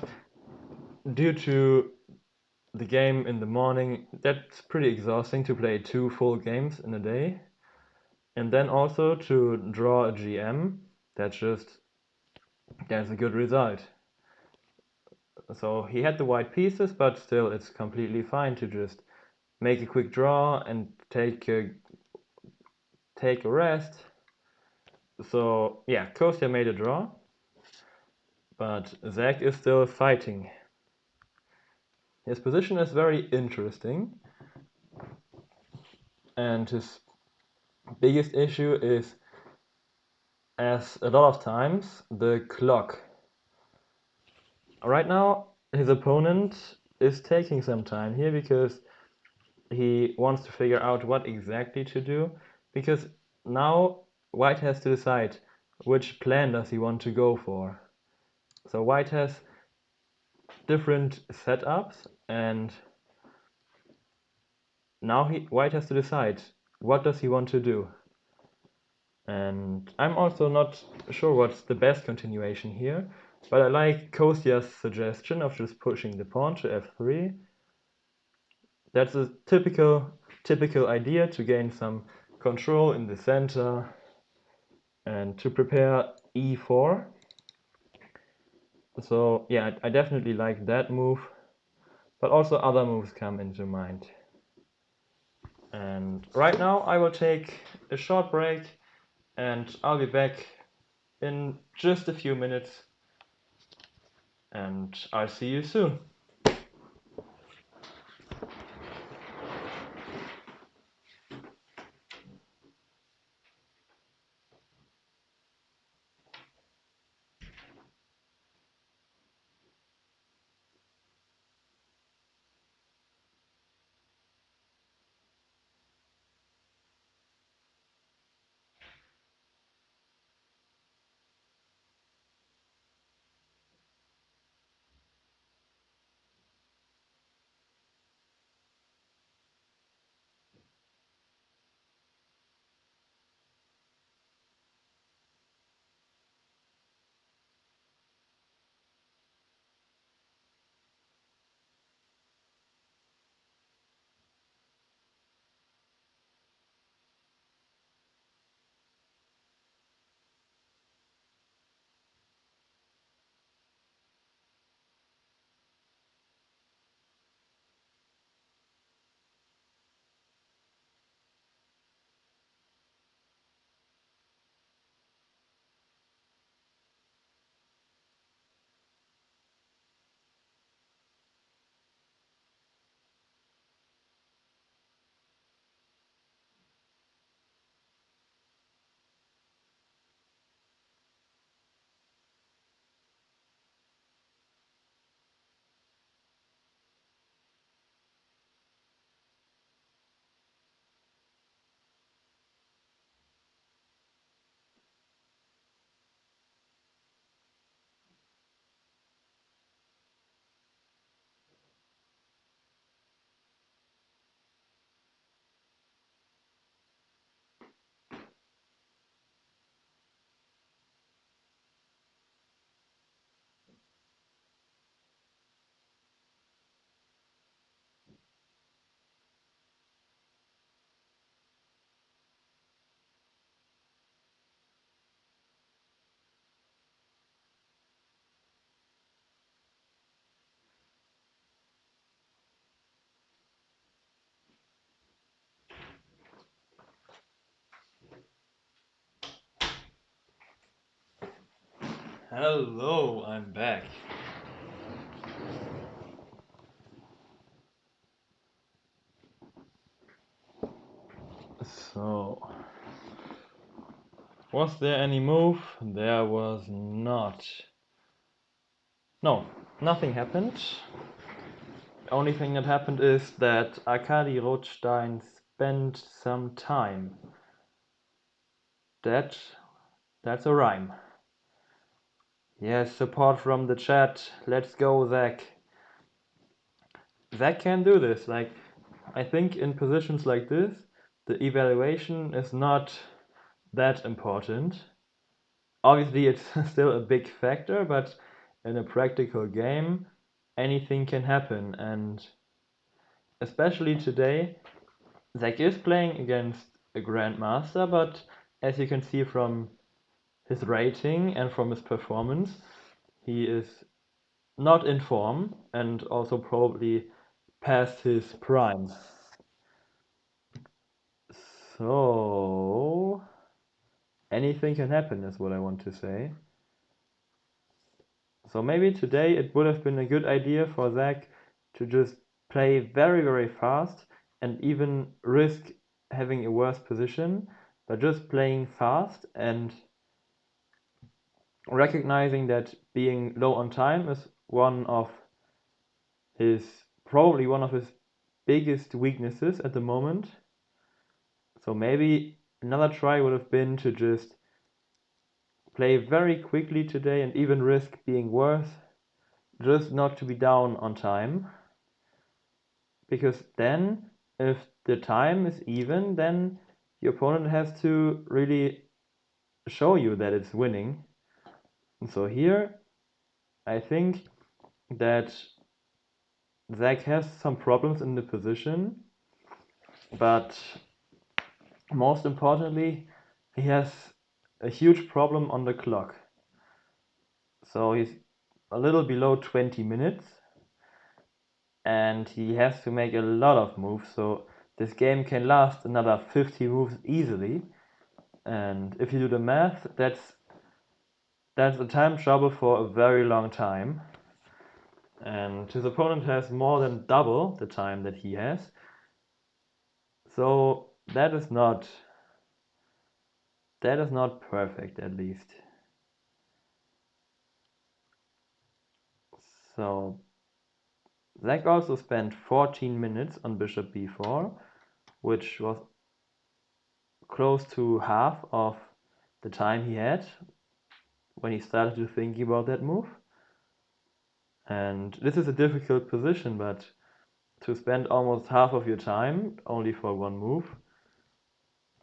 due to the game in the morning. That's pretty exhausting to play 2 full games in a day, and then also to draw a GM. That's a good result. So he had the white pieces, but still it's completely fine to just make a quick draw and take a rest. So yeah, Kostya made a draw, but Zach is still fighting. His position is very interesting, and his biggest issue is, as a lot of times, the clock. Right now, his opponent is taking some time here because he wants to figure out what exactly to do, because now white has to decide which plan does he want to go for. So white has different setups, and now white has to decide what does he want to do. And I'm also not sure what's the best continuation here, but I like Kostya's suggestion of just pushing the pawn to f3. That's a typical idea to gain some control in the center and to prepare e4. So yeah, I definitely like that move, but also other moves come into mind. And right now I will take a short break, and I'll be back in just a few minutes, and I'll see you soon. Hello, I'm back. So, was there any move? There was not. No, nothing happened. The only thing that happened is that Arkady Rothstein spent some time. That's a rhyme. Yes, support from the chat. Let's go, Zach. Zach can do this. Like, I think in positions like this, the evaluation is not that important. Obviously, it's still a big factor, but in a practical game, anything can happen. And especially today, Zach is playing against a grandmaster, but as you can see from his rating and from his performance, he is not in form and also probably past his prime. So anything can happen is what I want to say. So maybe today it would have been a good idea for Zach to just play very, very fast and even risk having a worse position, but just playing fast and recognizing that being low on time is probably one of his biggest weaknesses at the moment. So maybe another try would have been to just play very quickly today and even risk being worse, just not to be down on time. Because then, if the time is even, then your opponent has to really show you that it's winning. And so here, I think that Zach has some problems in the position, but most importantly, he has a huge problem on the clock. So he's a little below 20 minutes and he has to make a lot of moves. So this game can last another 50 moves easily. And if you do the math, that's a time trouble for a very long time. And his opponent has more than double the time that he has. So that is not perfect, at least. So Zach also spent 14 minutes on bishop b4, which was close to half of the time he had when he started to think about that move. And this is a difficult position, but to spend almost half of your time only for one move,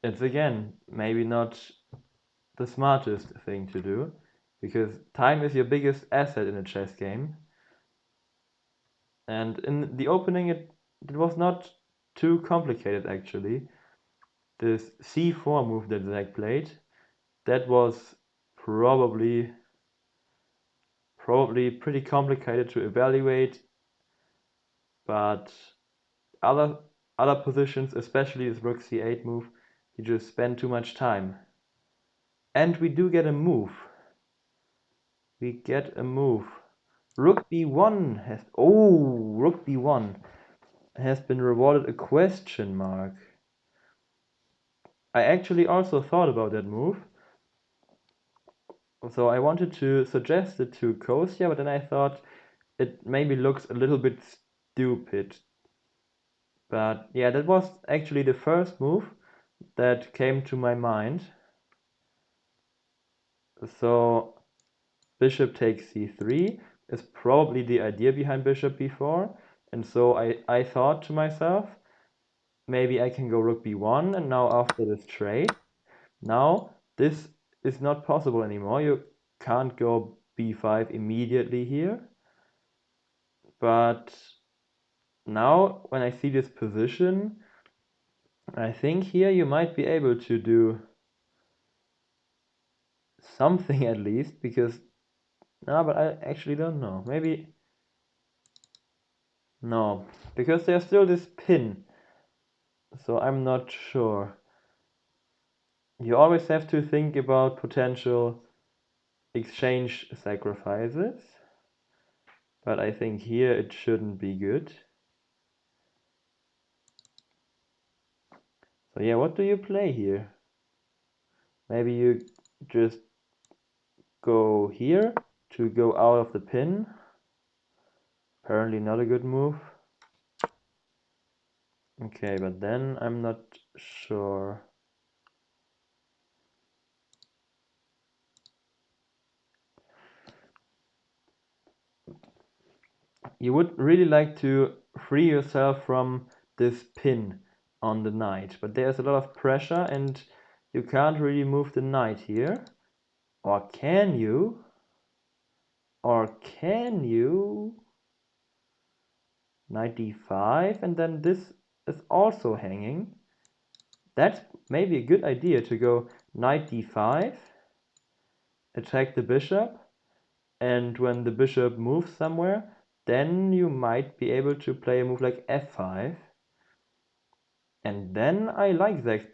it's again maybe not the smartest thing to do, because time is your biggest asset in a chess game. And in the opening, it was not too complicated actually. This c4 move that Zach played, that was probably pretty complicated to evaluate, but other positions, especially this rook c8 move, you just spend too much time. And we do get a move. We get a move. Rook b1 rook b1 has been rewarded a question mark. I actually also thought about that move. So I wanted to suggest it to Kostya, but then I thought it maybe looks a little bit stupid. But yeah, that was actually the first move that came to my mind. So bishop takes c3 is probably the idea behind bishop b4. And so I thought to myself, maybe I can go rook b1, and now after this trade, now this is not possible anymore. You can't go b5 immediately here. But now when I see this position, I think here you might be able to do something at least, because no, but I actually don't know. Maybe no, because there's still this pin, so I'm not sure. You always have to think about potential exchange sacrifices. But I think here it shouldn't be good. So yeah, what do you play here? Maybe you just go here to go out of the pin. Apparently not a good move. Okay, but then I'm not sure. You would really like to free yourself from this pin on the knight, but there's a lot of pressure and you can't really move the knight here. Or can you? Or can you? Knight d5, and then this is also hanging. That's maybe a good idea to go knight d5, attack the bishop, and when the bishop moves somewhere, then you might be able to play a move like f5. And then I like Zach's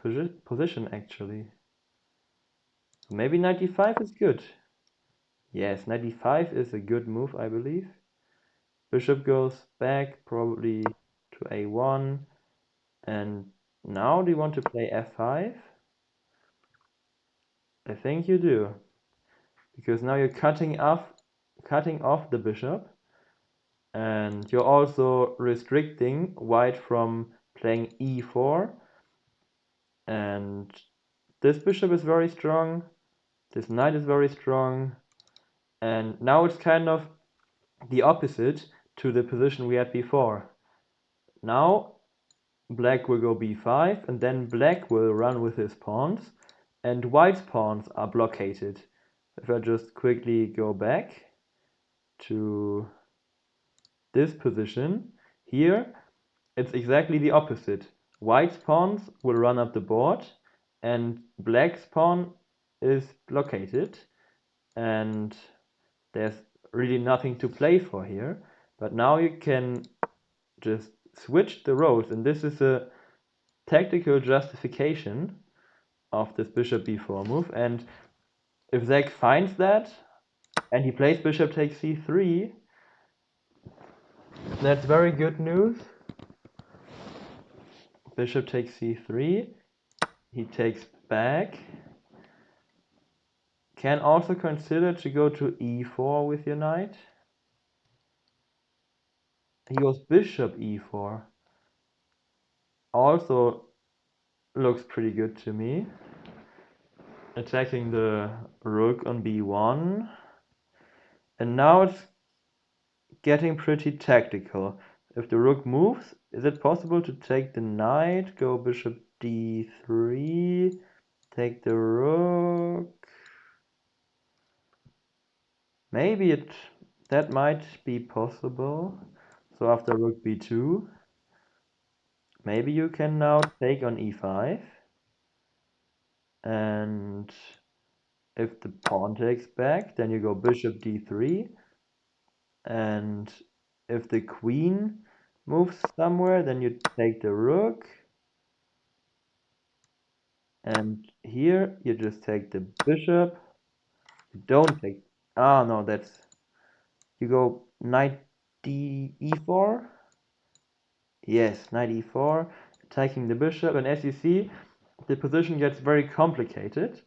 position actually. So maybe knight d5 is good. Yes, knight d5 is a good move, I believe. Bishop goes back, probably to a1. And now do you want to play f5? I think you do. Because now you're cutting off the bishop. And you're also restricting white from playing e4. And this bishop is very strong. This knight is very strong. And now it's kind of the opposite to the position we had before. Now black will go b5, and then black will run with his pawns, and white's pawns are blockaded. If I just quickly go back to this position, here it's exactly the opposite. White's pawns will run up the board, and black's pawn is blockaded, and there's really nothing to play for here. But now you can just switch the roles, and this is a tactical justification of this bishop b4 move. And if Zach finds that and he plays bishop takes c3, that's very good news. Bishop takes c3, he takes back. Can also consider to go to e4 with your knight. He goes bishop e4. Also looks pretty good to me. Attacking the rook on b1. And now it's getting pretty tactical. If the rook moves, is it possible to take the knight, go bishop d3, take the rook? Maybe that might be possible. So after rook b2, maybe you can now take on e5. And if the pawn takes back, then you go bishop d3. And if the queen moves somewhere, then you take the rook. And here you just take the bishop. You don't take. Ah, no, that's. You go knight e4. Yes, knight e4, attacking the bishop. And as you see, the position gets very complicated.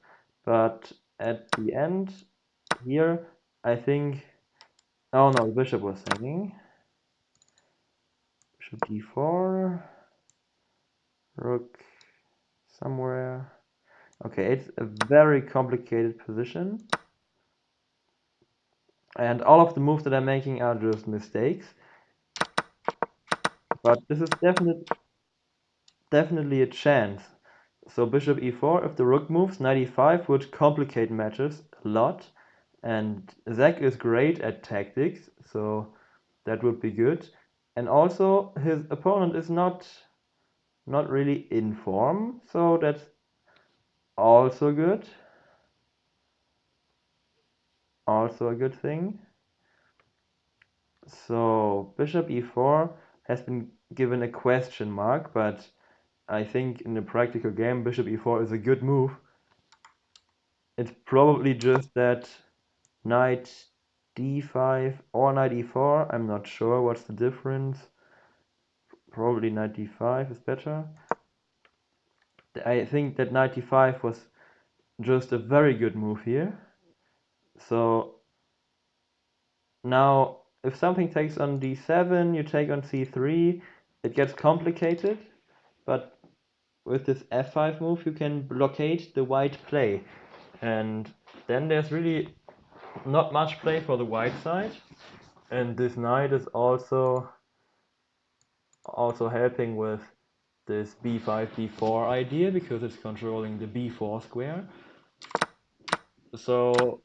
But at the end, here, I think. Oh no, the bishop was hanging. Bishop d4. Rook somewhere. Okay, it's a very complicated position. And all of the moves that I'm making are just mistakes. But this is definitely a chance. So bishop e4, if the rook moves, knight e5 would complicate matters a lot. And Zach is great at tactics, so that would be good. And also his opponent is not really in form, so that's also good. Also a good thing. So bishop e4 has been given a question mark, but I think in a practical game, bishop e4 is a good move. It's probably just that knight d5 or knight e4. I'm not sure what's the difference. Probably knight d5 is better. I think that knight d5 was just a very good move here. So now if something takes on d7, you take on c3, it gets complicated, but with this f5 move you can blockade the white play, and then there's really not much play for the white side, and this knight is also helping with this b5 d4 idea because it's controlling the b4 square. So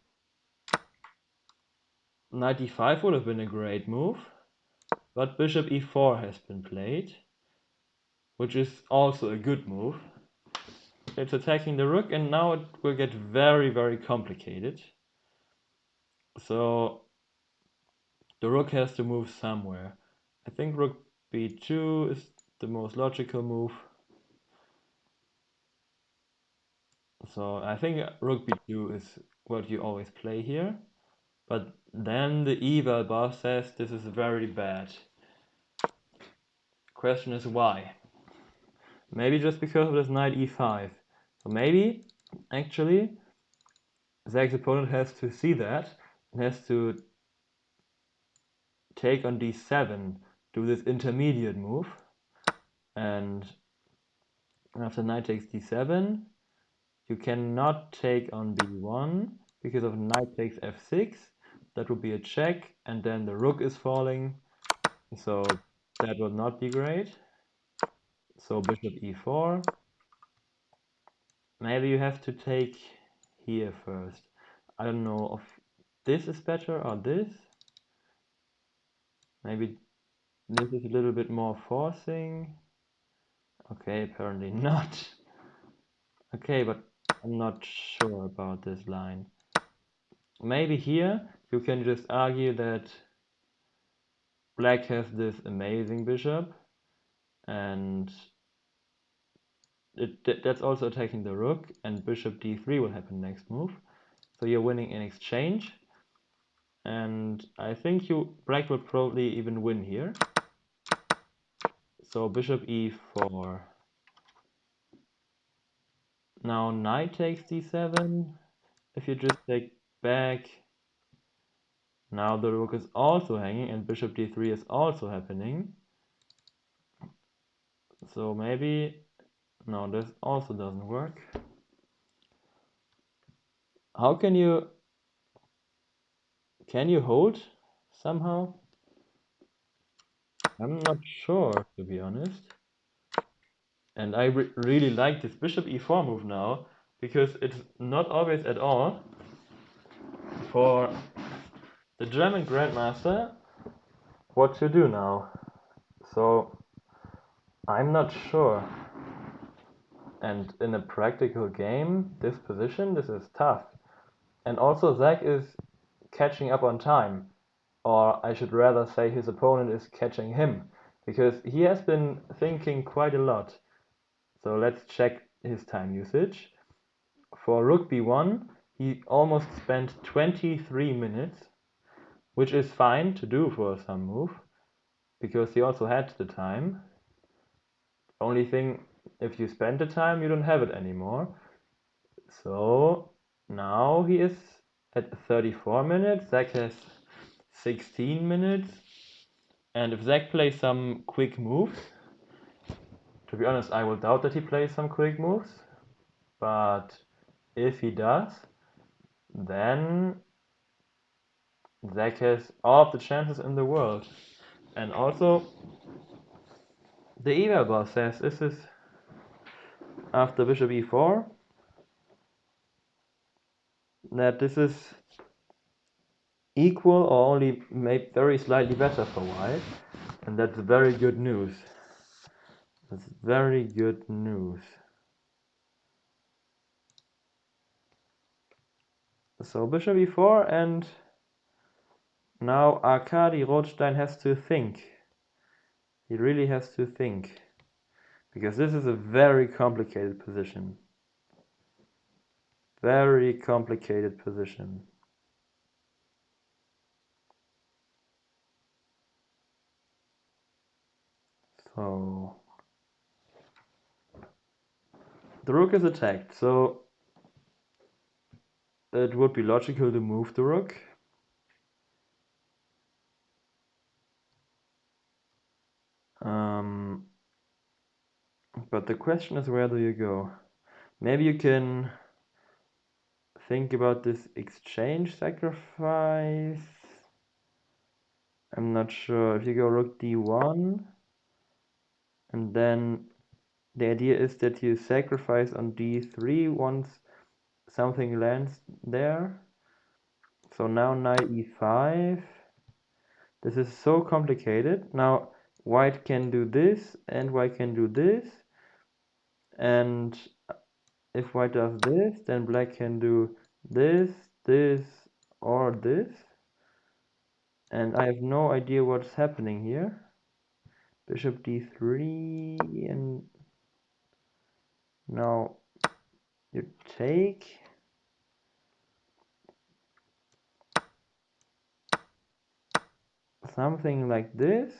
knight d5 would have been a great move, but bishop e4 has been played, which is also a good move. It's attacking the rook, and now it will get very, very complicated. So the rook has to move somewhere. I think rook b2 is the most logical move. So I think rook b2 is what you always play here. But then the eval boss says this is very bad. Question is why? Maybe just because of this knight e5. So maybe, actually, Zach's opponent has to see that and has to take on d7, do this intermediate move, and after knight takes d7, you cannot take on b1 because of knight takes f6. That would be a check, and then the rook is falling, so that would not be great. So bishop e4. Maybe you have to take here first. I don't know if this is better or this. Maybe this is a little bit more forcing. Okay, apparently not. Okay, but I'm not sure about this line. Maybe here you can just argue that black has this amazing bishop, and that's also attacking the rook, and bishop d3 will happen next move. So you're winning in exchange, and I think black will probably even win here. So bishop e4. Now knight takes d7. If you just take back, now the rook is also hanging, and bishop d3 is also happening. So maybe, no, this also doesn't work. How can you hold somehow? I'm not sure, to be honest. And I really like this bishop e4 move now, because it's not obvious at all for the German grandmaster what to do now. So I'm not sure. And in a practical game, this position, this is tough. And also Zach is catching up on time. Or I should rather say his opponent is catching him, because he has been thinking quite a lot. So let's check his time usage. For rook b1, he almost spent 23 minutes, which is fine to do for some move, because he also had the time. Only thing, if you spend the time, you don't have it anymore. So now he is at 34 minutes, Zach has 16 minutes, and if Zach plays some quick moves, to be honest, I will doubt that he plays some quick moves, but if he does, then Zach has all of the chances in the world. And also, the eval boss says this is after bishop e4, that this is equal or only made very slightly better for white, and that's very good news. That's very good news. So bishop e4, and now Arkady Rothstein has to think. He really has to think, because this is a very complicated position. Very complicated position. So the rook is attacked, so it would be logical to move the rook. But the question is, where do you go? Maybe you can think about this exchange sacrifice. I'm not sure. If you go rook d1, and then the idea is that you sacrifice on d3 once something lands there. So now knight e5. This is so complicated. Now white can do this and white can do this. And if white does this, then black can do this, this, or this. And I have no idea what's happening here. Bishop d3, and now you take. Something like this.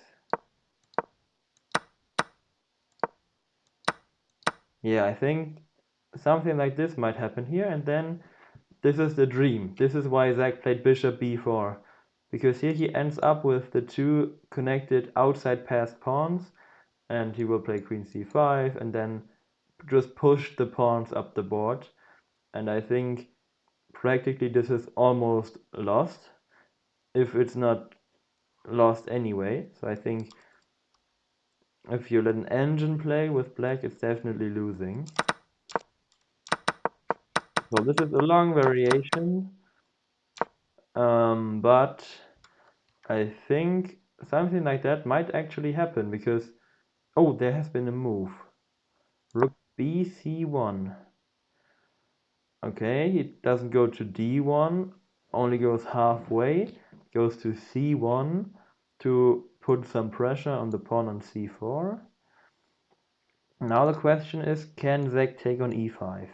Yeah, I think something like this might happen here, and then this is the dream. This is why Zach played bishop b4, because here he ends up with the two connected outside passed pawns, and he will play queen c5 and then just push the pawns up the board. And I think practically this is almost lost, if it's not lost anyway. So I think if you let an engine play with black, it's definitely losing. So this is a long variation, but I think something like that might actually happen because, oh, there has been a move. Rook b c1. Okay, it doesn't go to d1, only goes halfway, goes to c1 to put some pressure on the pawn on c4. Now the question is, can Zach take on e5?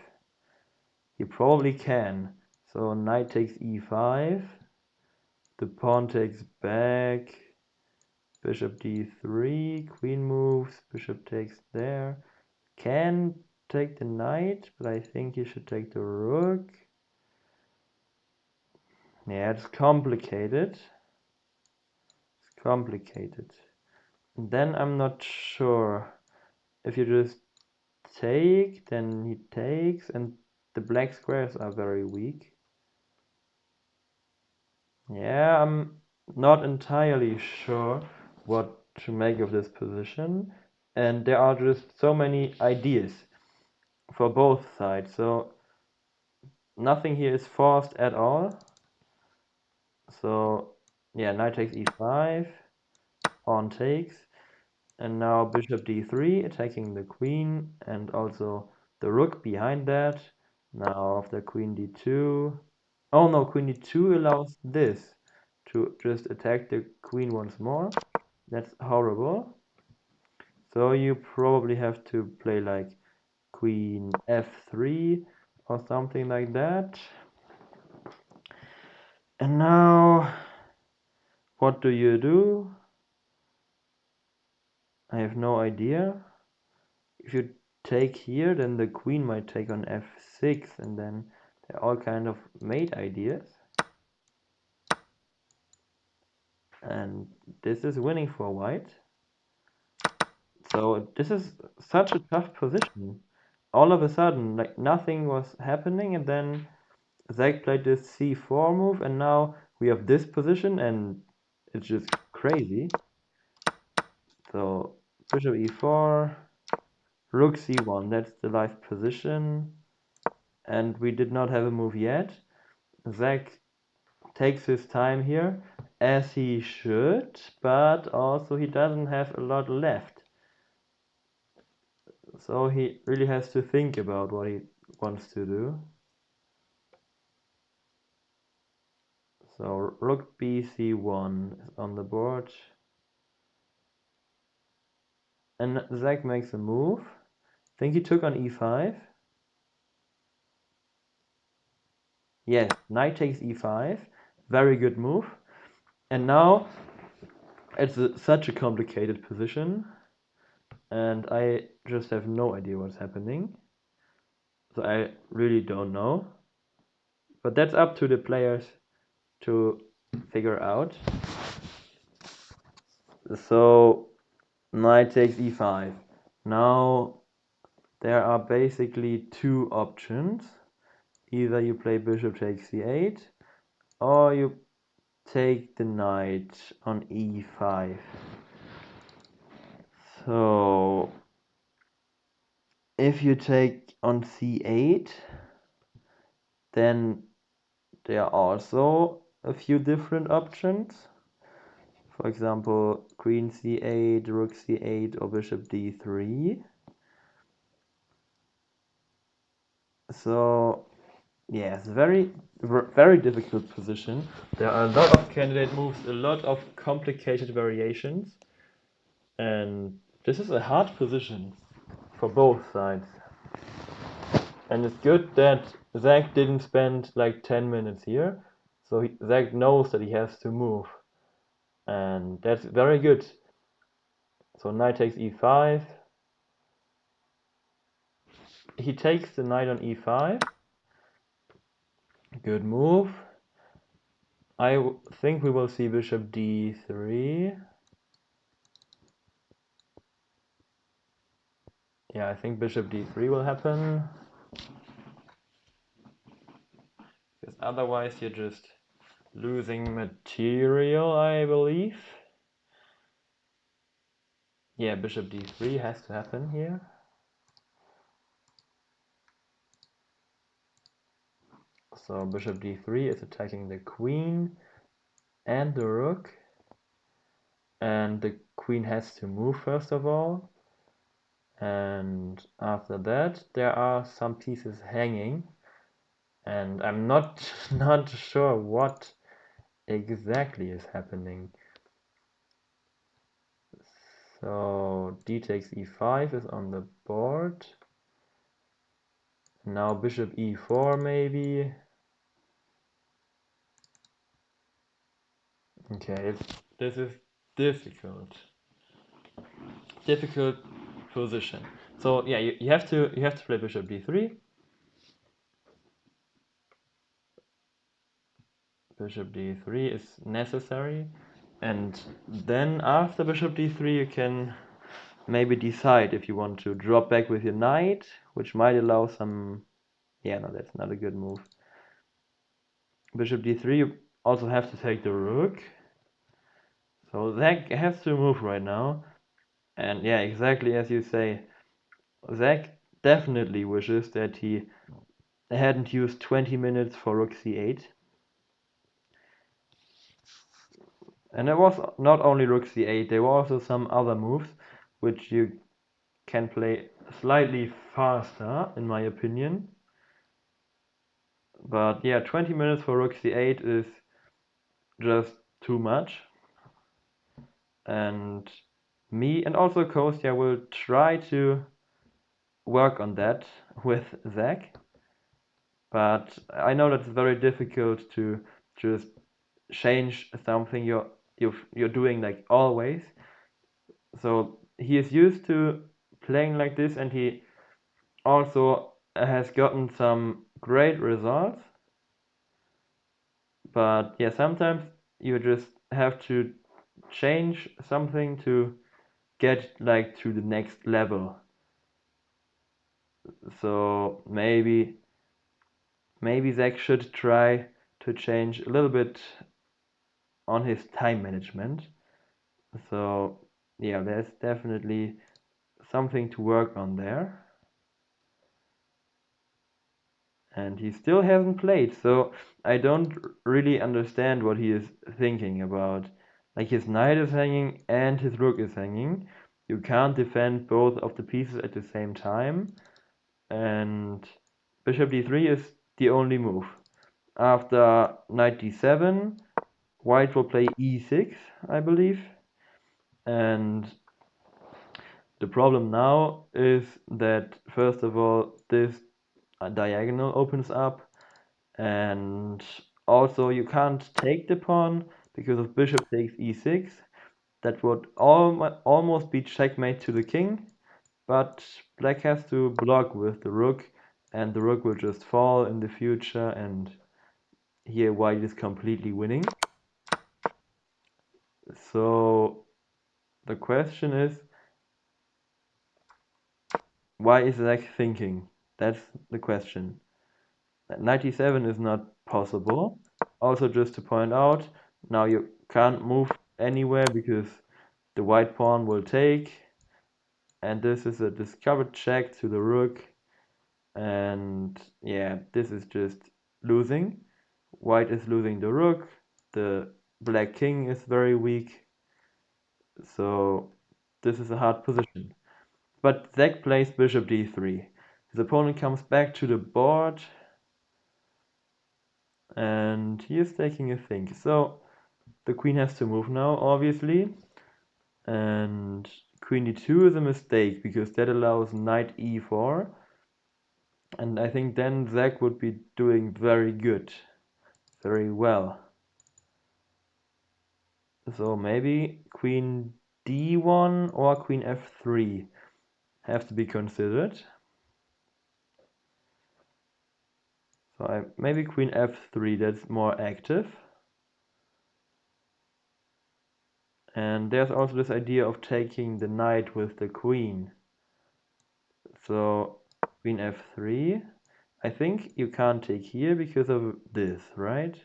He probably can. So knight takes e5, the pawn takes back, bishop d3, queen moves, bishop takes there. Can take the knight, but I think you should take the rook. Yeah, it's complicated. It's complicated. And then I'm not sure. If you just take, then he takes, and the black squares are very weak. Yeah, I'm not entirely sure what to make of this position, and there are just so many ideas for both sides, so nothing here is forced at all. So yeah, knight takes e5, pawn takes, and now bishop d3 attacking the queen and also the rook behind that. Now after queen d2, oh no, queen d2 allows this to just attack the queen once more. That's horrible. So you probably have to play like queen f3 or something like that. And now, what do you do? I have no idea. If you take here, then the queen might take on f6, and then there are all kind of mate ideas. And this is winning for white. So this is such a tough position. All of a sudden, like nothing was happening, and then Zach played this c4 move, and now we have this position, and it's just crazy. So bishop e4, rook c1, that's the live position, and we did not have a move yet. Zach takes his time here, as he should, but also he doesn't have a lot left. So he really has to think about what he wants to do. So rook b c1 is on the board. And Zach makes a move. I think he took on e5. Yes, knight takes e5. Very good move. And now it's such a complicated position. and I just have no idea what's happening. So I really don't know. But that's up to the players to figure out. So knight takes e5. Now there are basically two options. Either you play bishop takes c8, or you take the knight on e5. So if you take on c8, then there are also a few different options. For example, queen c8, rook c8, or bishop d3. So yeah, it's a very difficult position. There are a lot of candidate moves, a lot of complicated variations, and this is a hard position for both sides. And it's good that Zach didn't spend like 10 minutes here, so Zach knows that he has to move, and that's very good. So knight takes e5. He takes the knight on e5. Good move. I think we will see bishop d3. Yeah, I think bishop d3 will happen. Because otherwise you're just losing material, I believe. Yeah, bishop d3 has to happen here. So bishop d3 is attacking the queen and the rook. And the queen has to move first of all. And after that, there are some pieces hanging. And I'm not sure what exactly is happening. So d takes e5 is on the board. Now bishop e4 maybe. Okay, this is difficult. Difficult position. So yeah, you have to play bishop d3. Bishop d3 is necessary, and then after bishop d3 you can maybe decide if you want to drop back with your knight, which might allow some. Yeah, no, that's not a good move. Bishop d3, you also have to take the rook. So Zach has to move right now. And yeah, exactly as you say, Zach definitely wishes that he hadn't used 20 minutes for rook c8. And there was not only rook c8, there were also some other moves which you can play slightly faster, in my opinion. But yeah, 20 minutes for rook c8 is just too much. And me and also Kostya will try to work on that with Zach. But I know that it's very difficult to just change something you're doing like always. So he is used to playing like this, and he also has gotten some great results. But yeah, sometimes you just have to change something to get like to the next level. So maybe Zach should try to change a little bit on his time management. So yeah, there's definitely something to work on there. And he still hasn't played, so I don't really understand what he is thinking about. Like his knight is hanging and his rook is hanging. You can't defend both of the pieces at the same time. And bishop d3 is the only move. After knight d7, white will play e6, I believe. And the problem now is that, first of all, this diagonal opens up, and also you can't take the pawn because of bishop takes e6. That would almost be checkmate to the king. but black has to block with the rook, and the rook will just fall in the future, and here white is completely winning. So the question is, why is Zach thinking? That's the question. 97 is not possible. Also, just to point out, now you can't move anywhere because the white pawn will take, and this is a discovered check to the rook, and yeah, this is just losing. White is losing the rook, the black king is very weak, so this is a hard position. But Zach plays bishop d3. His opponent comes back to the board, and he is taking a think. So the queen has to move now, obviously, and queen d2 is a mistake because that allows knight e4, and I think then Zach would be doing very good, very well. So maybe queen d1 or queen f3 have to be considered. So maybe queen f3, that's more active. And there's also this idea of taking the knight with the queen. So queen f3. I think you can't take here because of this, right?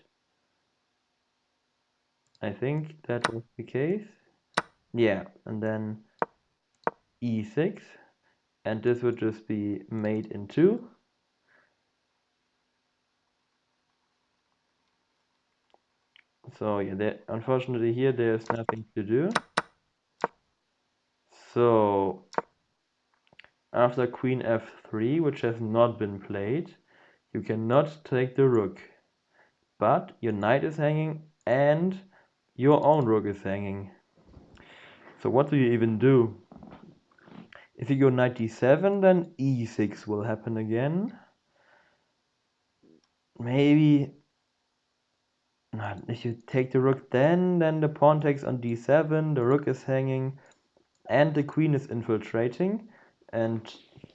I think that was the case. Yeah, and then e6. And this would just be mate in 2. So yeah, unfortunately here there's nothing to do. So after queen f3, which has not been played, you cannot take the rook. But your knight is hanging and your own rook is hanging. So what do you even do? If you go knight d7, then e6 will happen again. Maybe if you take the rook then the pawn takes on d7, the rook is hanging, and the queen is infiltrating and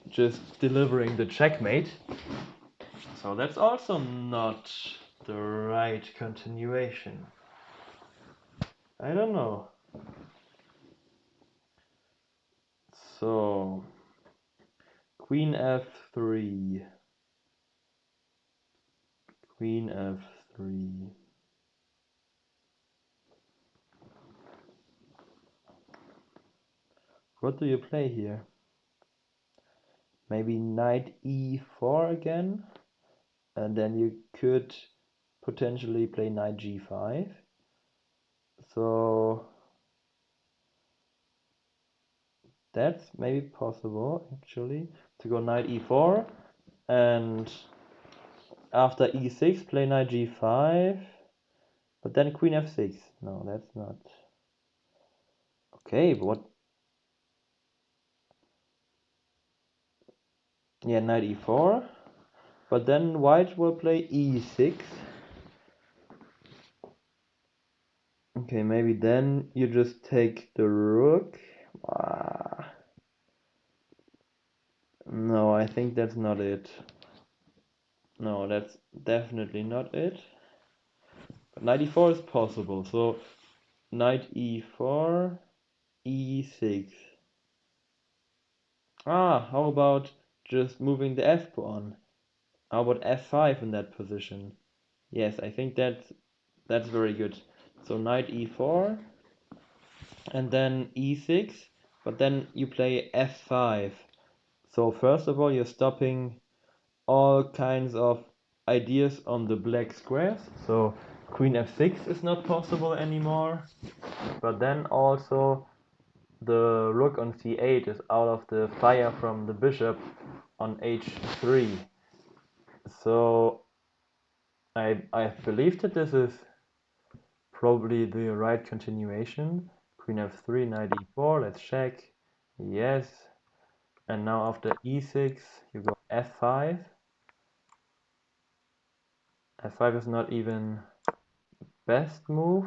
just delivering the checkmate. So that's also not the right continuation. I don't know. So queen f3, queen f3. What do you play here? Maybe knight e4 again, and then you could potentially play knight g5. So that's maybe possible actually, to go knight e4 and after e6 play knight g5, but then queen f6. No, that's not. Okay, but what? Yeah, knight e4, but then white will play e6. Okay, maybe then you just take the rook. No, I think that's not it. No, that's definitely not it. But knight e4 is possible. So knight e4, e6. How about just moving the f pawn? How about f5 in that position? Yes, I think that's very good. So knight e4 and then e6, but then you play f5. So first of all, you're stopping all kinds of ideas on the black squares. So queen f6 is not possible anymore. But then also the rook on c8 is out of the fire from the bishop on h3. So I believe that this is probably the right continuation. Queen f3, knight e4, let's check. Yes. And now after e6, you go f5. f5 is not even best move.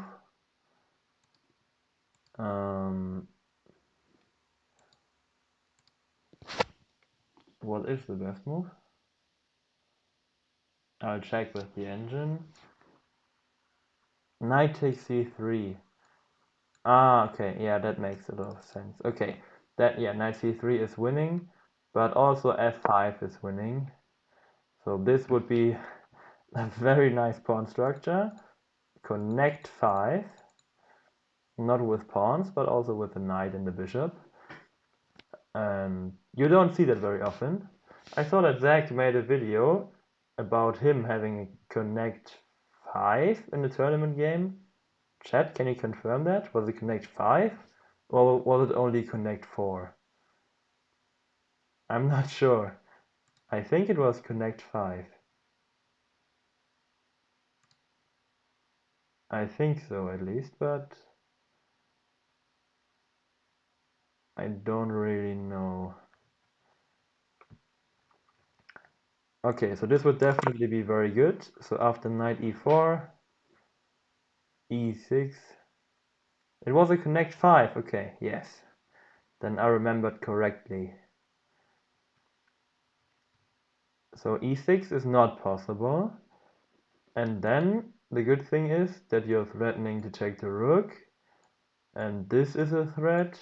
Um, What is the best move? I'll check with the engine. Knight takes c3. Ah, okay, yeah, that makes a lot of sense. Okay, knight c3 is winning, but also f5 is winning. So this would be a very nice pawn structure. Connect 5, not with pawns, but also with the knight and the bishop. You don't see that very often. I saw that Zach made a video about him having a connect 5 in the tournament game. Chat, can you confirm that? Was it connect 5 or was it only connect 4? I'm not sure. I think it was connect 5. I think so at least, but I don't really know. Okay, so this would definitely be very good. So after knight e4, e6. It was a connect 5, okay, yes. Then I remembered correctly. So e6 is not possible. And then the good thing is that you're threatening to take the rook. And this is a threat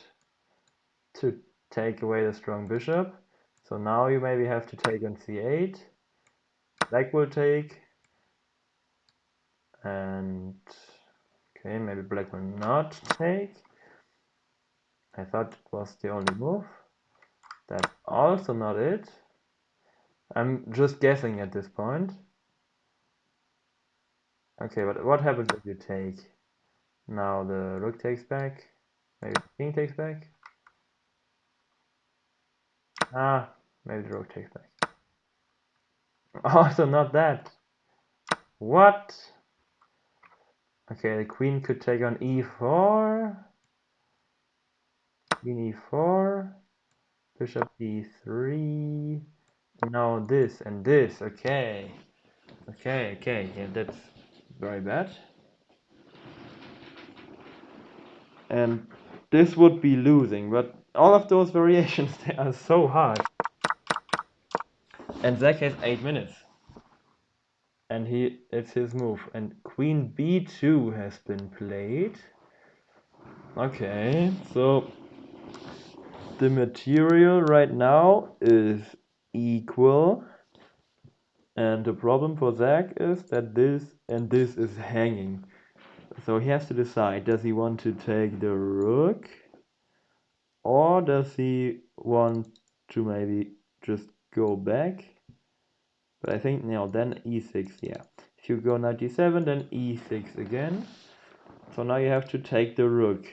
to take away the strong bishop. So now you maybe have to take on c8. Black will take. And okay, maybe black will not take. I thought it was the only move. That's also not it. I'm just guessing at this point. Okay, but what happens if you take? Now the rook takes back. Maybe the king takes back. Ah, maybe the rook takes back. Also not that. What? Okay, the queen could take on e4. Queen e4. Bishop e3. Now this and this. Okay. Okay. Yeah, that's very bad. And this would be losing, but all of those variations, they are so hard. And Zach has 8 minutes. And it's his move. And queen b2 has been played. Okay, so the material right now is equal. And the problem for Zach is that this and this is hanging. So he has to decide, does he want to take the rook? Or does he want to maybe just go back? But I think now then e6, yeah. If you go knight d7, then e6 again. So now you have to take the rook.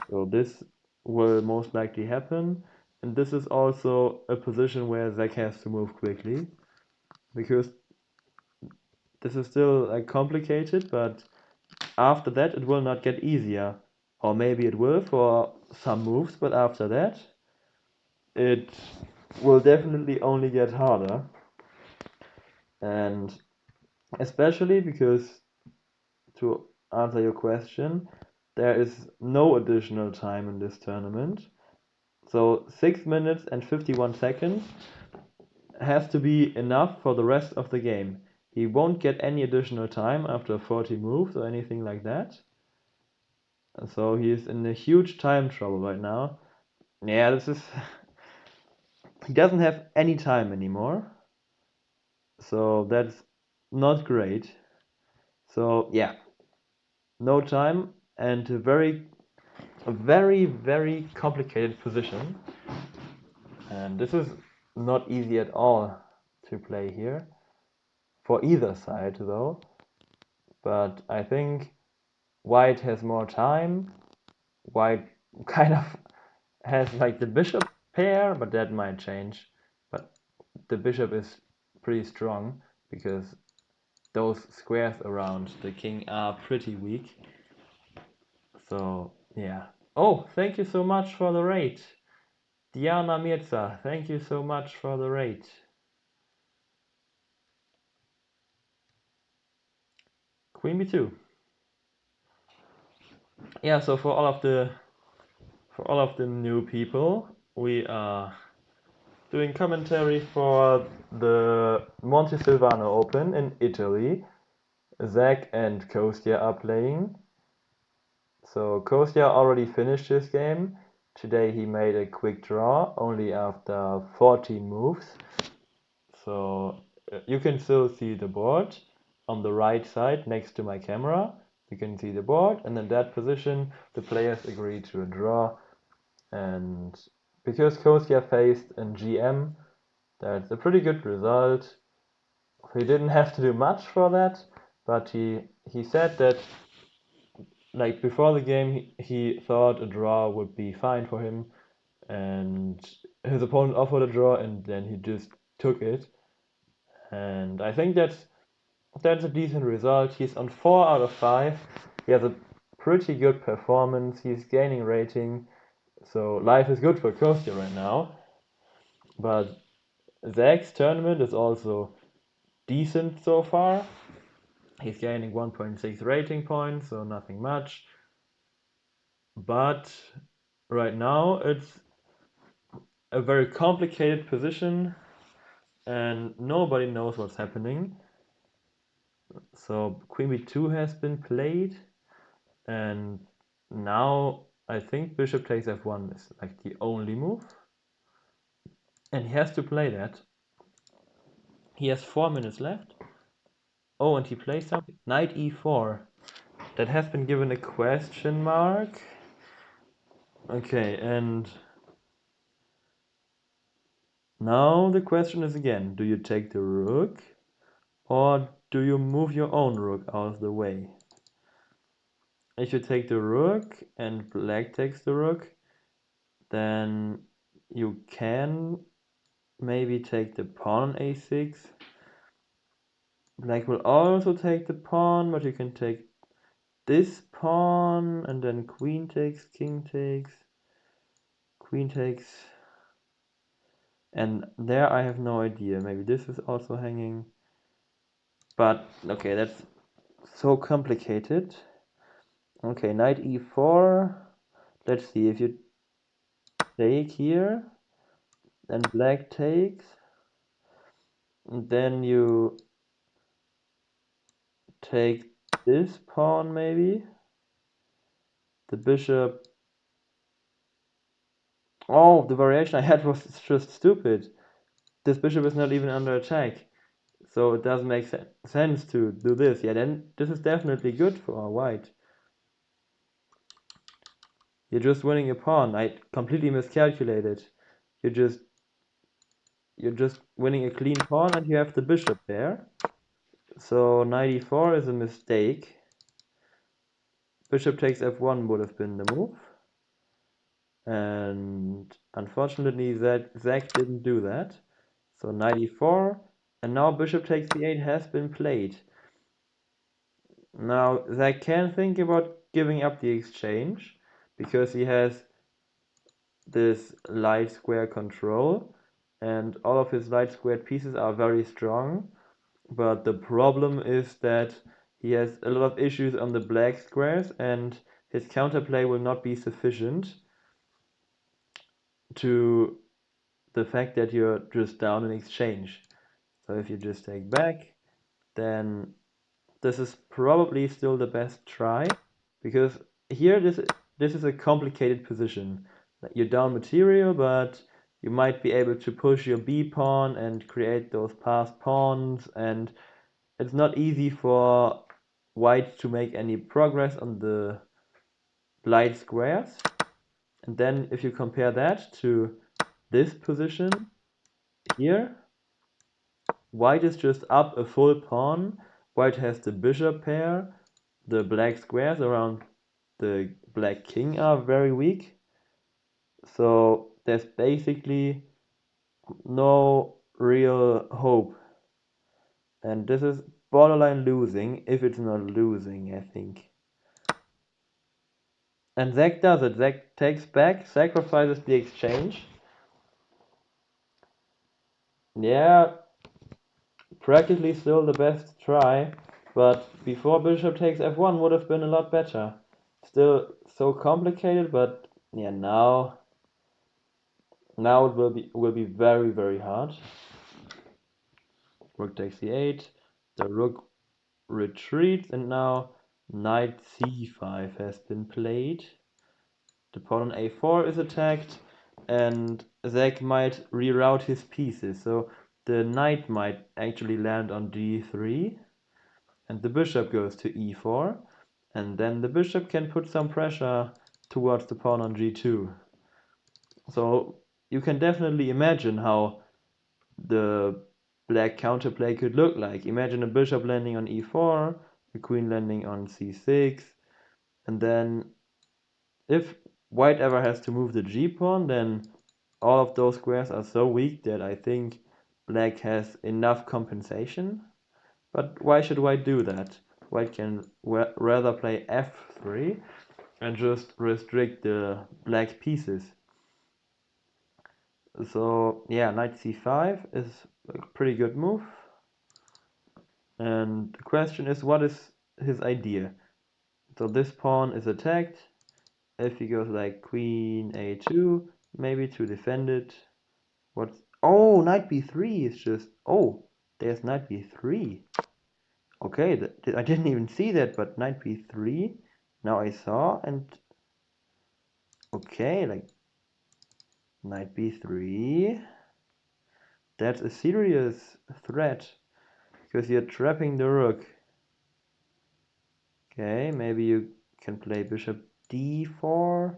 So this will most likely happen. And this is also a position where Zach has to move quickly. Because this is still like complicated, but after that it will not get easier. Or maybe it will for some moves, but after that it will definitely only get harder. And especially because, to answer your question, there is no additional time in this tournament. So 6 minutes and 51 seconds has to be enough for the rest of the game. He won't get any additional time after 40 moves or anything like that. So he is in a huge time trouble right now. Yeah, this is... he doesn't have any time anymore. So that's not great. So yeah, no time and a very complicated position. And this is not easy at all to play here. For either side though. But I think White has more time. White kind of has like the bishop pair, but that might change. But the bishop is pretty strong because those squares around the king are pretty weak. So yeah. Oh, thank you so much for the raid. Diana Mirza, thank you so much for the raid. Queen b2. Yeah, so for all of the new people, we are doing commentary for the Montesilvano Open in Italy. Zach and Kostya are playing. So Kostya already finished his game. Today he made a quick draw, only after 14 moves. So you can still see the board on the right side next to my camera. You can see the board, and in that position the players agree to a draw. And because Kostya faced in GM, that's a pretty good result. He didn't have to do much for that, but he said that like before the game he thought a draw would be fine for him, and his opponent offered a draw and then he just took it. And I think that's a decent result. He's on 4 out of 5. He has a pretty good performance. He's gaining rating. So life is good for Kostya right now. But Zach's tournament is also decent so far. He's gaining 1.6 rating points, so nothing much. But right now it's a very complicated position and nobody knows what's happening. So Queen B2 has been played, and now I think Bishop takes F1 is like the only move. And he has to play that. He has 4 minutes left. Oh, and he plays something. Knight E4. That has been given a question mark. Okay, and now the question is again, do you take the rook or do you move your own rook out of the way? If you take the rook and black takes the rook, then you can maybe take the pawn on a6. Black will also take the pawn, but you can take this pawn and then queen takes, king takes, queen takes. And there I have no idea. Maybe this is also hanging. But okay, that's so complicated. Okay, knight e4. Let's see, if you take here, then black takes, and then you take this pawn maybe. The bishop. Oh, the variation I had was just stupid. This bishop is not even under attack. So it doesn't make sense to do this. Yeah, then this is definitely good for white. You're just winning a pawn. I completely miscalculated. You're just winning a clean pawn and you have the bishop there. So knight e4 is a mistake. Bishop takes f1 would have been the move. And unfortunately Zach didn't do that. So knight e4, and now bishop takes c8 has been played. Now Zach can think about giving up the exchange because he has this light square control and all of his light squared pieces are very strong. But the problem is that he has a lot of issues on the black squares and his counterplay will not be sufficient to the fact that you're just down in exchange. So if you just take back, then this is probably still the best try, because here this is a complicated position. You're down material, but you might be able to push your b pawn and create those passed pawns, and it's not easy for white to make any progress on the light squares. And then if you compare that to this position here, white is just up a full pawn. White has the bishop pair. The black squares around the black king are very weak. So there's basically no real hope. And this is borderline losing, if it's not losing, I think. And Zach does it. Zach takes back, sacrifices the exchange. Yeah, practically still the best try, but before bishop takes f1 would have been a lot better. Still so complicated, but yeah, now Now it will be very, very hard. Rook takes c8. The rook retreats, and now knight c5 has been played. The pawn on a4 is attacked, and Zach might reroute his pieces. So the knight might actually land on d3, and the bishop goes to e4, and then the bishop can put some pressure towards the pawn on g2. So you can definitely imagine how the black counterplay could look like. Imagine a bishop landing on e4, a queen landing on c6, and then if white ever has to move the g-pawn, then all of those squares are so weak that I think black has enough compensation. But why should white do that? White can rather play f3 and just restrict the black pieces. So yeah, knight c5 is a pretty good move. And the question is, what is his idea? So this pawn is attacked. If he goes like queen a2, maybe to defend it. What's oh, knight b3 is just oh, there's knight b3. Okay, I didn't even see that, but knight b3. Now I saw, and okay, like knight b3. That's a serious threat because you're trapping the rook. Okay, maybe you can play bishop d4,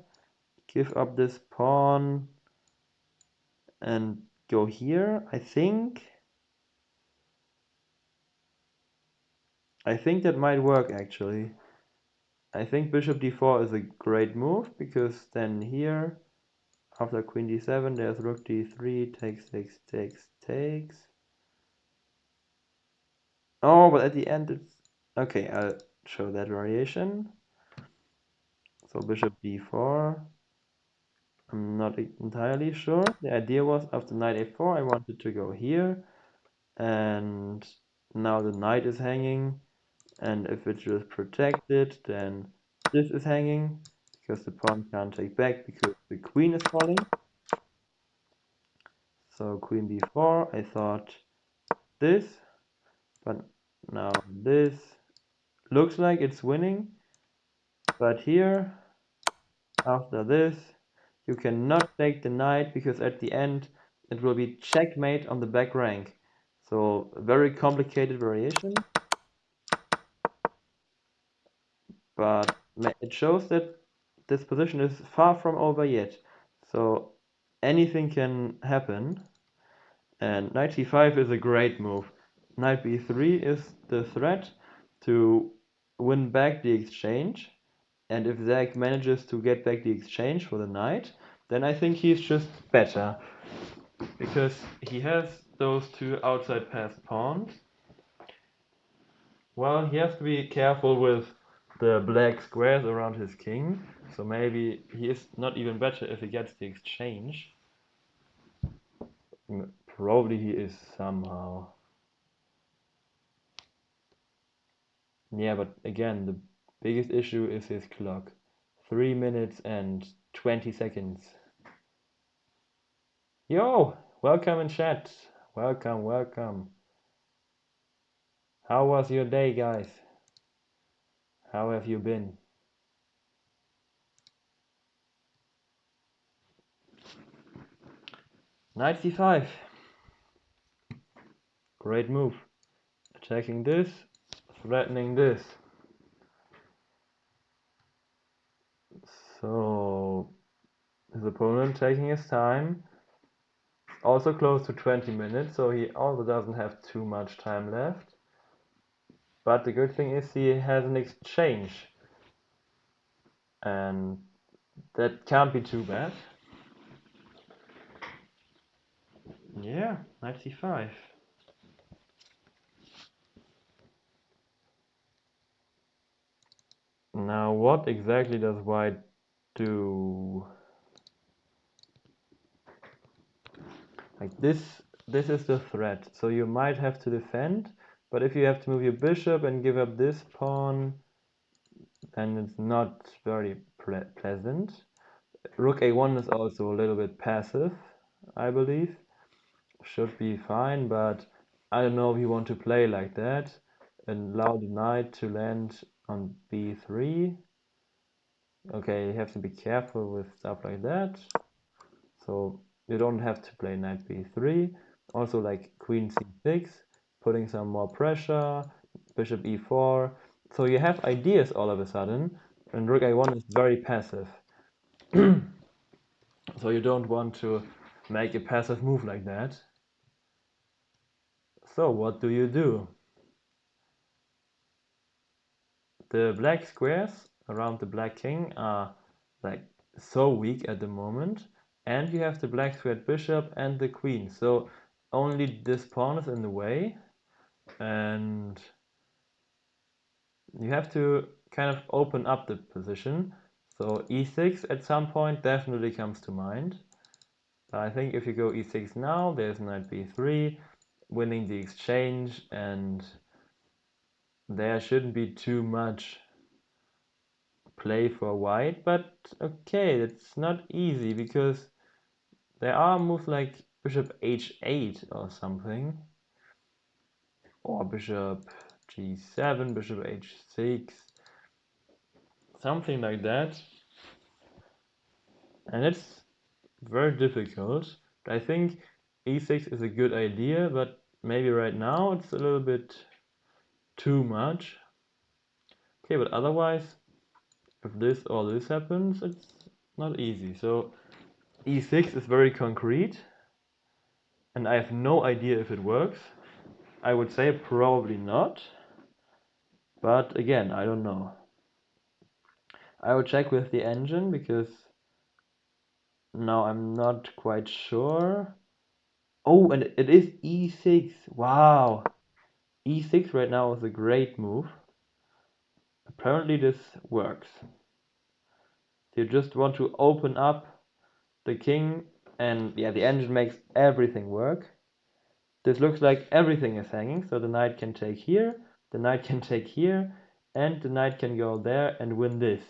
give up this pawn, and go here. I think that might work actually. I think bishop d4 is a great move because then here, after queen d7, there's rook d3, takes. Oh, but at the end it's okay. I'll show that variation. So bishop d4. I'm not entirely sure. The idea was after knight a4, I wanted to go here, and now the knight is hanging, and if it's just protected, then this is hanging because the pawn can't take back because the queen is falling. So queen b4, I thought this, but now this looks like it's winning, but here after this you cannot take the knight because at the end it will be checkmate on the back rank. So a very complicated variation, but it shows that this position is far from over yet. So anything can happen, and knight c5 is a great move. Knight b3 is the threat to win back the exchange, and if Zach manages to get back the exchange for the knight, then I think he's just better because he has those two outside passed pawns. Well, he has to be careful with the black squares around his king, so maybe he is not even better if he gets the exchange. Probably he is somehow. Yeah, but again, the biggest issue is his clock. 3 minutes and 20 seconds. Yo, welcome in chat. Welcome. How was your day, guys? How have you been? Knight c5. Great move. Attacking this, threatening this. So his opponent taking his time. Also close to 20 minutes, so he also doesn't have too much time left. But the good thing is he has an exchange. And that can't be too bad. Yeah, knight c5. Now what exactly does white do? Like this is the threat. So you might have to defend, but if you have to move your bishop and give up this pawn, then it's not very pleasant. Rook a1 is also a little bit passive. I believe. Should be fine, but I don't know if you want to play like that and allow the knight to land on b3. Okay, you have to be careful with stuff like that. So you don't have to play knight b3. Also like queen c6, putting some more pressure, bishop e4. So you have ideas all of a sudden, and rook a1 is very passive. So you don't want to make a passive move like that. So what do you do? The black squares around the black king are like so weak at the moment, and you have the black squared bishop and the queen, so only this pawn is in the way, and you have to kind of open up the position. So e6 at some point definitely comes to mind. I think if you go e6 now, there's knight b3, winning the exchange, and there shouldn't be too much play for white, but okay, it's not easy because there are moves like bishop h8 or something, or bishop g7, bishop h6, something like that, and it's very difficult. I think e6 is a good idea, but maybe right now it's a little bit too much. Okay, but otherwise, if this or this happens, it's not easy. So e6 is very concrete, and I have no idea if it works. I would say probably not, but again, I don't know. I will check with the engine because now I'm not quite sure. Oh, and it is e6. Wow. e6 right now is a great move. Apparently this works. You just want to open up the king, and yeah, the engine makes everything work. This looks like everything is hanging, so the knight can take here, the knight can take here, and the knight can go there and win this.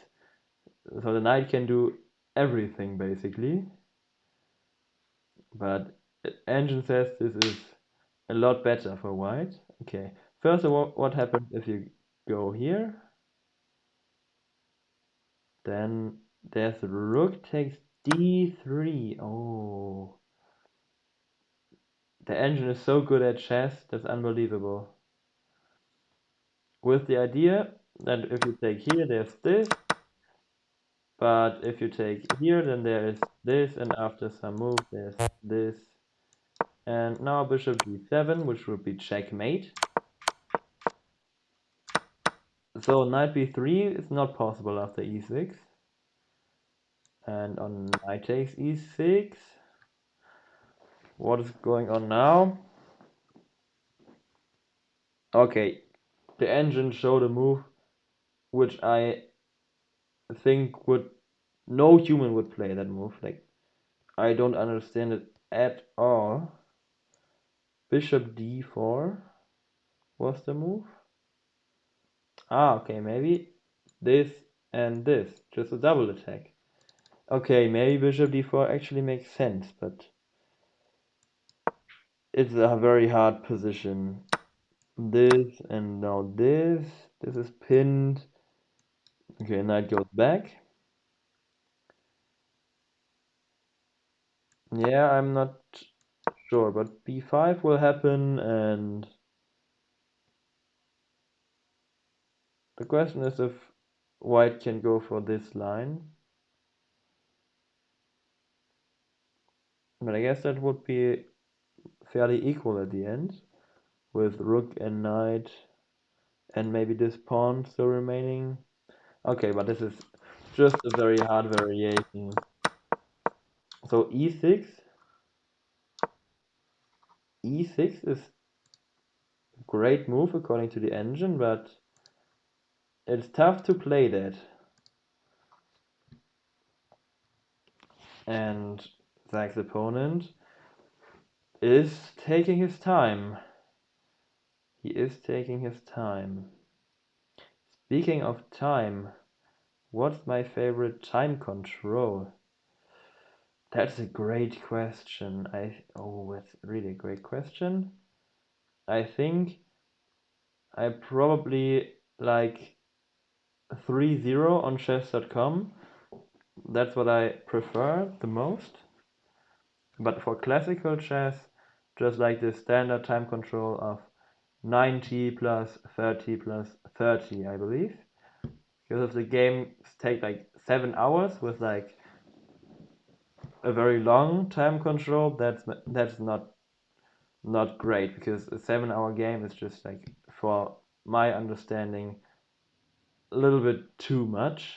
So the knight can do everything basically, but engine says this is a lot better for white. Okay, first of all, what happens if you go here? Then there's rook takes d3. Oh, the engine is so good at chess, that's unbelievable. With the idea that if you take here, there's this, but if you take here, then there is this, and after some move, there's this. And now bishop g7, which would be checkmate. So knight b3 is not possible after e6. And on knight takes e6. What is going on now? Okay, the engine showed a move which I think would no human would play that move. Like, I don't understand it at all. Bishop d4 was the move. Ah, okay, maybe this and this, just a double attack. Okay, maybe bishop d4 actually makes sense, but it's a very hard position. This and now this. This is pinned. Okay, knight goes back. Yeah, I'm not sure, but b5 will happen, and the question is if white can go for this line. But I guess that would be fairly equal at the end, with rook and knight, and maybe this pawn still remaining. Okay, but this is just a very hard variation. So e6 is a great move according to the engine, but it's tough to play that. And Zach's opponent is taking his time. He is taking his time. Speaking of time, what's my favorite time control? That's a great question. It's really a great question. I think I probably like 3-0 on chess.com. That's what I prefer the most. But for classical chess, just like the standard time control of 90 plus 30 plus 30, I believe. Because if the games take like 7 hours with like a very long time control, that's not great, because a 7-hour game is just like, for my understanding, a little bit too much.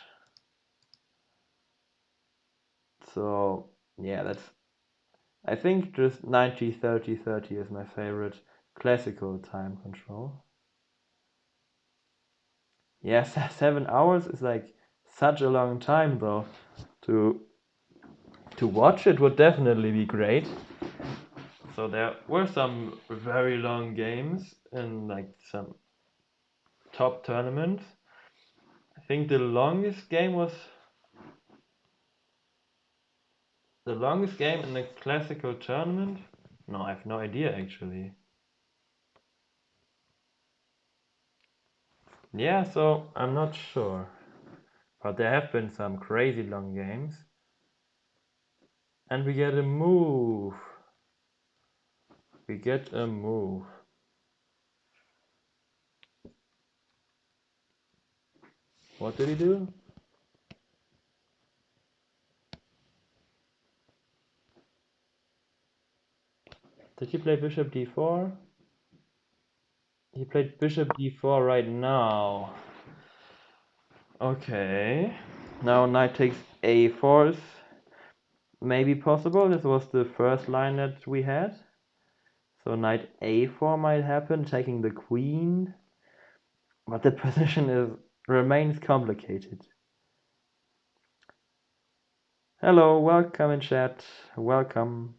So yeah, I think just 90 30 30 is my favorite classical time control. Yes, 7 hours is like such a long time though. To watch it would definitely be great. So there were some very long games in like some top tournaments. I think the longest game in a classical tournament. No, I have no idea actually. Yeah, so I'm not sure. But there have been some crazy long games. And we get a move. We get a move. What did he do? Did he play bishop d4? He played bishop d4 right now. Okay. Now knight takes a4 is maybe possible. This was the first line that we had. So knight a4 might happen, taking the queen. But the position remains complicated. Hello, welcome in chat. Welcome.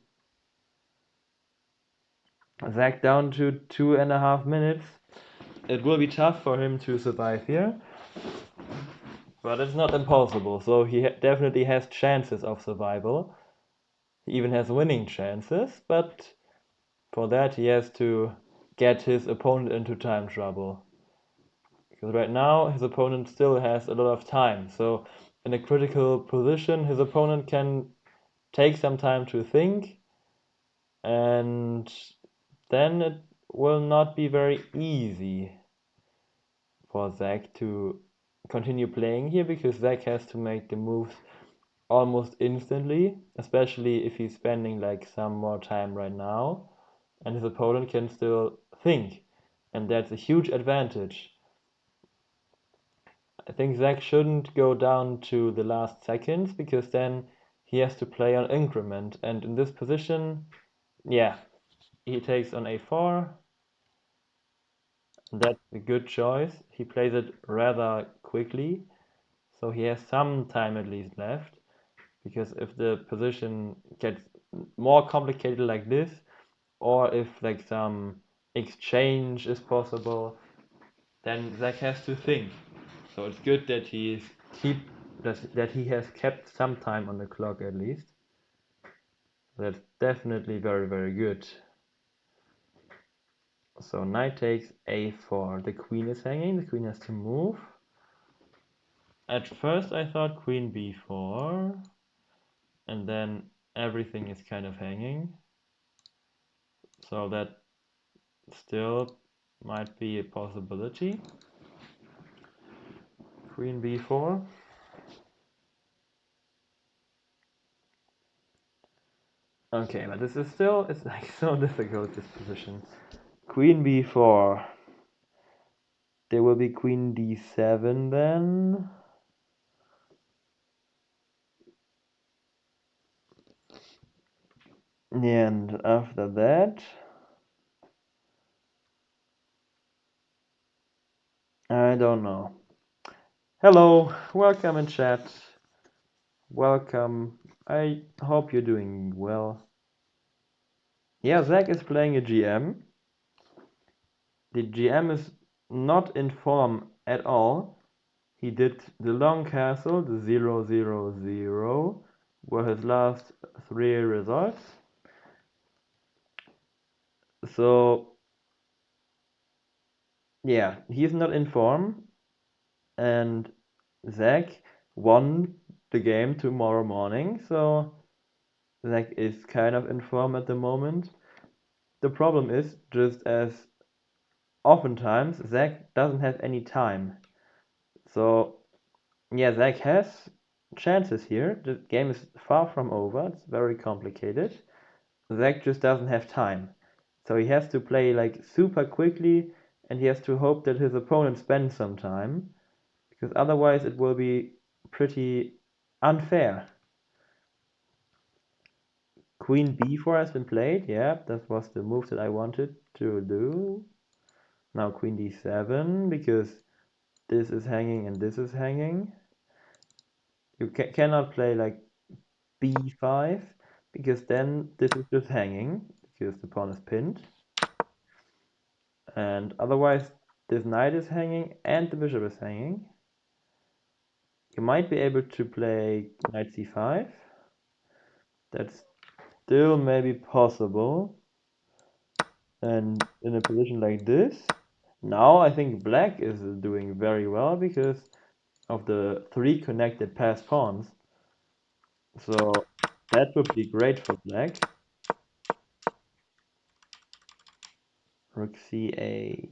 Zach down to 2.5 minutes. It will be tough for him to survive here, but it's not impossible. So he definitely has chances of survival. He even has winning chances, but for that he has to get his opponent into time trouble. Because right now his opponent still has a lot of time. So in a critical position, his opponent can take some time to think, and then it will not be very easy for Zach to continue playing here, because Zach has to make the moves almost instantly, especially if he's spending like some more time right now, and his opponent can still think, and that's a huge advantage. I think Zach shouldn't go down to the last seconds, because then he has to play on increment, and in this position, yeah, he takes on a4. That's a good choice. He plays it rather quickly, so he has some time at least left. Because if the position gets more complicated like this, or if like some exchange is possible, then Zach has to think. So it's good that he has kept some time on the clock at least. That's definitely very, very good. So knight takes a4. The queen is hanging. The queen has to move. At first I thought queen b4, and then everything is kind of hanging. So that still might be a possibility. Queen b4. Okay, but this is still, it's like so difficult, this position. Queen b4. There will be queen d7 then. And after that, I don't know. Hello, welcome in chat. Welcome. I hope you're doing well. Yeah, Zach is playing a GM. The GM is not in form at all. He did the long castle, the 0-0-0, were his last 3 results. So yeah, he's not in form, and Zach won the game tomorrow morning, so Zach is kind of in form at the moment. The problem is, just as oftentimes, Zach doesn't have any time. So yeah, Zach has chances here. The game is far from over. It's very complicated. Zach just doesn't have time. So he has to play like super quickly, and he has to hope that his opponent spends some time, because otherwise it will be pretty unfair. Queen b4 has been played. Yeah, that was the move that I wanted to do. Now queen d7, because this is hanging and this is hanging. You cannot play like b5, because then this is just hanging, because the pawn is pinned. And otherwise this knight is hanging and the bishop is hanging. You might be able to play knight c5. That's still maybe possible. And in a position like this, now I think black is doing very well because of the 3 connected passed pawns. So that would be great for black. Rook c8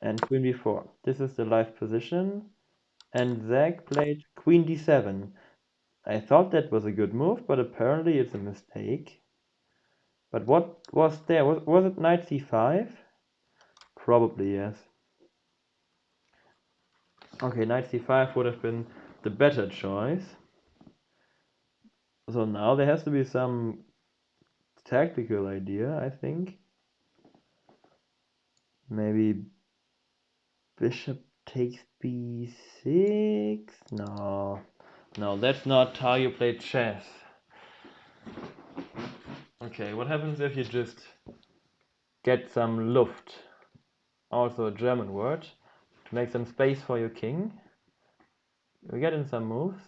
and queen b4. This is the live position. And Zach played queen d7. I thought that was a good move, but apparently it's a mistake. But what was there? Was it knight c5? Probably yes. Okay, knight c5 would have been the better choice. So now there has to be some tactical idea, I think. Maybe bishop takes b6? No. No, that's not how you play chess. Okay, what happens if you just get some Luft? Also a German word. To make some space for your king. We get in some moves.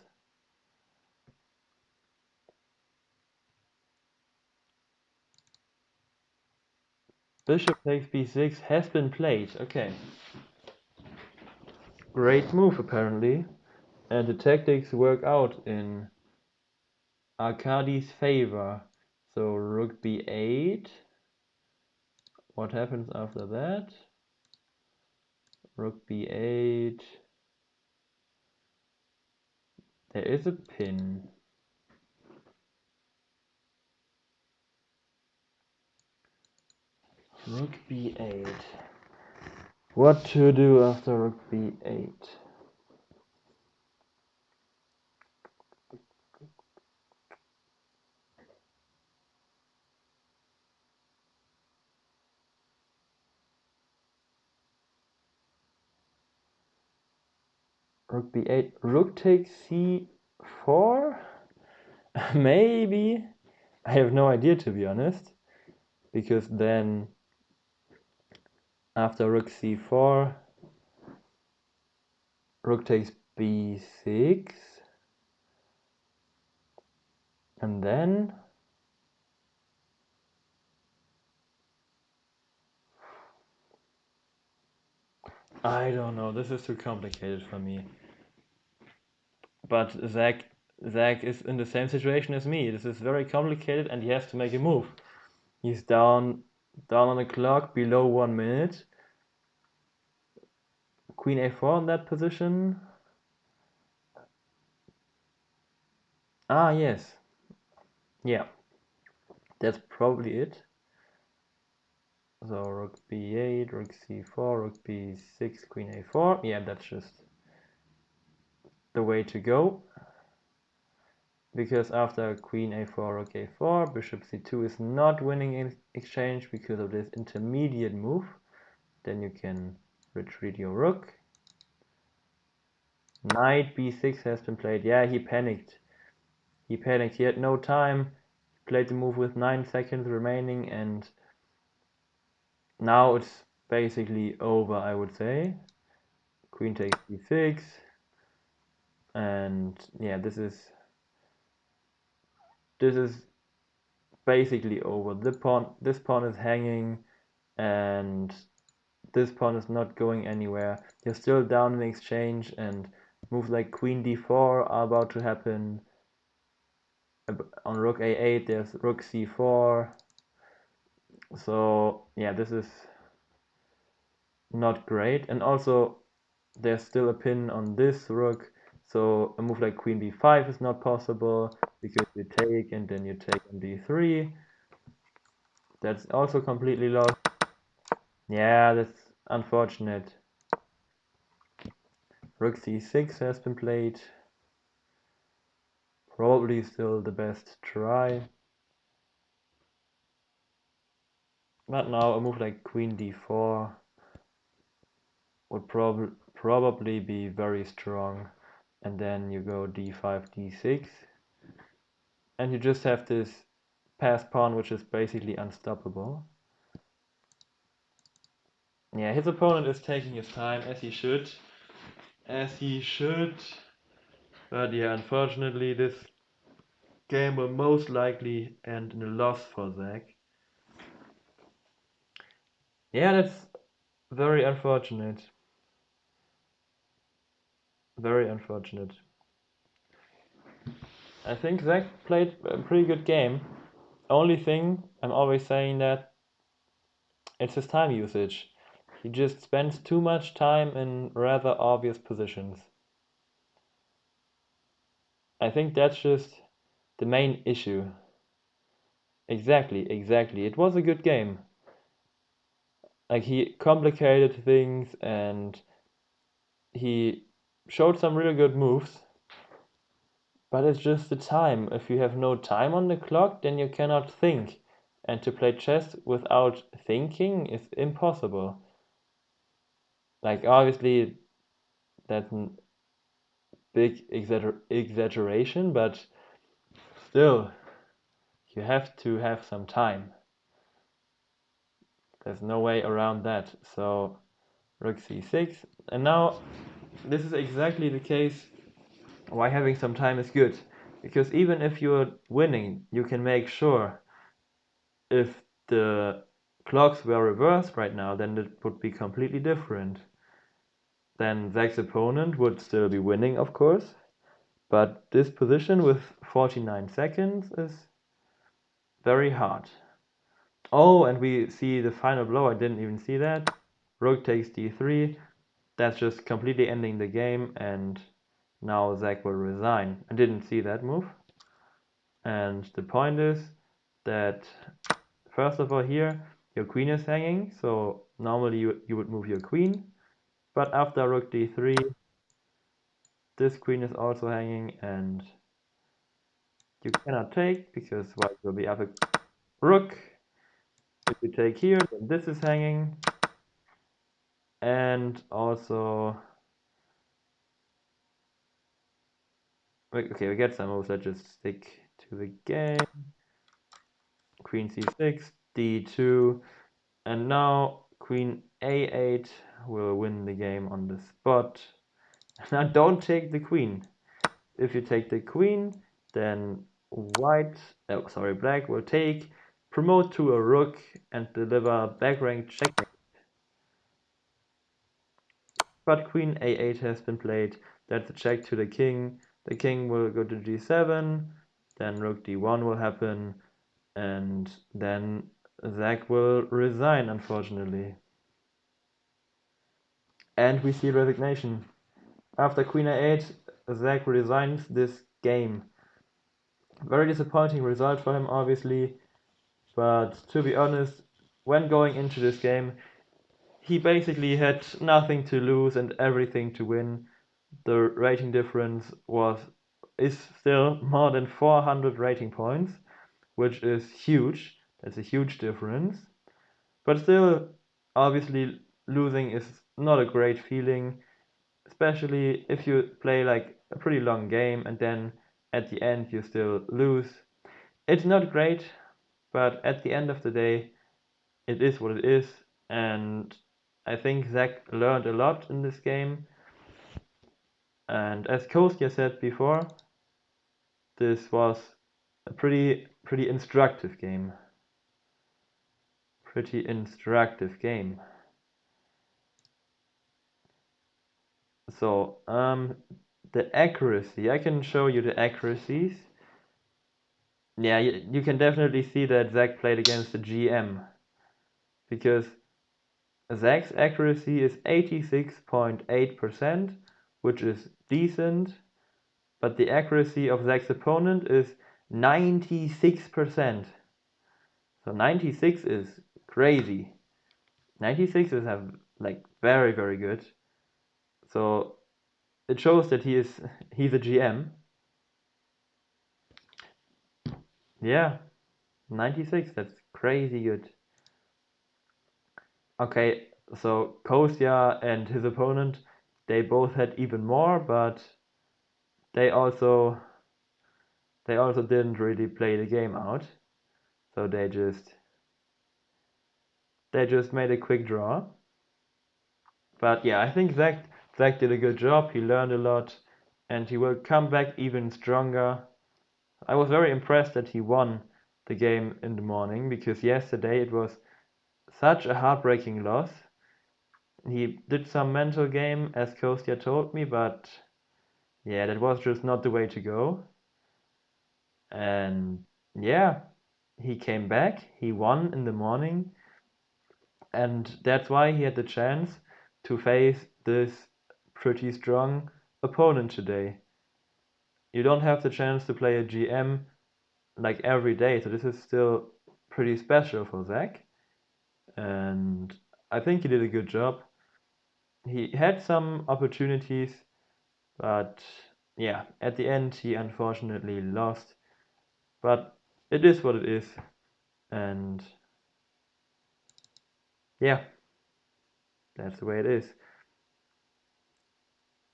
Bishop takes b6 has been played. Okay. Great move apparently. And the tactics work out in Arkadi's favor. So rook b8. What happens after that? Rook b8. There is a pin. Rook b8. What to do after rook b8? Rook b8. Rook takes c4? Maybe. I have no idea, to be honest. Because then after rook c4, rook takes b6. And then I don't know, this is too complicated for me. But Zach is in the same situation as me. This is very complicated and he has to make a move. He's down on the clock, below 1 minute. Queen a4 in that position. Ah, yes. Yeah. That's probably it. So rook b8, rook c4, rook b6, queen a4. Yeah, that's just the way to go. Because after queen a4, rook a4, bishop c2 is not winning in exchange because of this intermediate move. Then you can retreat your rook. Knight b6 has been played. Yeah, he panicked. He panicked. He had no time. He played the move with 9 seconds remaining, and now it's basically over, I would say. Queen takes b6. And yeah, this is basically over. This pawn is hanging, and this pawn is not going anywhere. You're still down in exchange, and moves like queen d4 are about to happen. On rook a8, there's rook c4. So yeah, this is not great. And also, there's still a pin on this rook, so a move like queen b5 is not possible because you take and then you take on d3. That's also completely lost. Yeah, that's unfortunate. Rook c6 has been played. Probably still the best try. But now a move like queen d4 would probably be very strong. And then you go d5, d6. And you just have this passed pawn, which is basically unstoppable. Yeah, his opponent is taking his time, as he should. As he should. But yeah, unfortunately, this game will most likely end in a loss for Zach. Yeah, that's very unfortunate. Very unfortunate. I think Zach played a pretty good game. Only thing, I'm always saying that, it's his time usage. He just spends too much time in rather obvious positions. I think that's just the main issue. Exactly, exactly. It was a good game. Like, he complicated things and he showed some really good moves. But it's just the time. If you have no time on the clock, then you cannot think. And to play chess without thinking is impossible. Like, obviously, that's a big exaggeration, but still, you have to have some time. There's no way around that. So, rook c6. And now, this is exactly the case why having some time is good. Because even if you're winning, you can make sure, if the clocks were reversed right now, then it would be completely different. Then Zach's opponent would still be winning, of course, but this position with 49 seconds is very hard. Oh, and we see the final blow. I didn't even see that. Rook takes d3. That's just completely ending the game, and now Zach will resign. I didn't see that move. And the point is that, first of all, here your queen is hanging, so normally you would move your queen. But after rook d3, this queen is also hanging, and you cannot take because white will be up a rook. If you take here, then this is hanging. And also, okay, we get some moves that just stick to the game. Queen c6, d2, and now queen a8 will win the game on the spot. Now don't take the queen. If you take the queen, then black will take, promote to a rook, and deliver back rank checkmate. But queen a8 has been played. That's a check to the king. The king will go to g7, then rook d1 will happen, and then Zach will resign, unfortunately. And we see resignation. After queen a8, Zach resigns this game. Very disappointing result for him, obviously, but to be honest, when going into this game, he basically had nothing to lose and everything to win. The rating difference is still more than 400 rating points, which is huge. That's a huge difference. But still, obviously, losing is not a great feeling, especially if you play like a pretty long game and then at the end you still lose. It's not great, but at the end of the day, it is what it is. And I think Zach learned a lot in this game. And as Kostya said before, this was a pretty instructive game. Pretty instructive game. So, the accuracy, I can show you the accuracies. Yeah, you can definitely see that Zach played against the GM, because Zach's accuracy is 86.8%, which is decent, but the accuracy of Zach's opponent is 96%. So 96 is crazy. 96 is like very good. So it shows that he's a GM. Yeah, 96, that's crazy good. Okay, so Kostya and his opponent, they both had even more, but they also didn't really play the game out. So they just made a quick draw. But yeah, I think Zach did a good job. He learned a lot, and he will come back even stronger. I was very impressed that he won the game in the morning, because yesterday it was such a heartbreaking loss. He did some mental game, as Kostya told me, but yeah, that was just not the way to go. And yeah, he came back, he won in the morning, and that's why he had the chance to face this pretty strong opponent today. You don't have the chance to play a GM like every day, so this is still pretty special for Zach. And I think he did a good job. He had some opportunities, but yeah, at the end he unfortunately lost. But it is what it is, and yeah, that's the way it is.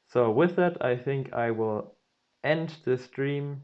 So with that, I think I will end the stream